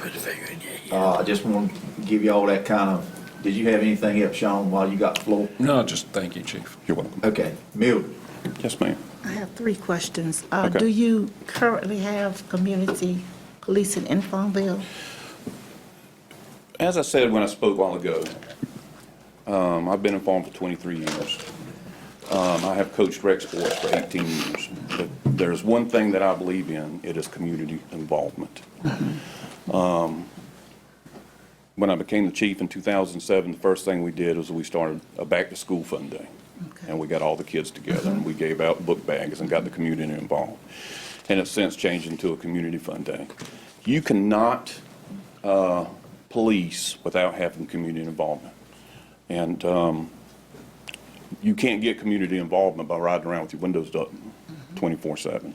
I just want to give you all that kind of, did you have anything else, Sean, while you got the floor?
No, just thank you, Chief.
You're welcome.
Okay, Mildred.
Yes, ma'am.
I have 3 questions.
Okay.
Do you currently have community policing in Farmville?
As I said when I spoke a while ago, I've been in Farmville for 23 years. I have coached rec sports for 18 years. But there's one thing that I believe in, it is community involvement. When I became the chief in 2007, the first thing we did was we started a back-to-school fun day. Okay. And we got all the kids together and we gave out book bags and got the community involved. And it's since changed into a community fun day. You cannot police without having community involvement. And you can't get community involvement by riding around with your windows up 24/7.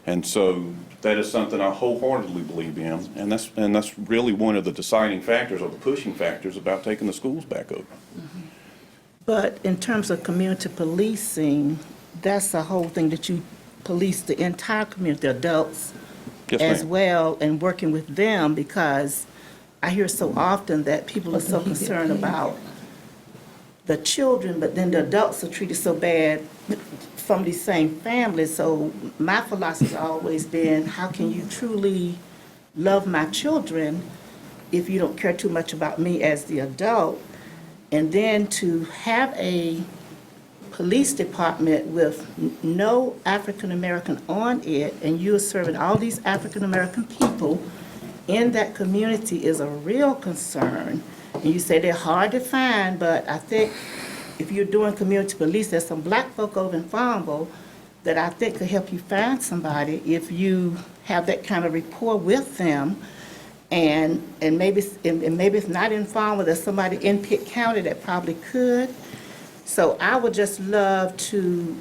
And so that is something I wholeheartedly believe in, and that's really one of the deciding factors or the pushing factors about taking the schools back over.
But in terms of community policing, that's the whole thing, that you police the entire community, adults
Yes,
as
ma'am.
well, and working with them, because I hear so often that people are so concerned about the children, but then the adults are treated so bad from these same families. So my philosophy has always been, how can you truly love my children if you don't care too much about me as the adult? And then to have a police department with no African American on it, and you're serving all these African American people in that community, is a real concern. And you say they're hard to find, but I think if you're doing community police, there's some black folk over in Farmville that I think could help you find somebody if you have that kind of rapport with them. And maybe it's not in Farmville, there's somebody in Pitt County that probably could. So I would just love to,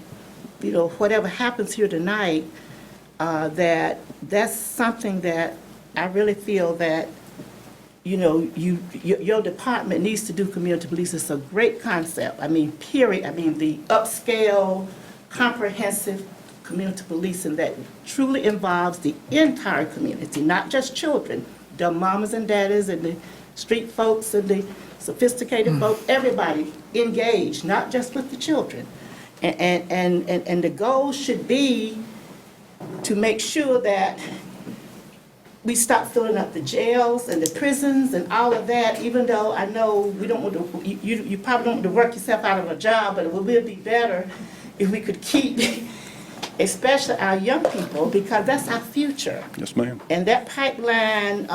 you know, whatever happens here tonight, that's something that I really feel that, you know, your department needs to do community police. It's a great concept. I mean, period. I mean, the upscale, comprehensive community policing that truly involves the entire community, not just children, the mamas and daddies and the street folks and the sophisticated folk, everybody engaged, not just with the children. And the goal should be to make sure that we stop filling up the jails and the prisons and all of that, even though I know we don't want to, you probably don't want to work yourself out of a job, but it would be better if we could keep, especially our young people, because that's our future.
Yes, ma'am.
And that pipeline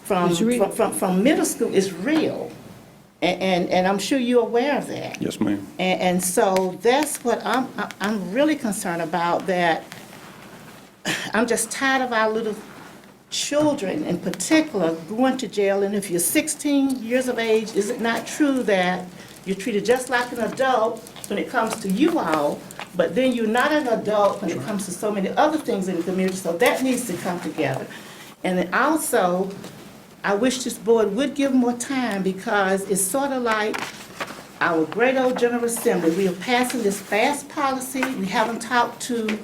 from middle school is real. And I'm sure you're aware of that.
Yes, ma'am.
And so that's what I'm really concerned about, that I'm just tired of our little children in particular going to jail. And if you're 16 years of age, is it not true that you're treated just like an adult when it comes to you all, but then you're not an adult when it comes to so many other things in the community? So that needs to come together. And then also, I wish this board would give more time, because it's sort of like our great old General Assembly. We are passing this fast policy. We haven't talked to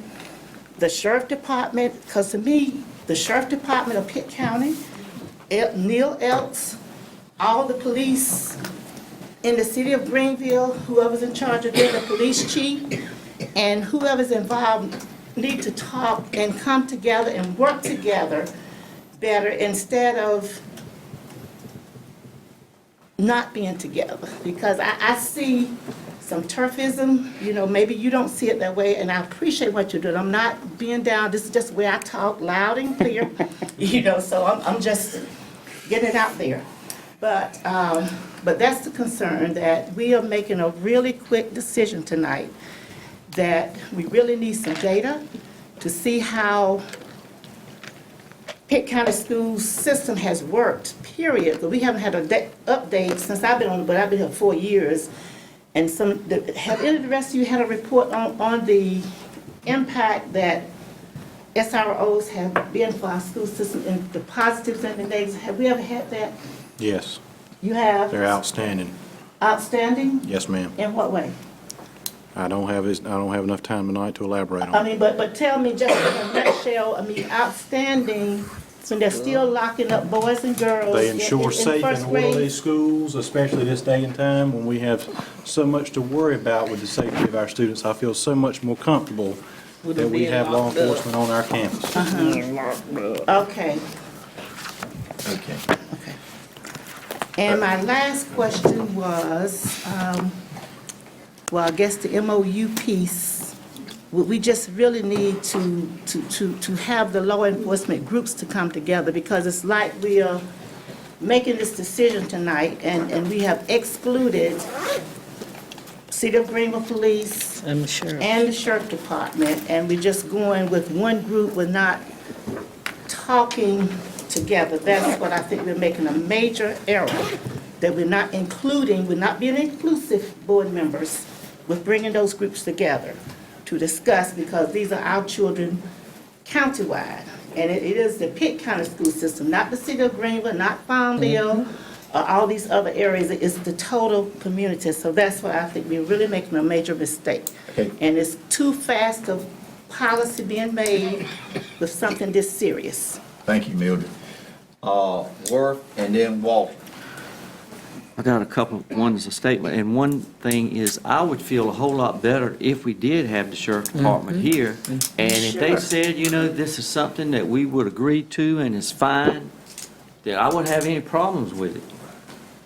the Sheriff Department, because to me, the Sheriff Department of Pitt County, Neil Elks, all the police in the city of Greenville, whoever's in charge of it, the police chief, and whoever's involved need to talk and come together and work together better, instead of not being together. Because I see some turfism, you know, maybe you don't see it that way, and I appreciate what you're doing. I'm not being down, this is just where I talk loud and clear, you know, so I'm just getting it out there. But that's the concern, that we are making a really quick decision tonight, that we really need some data to see how Pitt County School System has worked, period. But we haven't had an update since I've been on it, but I've been here 4 years. And have any of the rest of you had a report on the impact that SROs have been for our school system, and the positives and the negatives? Have we ever had that?
Yes,
You have?
they're outstanding.
Outstanding?
Yes, ma'am.
In what way?
I don't have enough time tonight to elaborate on
I
it.
mean, but tell me just in a nutshell, I mean, outstanding, so they're still locking up boys and girls
They
in
ensure safe
first
and
grade?
orderly schools, especially this day and time when we have so much to worry about with the safety of our students. I feel so much more comfortable
With
that
them
we
being
have law
locked up.
enforcement on our campus.
Okay.
Okay.
And my last question was, well, I guess the MOU piece, we just really need to have the law enforcement groups to come together, because it's like we are making this decision tonight, and we have excluded City of Greenville Police
And the sheriff.
and the Sheriff Department, and we're just going with one group. We're not talking together. That's what I think we're making a major error, that we're not being inclusive, board members, with bringing those groups together to discuss, because these are our children countywide, and it is the Pitt County school system, not the city of Greenville, not Farmville, all these other areas. It's the total community. So that's why I think we're really making a major mistake.
Okay.
And it's too fast of policy being made with something this serious.
Thank you, Mildred. Worth and then Walter.
I got a couple, one is a statement, and one thing is, I would feel a whole lot better if we did have the sheriff's department here, and if they
Sure.
said, you know, this is something that we would agree to and it's fine, then I wouldn't have any problems with it.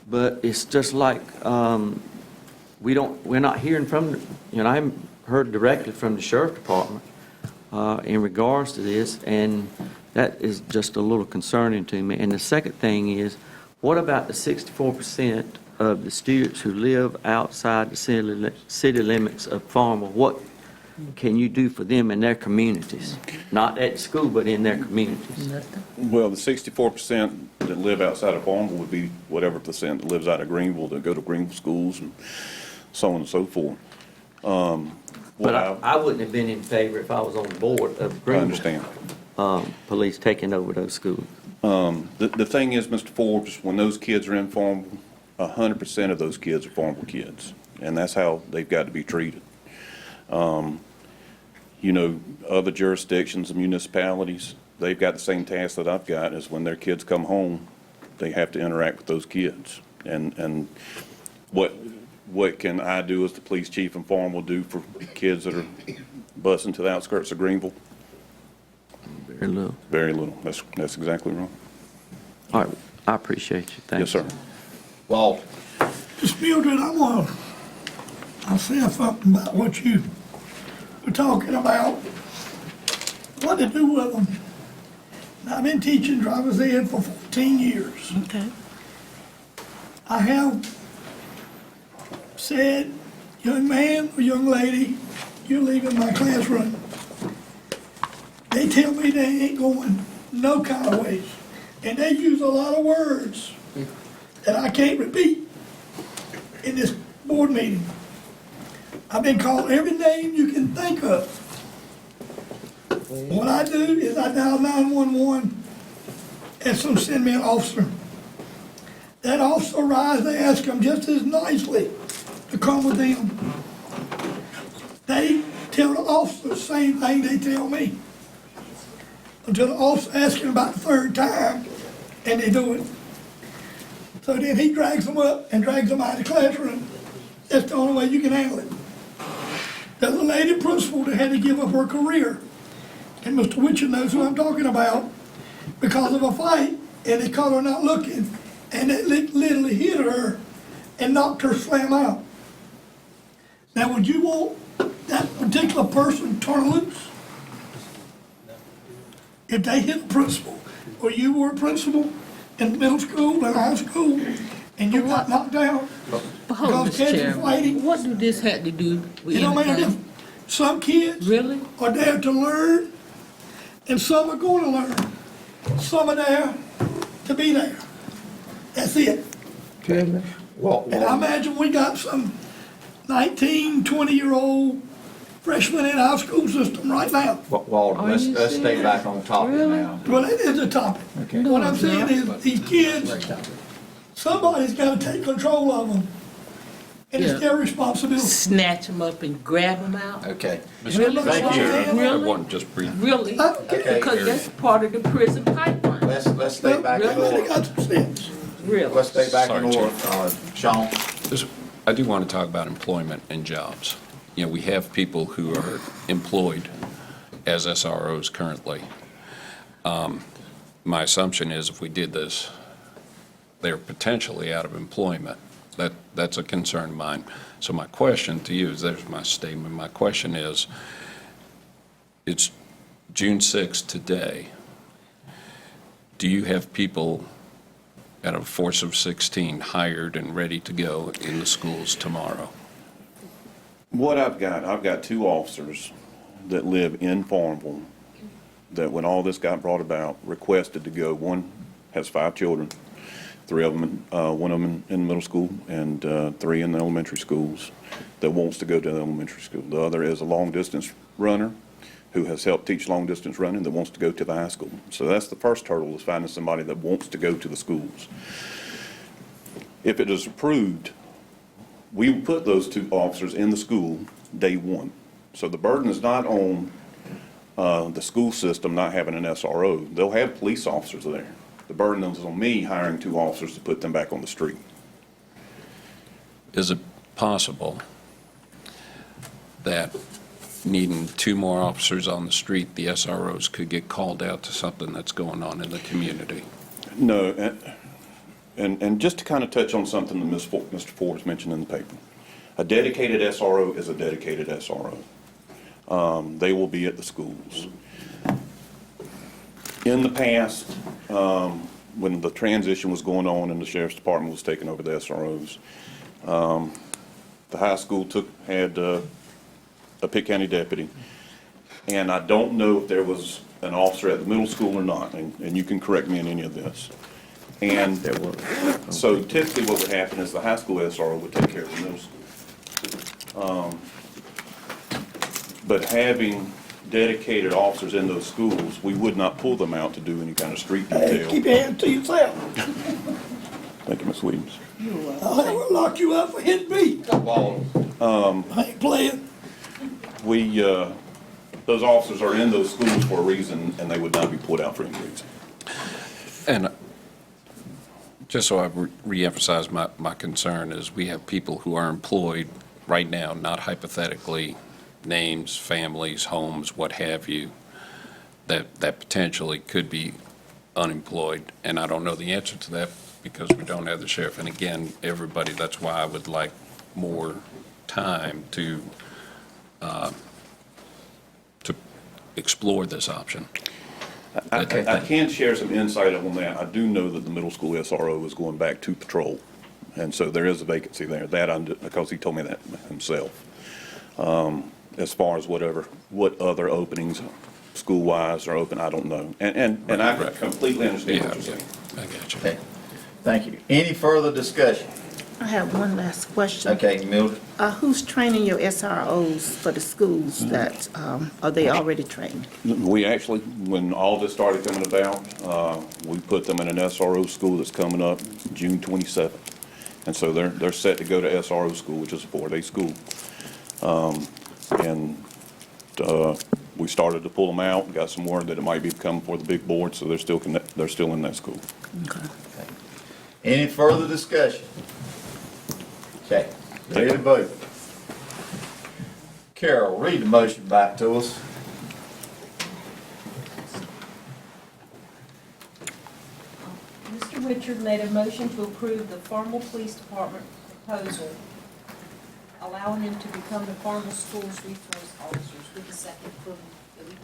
But it's just like, we're not hearing from, you know, I haven't heard directly from the sheriff's department in regards to this, and that is just a little concerning to me. And the second thing is, what about the 64% of the students who live outside the city limits of Farmville? What can you do for them in their communities? Not at school, but in their communities.
Well, the 64% that live outside of Farmville would be whatever percent that lives out of Greenville, that go to Greenville schools and so on and so forth.
But I wouldn't have been in favor if I was on the board of Greenville.
I understand.
Police taking over those schools.
The thing is, Mr. Forbes, when those kids are in Farmville, 100% of those kids are Farmville kids, and that's how they've got to be treated. You know, other jurisdictions and municipalities, they've got the same task that I've got, is when their kids come home, they have to interact with those kids. And what can I do as the police chief in Farmville do for kids that are busing to the outskirts of Greenville?
Very little.
Very little. That's exactly right.
All right, I appreciate you. Thanks.
Yes, sir.
Walter.
Ms. Mildred, I'll say something about what you were talking about. What to do with them. Now, I've been teaching driver's ed for 14 years.
Okay.
I have said, young man or young lady, you're leaving my classroom. They tell me they ain't going no kind of ways. And they use a lot of words that I can't repeat in this board meeting. I've been called every name you can think of. What I do is I dial 911 and some send me an officer. That officer arrives, they ask them just as nicely to come with them. They tell the officer the same thing they tell me. Until the officer asks him about the third time, and they do it. So then he drags them up and drags them out of the classroom. That's the only way you can handle it. There's a lady principal that had to give up her career, and Mr. Witcher knows who I'm talking about, because of a fight, and they caught her not looking, and they literally hit her and knocked her slam out. Now, would you want that particular person turned loose? If they hit a principal, or you were a principal in middle school and high school, and you got knocked down
Hold
because
this
kids
chair.
are fighting,
What do this have to do with
it don't make a
anything?
difference. Some kids
Really?
are there to learn, and some are going to learn. Some are there to be there. That's it.
Really?
And I imagine we got some 19, 20-year-old freshmen in our school system right now.
Walter, let's stay back on topic now.
Well, that is a topic.
Okay.
What I'm saying is, these kids, somebody's got to take control of them. And it's their responsibility.
Snatch them up and grab them out?
Okay.
Really?
Thank you.
Really?
Everyone, just breathe.
Really?
Okay.
Because that's part of the prison pipeline.
Let's stay back in
Really?
They
order.
got some sense.
Really?
Let's stay back in
Sorry,
order. Sean?
I do want to talk about employment and jobs. You know, we have people who are employed as SROs currently. My assumption is if we did this, they're potentially out of employment. That's a concern of mine. So my question to you is, there's my statement. My question is, it's June 6th today. Do you have people at a force of 16 hired and ready to go in the schools tomorrow?
What I've got 2 officers that live in Farmville that when all this got brought about, requested to go. One has 5 children, 3 of them, one of them in middle school and 3 in the elementary schools that wants to go to the elementary school. The other is a long distance runner who has helped teach long-distance running that wants to go to the high school. So that's the first hurdle, is finding somebody that wants to go to the schools. If it is approved, we will put those 2 officers in the school day one. So the burden is not on the school system not having an SRO. They'll have police officers there. The burden is on me hiring 2 officers to put them back on the street.
Is it possible that needing 2 more officers on the street, the SROs could get called out to something that's going on in the community?
No, and just to kind of touch on something that Mr. Ford has mentioned in the paper, a dedicated SRO is a dedicated SRO. They will be at the schools. In the past, when the transition was going on and the sheriff's department was taking over the SROs, the high school had a Pitt County deputy, and I don't know if there was an officer at the middle school or not, and you can correct me in any of this. And so typically what would happen is the high school SRO would take care of the middle school. But having dedicated officers in those schools, we would not pull them out to do any kind of street detail.
Keep your hands to yourself.
Thank you, Ms. Williams.
I'll lock you up for hitting me. I ain't playing.
Those officers are in those schools for a reason, and they would not be pulled out for any reason.
And just so I reemphasize my concern is we have people who are employed right now, not hypothetically, names, families, homes, what have you, that potentially could be unemployed. And I don't know the answer to that because we don't have the sheriff. And again, everybody, that's why I would like more time to explore this option.
I can share some insight on that. I do know that the middle school SRO is going back to patrol, and so there is a vacancy there. Because he told me that himself. As far as what other openings school-wise are open, I don't know. And I completely understand what you're saying.
I got you.
Okay, thank you. Any further discussion?
I have one last question.
Okay, Mildred?
Who's training your SROs for the schools that, are they already trained?
We actually, when all this started coming about, we put them in an SRO school that's coming up June 27th. And so they're set to go to SRO school, which is a 4-day school. We started to pull them out, and got some word that it might be coming for the big board, so they're still in that school.
Okay.
Any further discussion? Okay, ready to vote. Carol, read the motion back to us.
Mr. Richard made a motion to approve the Farmville Police Department proposal, allowing them to become the Farmville Schools resource officers, with a second from Billy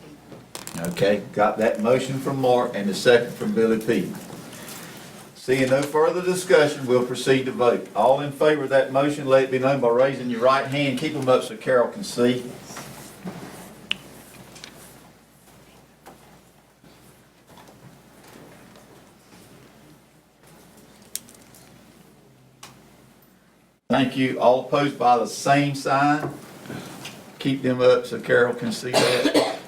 Peter.
Okay, got that motion from Mark and the second from Billy P. Seeing no further discussion, we'll proceed to vote. All in favor of that motion, let it be known by raising your right hand. Keep them up so Carol can see. Thank you. All opposed by the same sign. Keep them up so Carol can see that.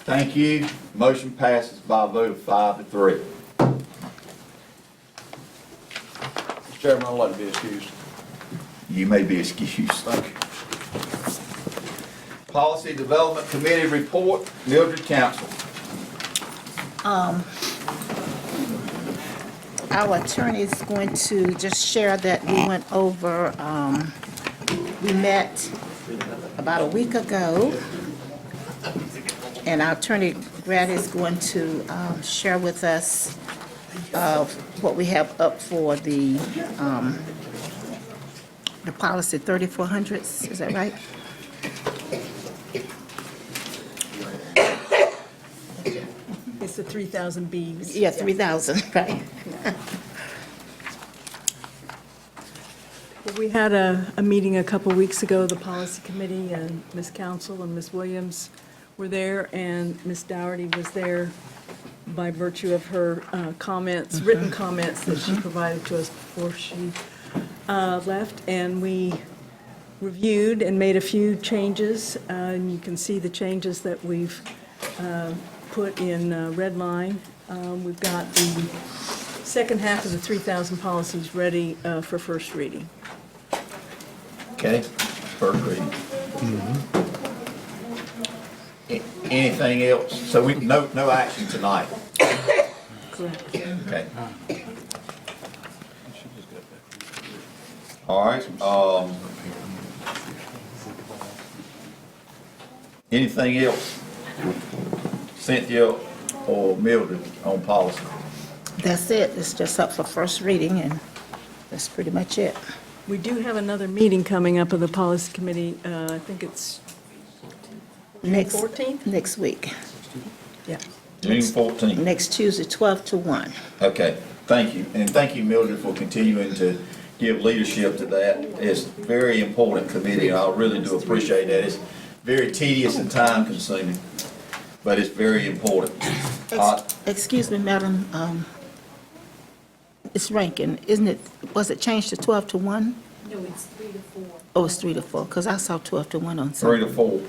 Thank you. Motion passes by a vote of 5-3.
Mr. Chairman, I'd like to be excused.
You may be excused. Thank you. Policy Development Committee report, Mildred Council.
Our attorney is going to just share that we went over, we met about a week ago, and our attorney, Brad, is going to share with us what we have up for the policy 3400s, is that right?
It's the 3,000 Bs.
Yeah, 3,000, right.
Well, we had a meeting a couple weeks ago, the policy committee, and Ms. Council and Ms. Williams were there, and Ms. Dougherty was there by virtue of her comments, written comments that she provided to us before she left, and we reviewed and made a few changes, and you can see the changes that we've put in red line. We've got the second half of the 3,000 policies ready for first reading.
Okay, first reading. Anything else? So no action tonight?
Correct.
Okay. All right, anything else? Cynthia or Mildred on policy?
That's it. It's just up for first reading, and that's pretty much it.
We do have another meeting coming up of the policy committee. I think it's
Next
14th?
Next week.
Yeah.
June 14th.
Next Tuesday, 12 to 1.
Okay, thank you. And thank you, Mildred, for continuing to give leadership to that. It's a very important committee, and I really do appreciate that. It's very tedious and time consuming, but it's very important.
Excuse me, Madam, it's Rankin, isn't it, was it changed to 12 to 1?
No, it's 3 to 4.
Oh, it's 3 to 4, because I saw 12 to 1 on
3
Sunday.
to 4.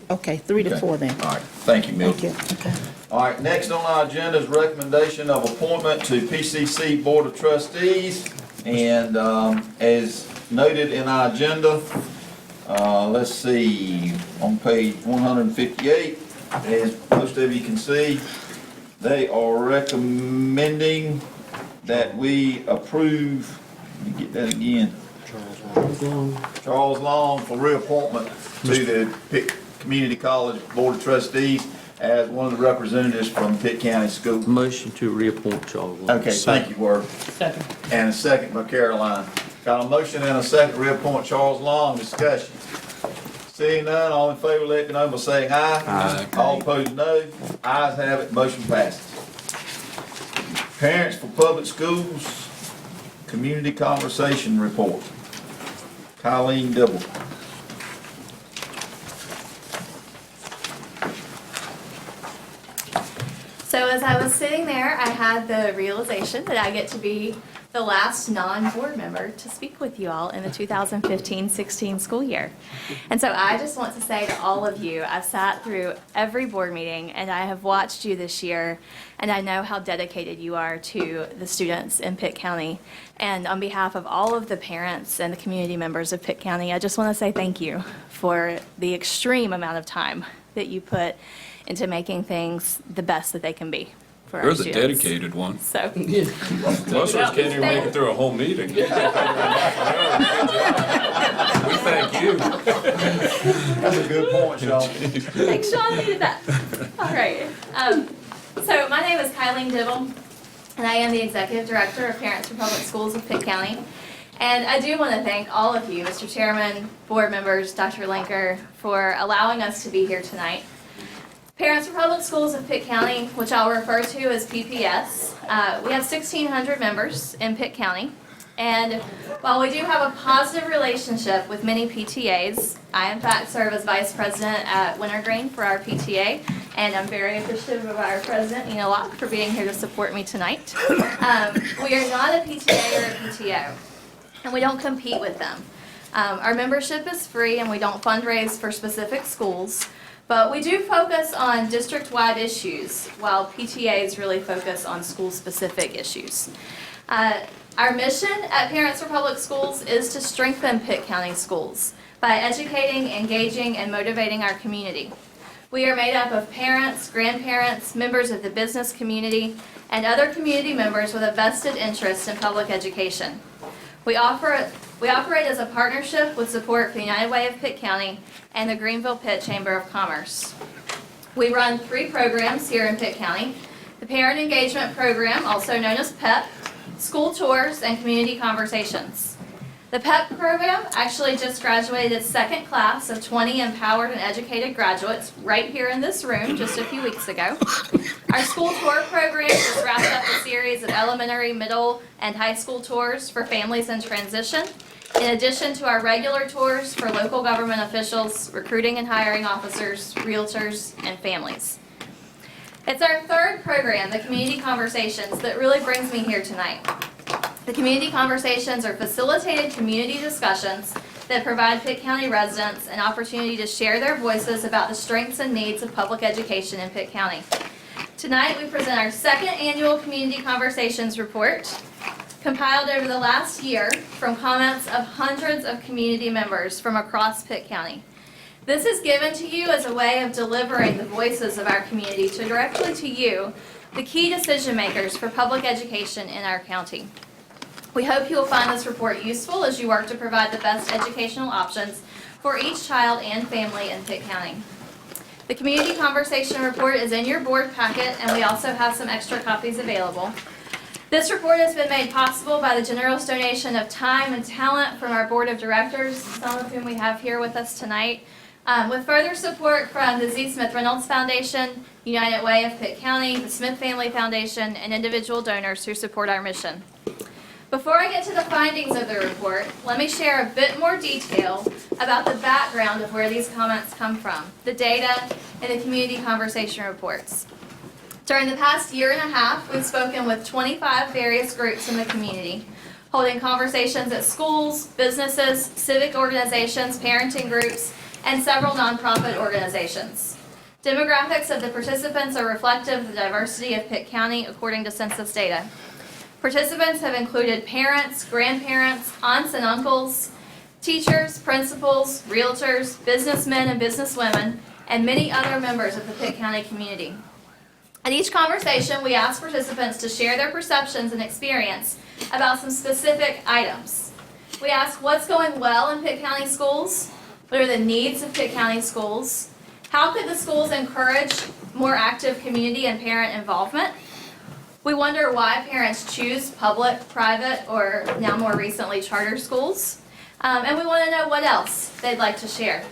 Okay, 3 to
Okay.
4 then.
All right, thank you, Mildred.
Thank you. Okay.
All right, next on our agenda is recommendation of appointment to PCC Board of Trustees. And as noted in our agenda, let's see, on page 158, as most of you can see, they are recommending that we approve, let me get that again, Charles Long for reappointment to the Pitt Community College Board of Trustees as one of the representatives from Pitt County Schools.
Motion to reappoint Charles Long.
Okay, thank you, Worth.
Second.
And a second by Caroline. Got a motion and a second to reappoint Charles Long. Discussion. Seeing none, all in favor, let me know by saying aye.
Aye.
All opposed, no. Ayes have it, motion passes. Parents for Public Schools, Community Conversation Report. Colleen Dibble.
So as I was sitting there, I had the realization that I get to be the last non-board member to speak with you all in the 2015-16 school year. And so I just want to say to all of you, I've sat through every board meeting and I have watched you this year, and I know how dedicated you are to the students in Pitt County. And on behalf of all of the parents and the community members of Pitt County, I just want to say thank you for the extreme amount of time that you put into making things the best that they can be for our
You're the
students.
dedicated one.
So.
Most of us can't even make it through a whole meeting. We thank you.
That's a good point, Sean.
Thanks, Sean, needed that. All right. So my name is Kylie Dibble, and I am the Executive Director of Parents for Public Schools of Pitt County. And I do want to thank all of you, Mr. Chairman, board members, Dr. Linker, for allowing us to be here tonight. Parents for Public Schools of Pitt County, which I'll refer to as PPS, we have 1,600 members in Pitt County. And while we do have a positive relationship with many PTAs, I in fact serve as Vice President at Wintergreen for our PTA, and I'm very appreciative of our President, Nina Locke, for being here to support me tonight. We are not a PTA or a PTO, and we don't compete with them. Our membership is free, and we don't fundraise for specific schools. But we do focus on district-wide issues, while PTAs really focus on school-specific issues. Our mission at Parents for Public Schools is to strengthen Pitt County schools by educating, engaging, and motivating our community. We are made up of parents, grandparents, members of the business community, and other community members with a vested interest in public education. We operate as a partnership with support from the United Way of Pitt County and the Greenville Pitt Chamber of Commerce. We run 3 programs here in Pitt County: the Parent Engagement Program, also known as PEP, School Tours, and Community Conversations. The PEP program actually just graduated its second class of 20 empowered and educated graduates right here in this room just a few weeks ago. Our school tour program just wrapped up a series of elementary, middle, and high school tours for families in transition, in addition to our regular tours for local government officials, recruiting and hiring officers, realtors, and families. It's our 3rd program, the Community Conversations, that really brings me here tonight. The community conversations are facilitated community discussions that provide Pitt County residents an opportunity to share their voices about the strengths and needs of public education in Pitt County. Tonight, we present our second annual Community Conversations Report, compiled over the last year from comments of hundreds of community members from across Pitt County. This is given to you as a way of delivering the voices of our community directly to you, the key decision makers for public education in our county. We hope you will find this report useful as you work to provide the best educational options for each child and family in Pitt County. The Community Conversation Report is in your board packet, and we also have some extra copies available. This report has been made possible by the generous donation of time and talent from our board of directors, some of whom we have here with us tonight, with further support from the Z. Smith Reynolds Foundation, United Way of Pitt County, the Smith Family Foundation, and individual donors who support our mission. Before I get to the findings of the report, let me share a bit more detail about the background of where these comments come from, the data, and the community conversation reports. During the past year and a half, we've spoken with 25 various groups in the community, holding conversations at schools, businesses, civic organizations, parenting groups, and several nonprofit organizations. Demographics of the participants are reflective of the diversity of Pitt County according to census data. Participants have included parents, grandparents, aunts and uncles, teachers, principals, realtors, businessmen and businesswomen, and many other members of the Pitt County community. At each conversation, we ask participants to share their perceptions and experience about some specific items. We ask what's going well in Pitt County schools, what are the needs of Pitt County schools, how could the schools encourage more active community and parent involvement. We wonder why parents choose public, private, or now more recently charter schools. And we want to know what else they'd like to share.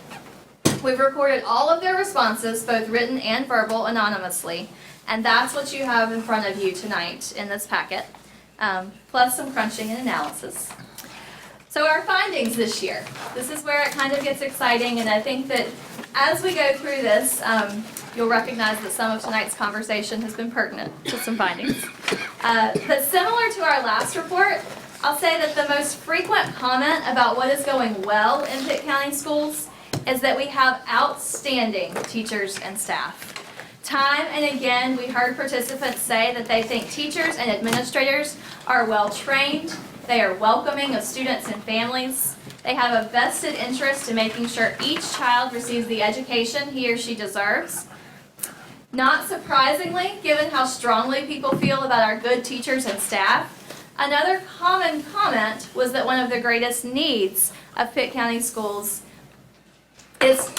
We've recorded all of their responses, both written and verbal, anonymously. And that's what you have in front of you tonight in this packet, plus some crunching and analysis. So our findings this year. This is where it kind of gets exciting, and I think that as we go through this, you'll recognize that some of tonight's conversation has been pertinent to some findings. But similar to our last report, I'll say that the most frequent comment about what is going well in Pitt County schools is that we have outstanding teachers and staff. Time and again, we heard participants say that they think teachers and administrators are well trained, they are welcoming of students and families, they have a vested interest in making sure each child receives the education he or she deserves. Not surprisingly, given how strongly people feel about our good teachers and staff, another common comment was that one of the greatest needs of Pitt County schools is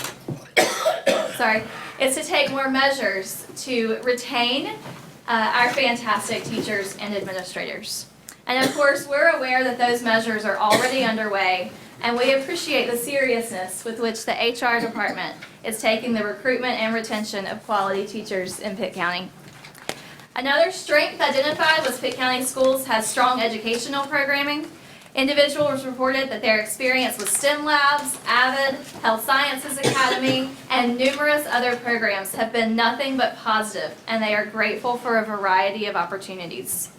to take more measures to retain our fantastic teachers and administrators. And of course, we're aware that those measures are already underway, and we appreciate the seriousness with which the HR department is taking the recruitment and retention of quality teachers in Pitt County. Another strength identified was Pitt County Schools has strong educational programming. Individuals reported that their experience with STEM Labs, AVID, Health Sciences Academy, and numerous other programs have been nothing but positive, and they are grateful for a variety of opportunities.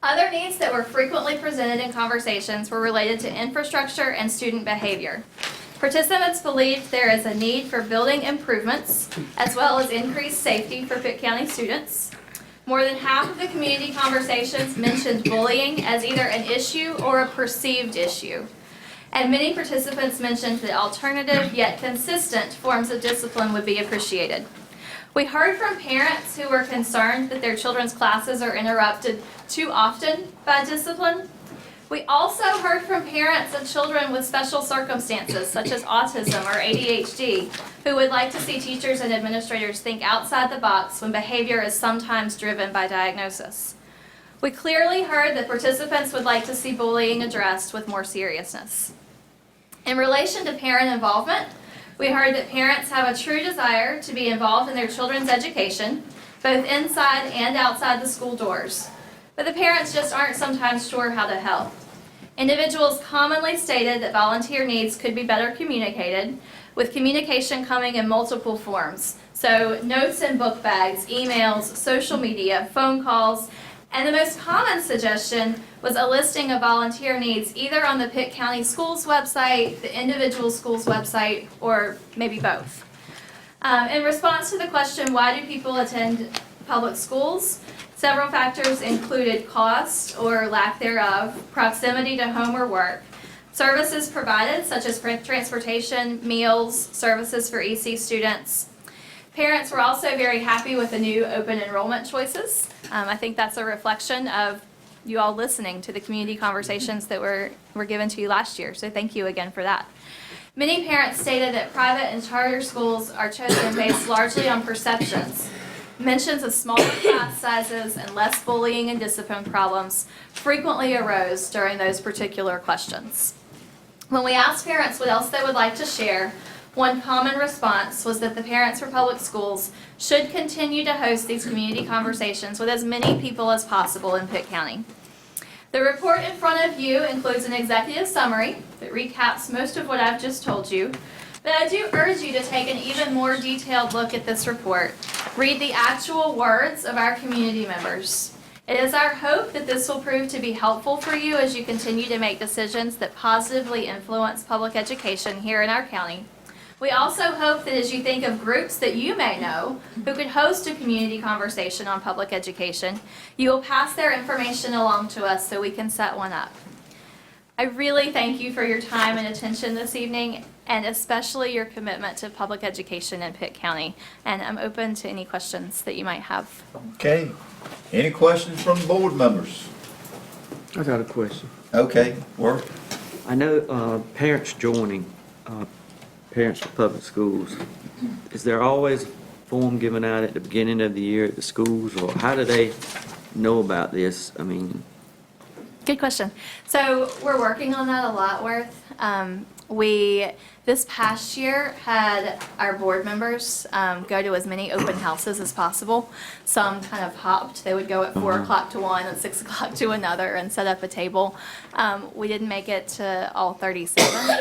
Other needs that were frequently presented in conversations were related to infrastructure and student behavior. Participants believed there is a need for building improvements, as well as increased safety for Pitt County students. More than half of the community conversations mentioned bullying as either an issue or a perceived issue. And many participants mentioned that alternative yet consistent forms of discipline would be appreciated. We heard from parents who were concerned that their children's classes are interrupted too often by discipline. We also heard from parents of children with special circumstances, such as autism or ADHD, who would like to see teachers and administrators think outside the box when behavior is sometimes driven by diagnosis. We clearly heard that participants would like to see bullying addressed with more seriousness. In relation to parent involvement, we heard that parents have a true desire to be involved in their children's education, both inside and outside the school doors. But the parents just aren't sometimes sure how to help. Individuals commonly stated that volunteer needs could be better communicated, with communication coming in multiple forms. So notes in book bags, emails, social media, phone calls, And the most common suggestion was a listing of volunteer needs either on the Pitt County Schools website, the individual schools website, or maybe both. In response to the question, why do people attend public schools? Several factors included cost or lack thereof, proximity to home or work, services provided such as transportation, meals, services for EC students. Parents were also very happy with the new open enrollment choices. I think that's a reflection of you all listening to the community conversations that were given to you last year, so thank you again for that. Many parents stated that private and charter schools are chosen based largely on perceptions. Mentions of smaller class sizes and less bullying and discipline problems frequently arose during those particular questions. When we asked parents what else they would like to share, one common response was that the Parents for Public Schools should continue to host these community conversations with as many people as possible in Pitt County. The report in front of you includes an executive summary that recaps most of what I've just told you, but I do urge you to take an even more detailed look at this report. Read the actual words of our community members. It is our hope that this will prove to be helpful for you as you continue to make decisions that positively influence public education here in our county. We also hope that as you think of groups that you may know who could host a community conversation on public education, you will pass their information along to us so we can set one up. I really thank you for your time and attention this evening, and especially your commitment to public education in Pitt County. And I'm open to any questions that you might have.
Okay. Any questions from the board members?
I got a question.
Okay, work.
I know parents joining, Parents for Public Schools, is there always a form given out at the beginning of the year at the schools, or how do they know about this? I mean,
Good question. So we're working on that a lot, Worth. We, this past year, had our board members go to as many open houses as possible. Some kind of hopped. They would go at 4 o'clock to one and 6 o'clock to another and set up a table. We didn't make it to all 37.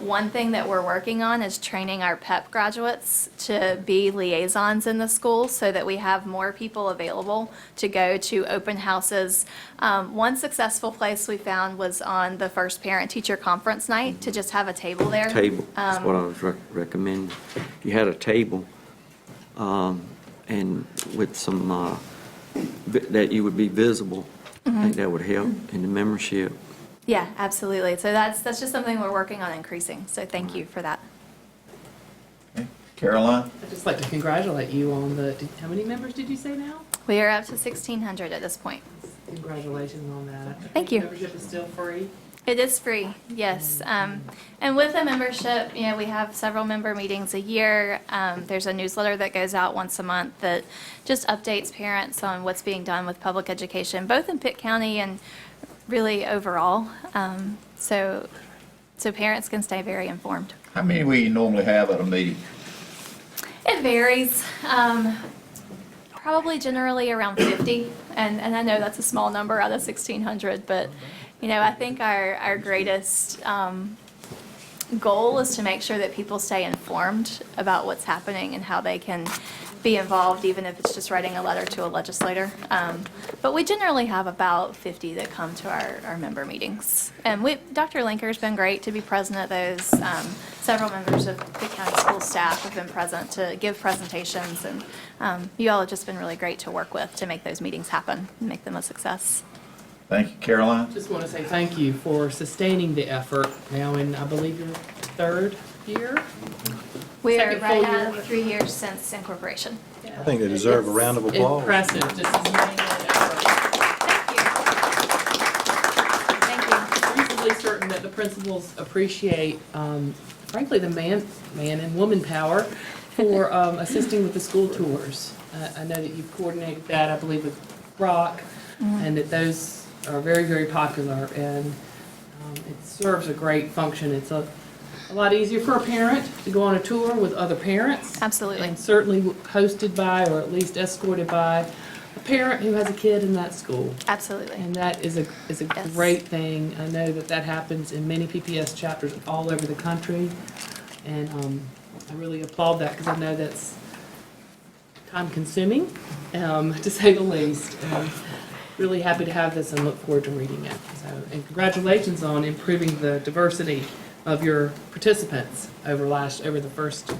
One thing that we're working on is training our PEP graduates to be liaisons in the school so that we have more people available to go to open houses. One successful place we found was on the first parent-teacher conference night to just have a table there.
table, that's what I was recommending. If you had a table, and with some, that you would be visible, I think that would help in the membership.
Yeah, absolutely. So that's just something we're working on increasing. So thank you for that.
Caroline?
I'd just like to congratulate you on how many members did you say now?
We are up to 1,600 at this point.
Congratulations on that.
Thank you.
Membership is still free?
It is free, yes. And with the membership, you know, we have several member meetings a year. There's a newsletter that goes out once a month that just updates parents on what's being done with public education, both in Pitt County and really overall. So parents can stay very informed.
How many will you normally have at a meeting?
It varies. Probably generally around 50, and I know that's a small number out of 1,600, but you know, I think our greatest goal is to make sure that people stay informed about what's happening and how they can be involved, even if it's just writing a letter to a legislator. But we generally have about 50 that come to our member meetings. And Dr. Linker's been great to be present at those. Several members of the county school staff have been present to give presentations, and you all have just been really great to work with to make those meetings happen and make them a success.
Thank you, Caroline.
Just want to say thank you for sustaining the effort now in, I believe, your third year?
We are
Second
right
full
at
year.
3 years since incorporation.
I think they deserve a round of applause.
Impressive, just sustaining that effort.
Thank you.
I'm reasonably certain that the principals appreciate, frankly, the man and woman power for assisting with the school tours. I know that you've coordinated that, I believe, with Brock, and that those are very, very popular, and it serves a great function. It's a lot easier for a parent to go on a tour with other parents.
Absolutely.
And certainly hosted by, or at least escorted by, a parent who has a kid in that school.
Absolutely.
And that is a
Yes.
great thing. I know that happens in many PPS chapters all over the country. And I really applaud that, because I know that's time consuming, to say the least. really happy to have this and look forward to reading it. So, and congratulations on improving the diversity of your participants over the first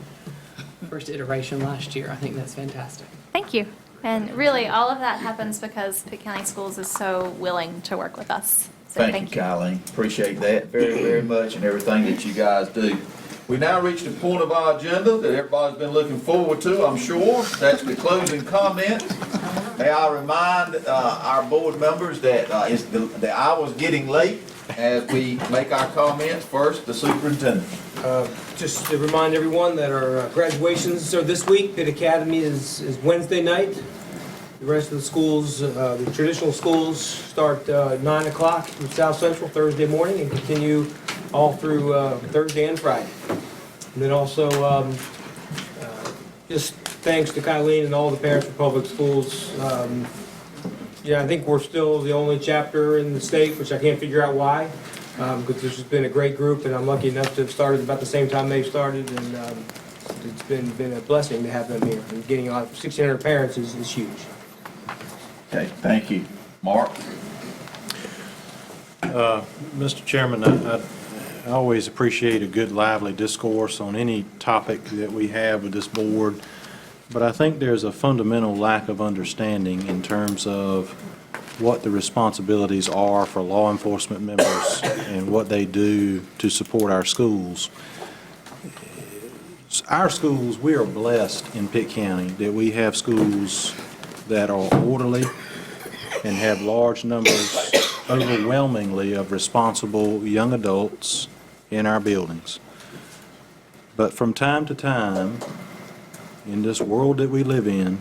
iteration last year. I think that's fantastic.
Thank you. And really, all of that happens because Pitt County Schools is so willing to work with us. So
Thank you, Colleen. Appreciate that very, very much and everything that you guys do. We now reach the point of our agenda that everybody's been looking forward to, I'm sure. That's the closing comments. May I remind our board members that the hour's getting late as we make our comments. First, the superintendent.
Just to remind everyone that our graduations are this week. Pitt Academy is Wednesday night. The rest of the schools, the traditional schools, start 9 o'clock from South Central Thursday morning and continue all through Thursday and Friday. And then also, just thanks to Colleen and all the parents for public schools. I think we're still the only chapter in the state, which I can't figure out why, because this has been a great group, and I'm lucky enough to have started about the same time they've started, and it's been a blessing to have them here. And getting 1,600 parents is huge.
Okay, thank you. Mark?
Mr. Chairman, I always appreciate a good, lively discourse on any topic that we have with this board, but I think there's a fundamental lack of understanding in terms of what the responsibilities are for law enforcement members and what they do to support our schools. Our schools, we are blessed in Pitt County that we have schools that are orderly and have large numbers, overwhelmingly, of responsible young adults in our buildings. But from time to time, in this world that we live in,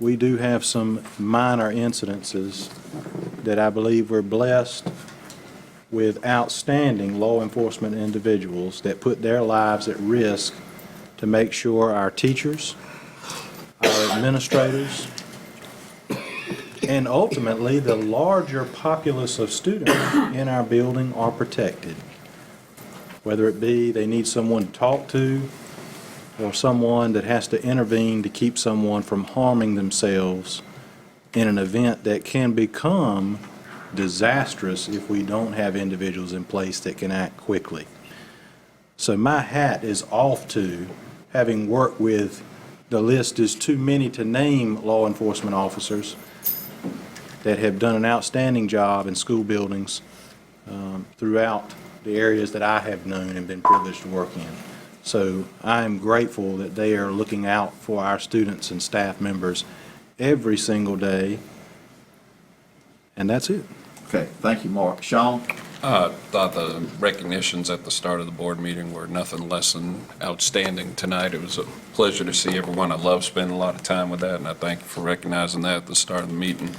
we do have some minor incidences that I believe we're blessed with outstanding law enforcement individuals that put their lives at risk to make sure our teachers, our administrators, and ultimately the larger populace of students in our building are protected. Whether it be they need someone to talk to or someone that has to intervene to keep someone from harming themselves in an event that can become disastrous if we don't have individuals in place that can act quickly. So my hat is off to having worked with, the list is too many to name, law enforcement officers that have done an outstanding job in school buildings throughout the areas that I have known and been privileged to work in. So I am grateful that they are looking out for our students and staff members every single day. And that's it.
Okay, thank you, Mark. Sean?
I thought the recognitions at the start of the board meeting were nothing less than outstanding tonight. It was a pleasure to see everyone. I love spending a lot of time with that, and I thank you for recognizing that at the start of the meeting.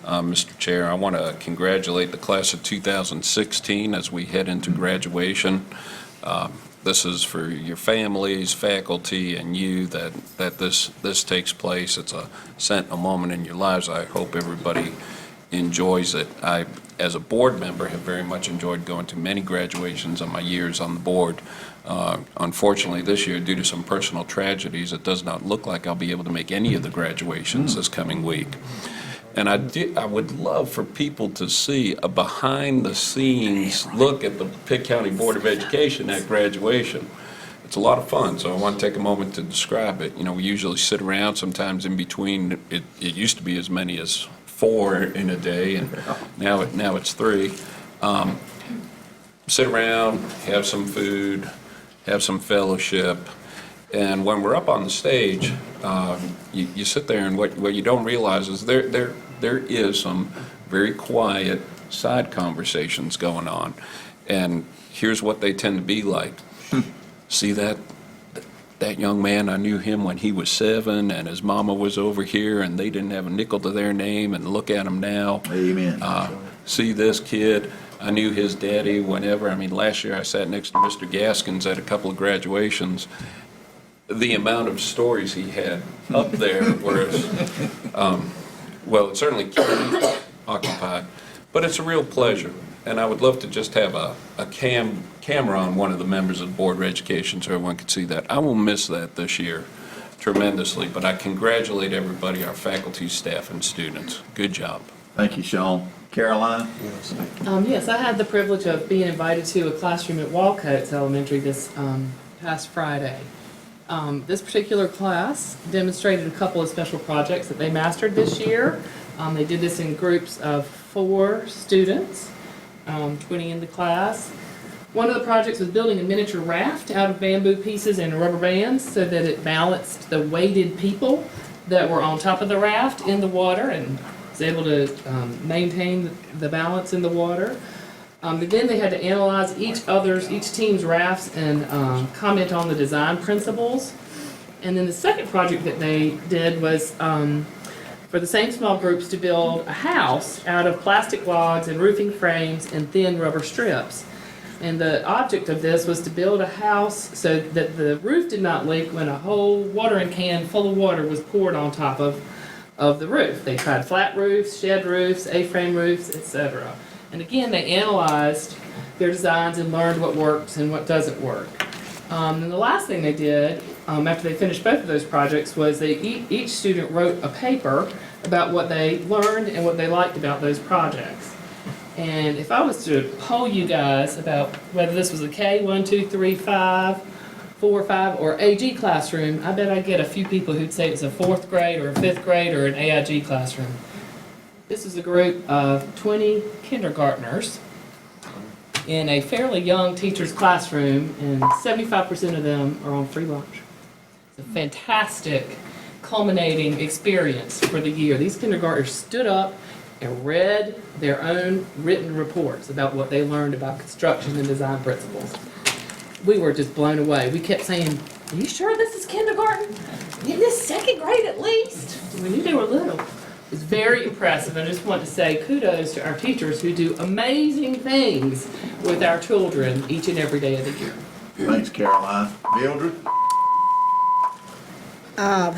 Mr. Chair, I want to congratulate the class of 2016 as we head into graduation. This is for your families, faculty, and you that this takes place. It's a sentinel moment in your lives. I hope everybody enjoys it. I, as a board member, have very much enjoyed going to many graduations on my years on the board. Unfortunately, this year, due to some personal tragedies, it does not look like I'll be able to make any of the graduations this coming week. And I would love for people to see a behind-the-scenes look at the Pitt County Board of Education at graduation. It's a lot of fun, so I want to take a moment to describe it. You know, we usually sit around, sometimes in between. It used to be as many as 4 in a day, and now it's 3. Sit around, have some food, have some fellowship, and when we're up on the stage, you sit there, and what you don't realize is there is some very quiet side conversations going on, and here's what they tend to be like. See that young man, I knew him when he was 7, and his mama was over here, and they didn't have a nickel to their name, and look at him now.
Amen.
See this kid, I knew his daddy whenever. I mean, last year I sat next to Mr. Gaskins at a couple of graduations. The amount of stories he had up there, whereas, well, it certainly kept me occupied, but it's a real pleasure. And I would love to just have a camera on one of the members of the Board of Education so everyone could see that. I will miss that this year tremendously, but I congratulate everybody, our faculty, staff, and students. Good job.
Thank you, Sean. Caroline?
Yes, I had the privilege of being invited to a classroom at Walcoats Elementary this past Friday. This particular class demonstrated a couple of special projects that they mastered this year. They did this in groups of 4 students, 20 in the class. One of the projects was building a miniature raft out of bamboo pieces and rubber bands so that it balanced the weighted people that were on top of the raft in the water and was able to maintain the balance in the water. Then they had to analyze each team's rafts and comment on the design principles. And then the second project that they did was for the same small groups to build a house out of plastic logs and roofing frames and thin rubber strips. And the object of this was to build a house so that the roof did not leak when a whole watering can full of water was poured on top of the roof. They tried flat roofs, shed roofs, A-frame roofs, etc. And again, they analyzed their designs and learned what works and what doesn't work. And the last thing they did, after they finished both of those projects, was each student wrote a paper about what they learned and what they liked about those projects. And if I was to poll you guys about whether this was a K, 1, 2, 3, 5, 4, 5, or AG classroom, I bet I'd get a few people who'd say it's a 4th grade or a 5th grade or an AIG classroom. This is a group of 20 kindergartners in a fairly young teacher's classroom, and 75% of them are on free lunch. It's a fantastic culminating experience for the year. These kindergartners stood up and read their own written reports about what they learned about construction and design principles. We were just blown away. We kept saying, "Are you sure this is kindergarten? Isn't this 2nd grade at least?" We knew they were little. It's very impressive. I just want to say kudos to our teachers who do amazing things with our children each and every day of the year.
Thanks, Caroline. Mildred?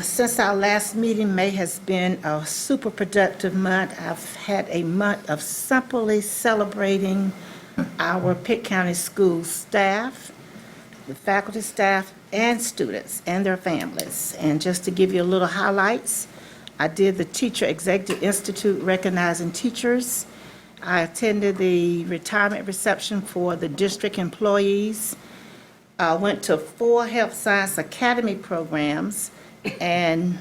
Since our last meeting, May has been a super productive month. I've had a month of simply celebrating our Pitt County School staff, the faculty, staff, and students, and their families. And just to give you a little highlights, I did the Teacher Executive Institute recognizing teachers. I attended the retirement reception for the district employees. I went to 4 Health Science Academy programs, and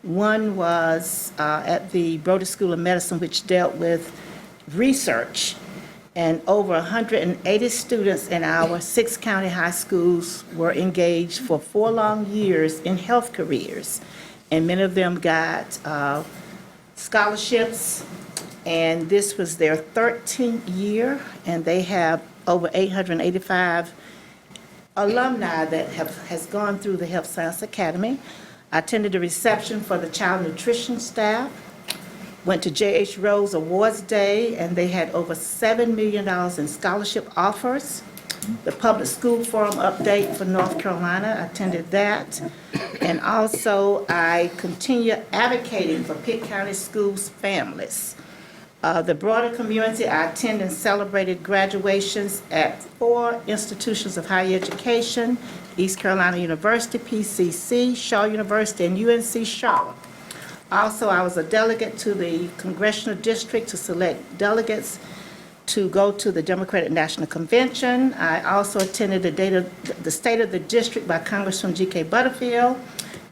one was at the Brody School of Medicine, which dealt with research. And over 180 students in our 6 county high schools were engaged for 4 long years in health careers. And many of them got scholarships, and this was their 13th year, and they have over 885 alumni that has gone through the Health Science Academy. I attended the reception for the child nutrition staff, went to J.H. Rose Awards Day, and they had over $7 million in scholarship offers. The Public School Forum update for North Carolina, I attended that. And also, I continue advocating for Pitt County schools families. The broader community, I attended and celebrated graduations at 4 institutions of higher education: East Carolina University, PCC, Shaw University, and UNC Charlotte. Also, I was a delegate to the Congressional District to select delegates to go to the Democratic National Convention. I also attended the State of the District by Congressman G.K. Butterfield,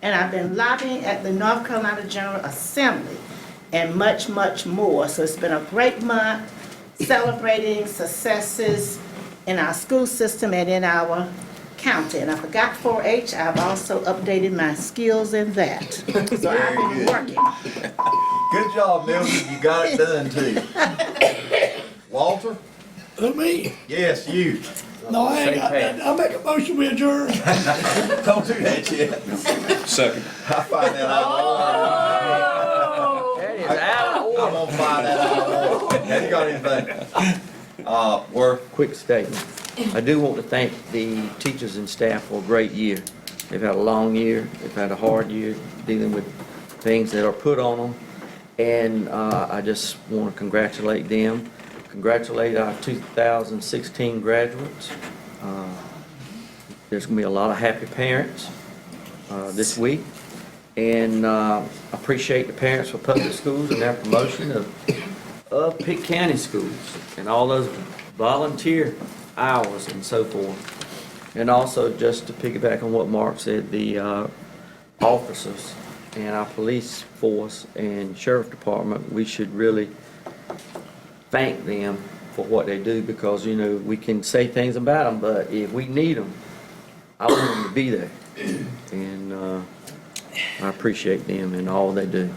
and I've been lobbying at the North Carolina General Assembly, and much, much more. So it's been a great month celebrating successes in our school system and in our county. And I forgot 4-H, I've also updated my skills in that. So I've been working.
Good job, Mildred. You got it done, too. Walter?
Who, me?
Yes, you.
No, I ain't got that. I'll make a motion we adjourn.
Don't do that yet.
Second.
I find that out.
That is out of order.
I'm gonna find that out. Have you got anything? Worth?
Quick statement. I do want to thank the teachers and staff for a great year. They've had a long year. They've had a hard year dealing with things that are put on them. And I just want to congratulate them. Congratulate our 2016 graduates. There's going to be a lot of happy parents this week. And appreciate the parents for public schools and their promotion of of Pitt County schools and all those volunteer hours and so forth. And also, just to piggyback on what Mark said, the officers and our police force and sheriff department, we should really thank them for what they do, because, you know, we can say things about them, but if we need them, I want them to be there. And I appreciate them and all they do.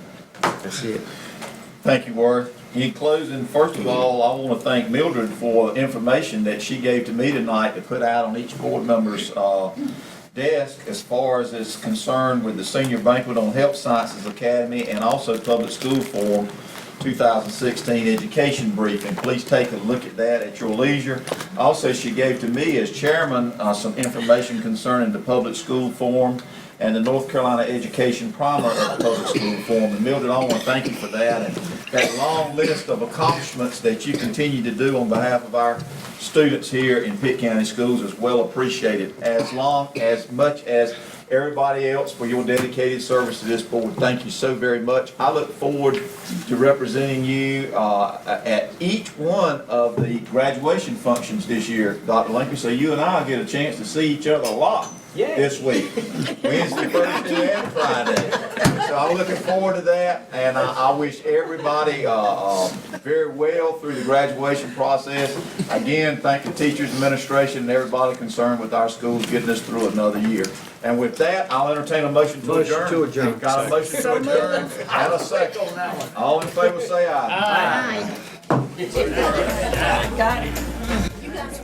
That's it.
Thank you, Worth. In closing, first of all, I want to thank Mildred for information that she gave to me tonight to put out on each board member's desk as far as is concerned with the Senior Banquet on Health Sciences Academy and also Public School Forum 2016 education briefing. Please take a look at that at your leisure. Also, she gave to me as chairman some information concerning the Public School Forum and the North Carolina Education Primer at the Public School Forum. And Mildred, I want to thank you for that, and that long list of accomplishments that you continue to do on behalf of our students here in Pitt County Schools is well appreciated, as much as everybody else for your dedicated service to this board. Thank you so very much. I look forward to representing you at each one of the graduation functions this year, Dr. Lincoln, so you and I get a chance to see each other a lot this week, Wednesday, Thursday, and Friday. So I'm looking forward to that, and I wish everybody very well through the graduation process. Again, thank the teachers, administration, and everybody concerned with our schools getting us through another year. And with that, I'll entertain a motion to adjourn.
Motion to adjourn.
Got a motion to adjourn and a second. All in favor say aye.
Aye.
You guys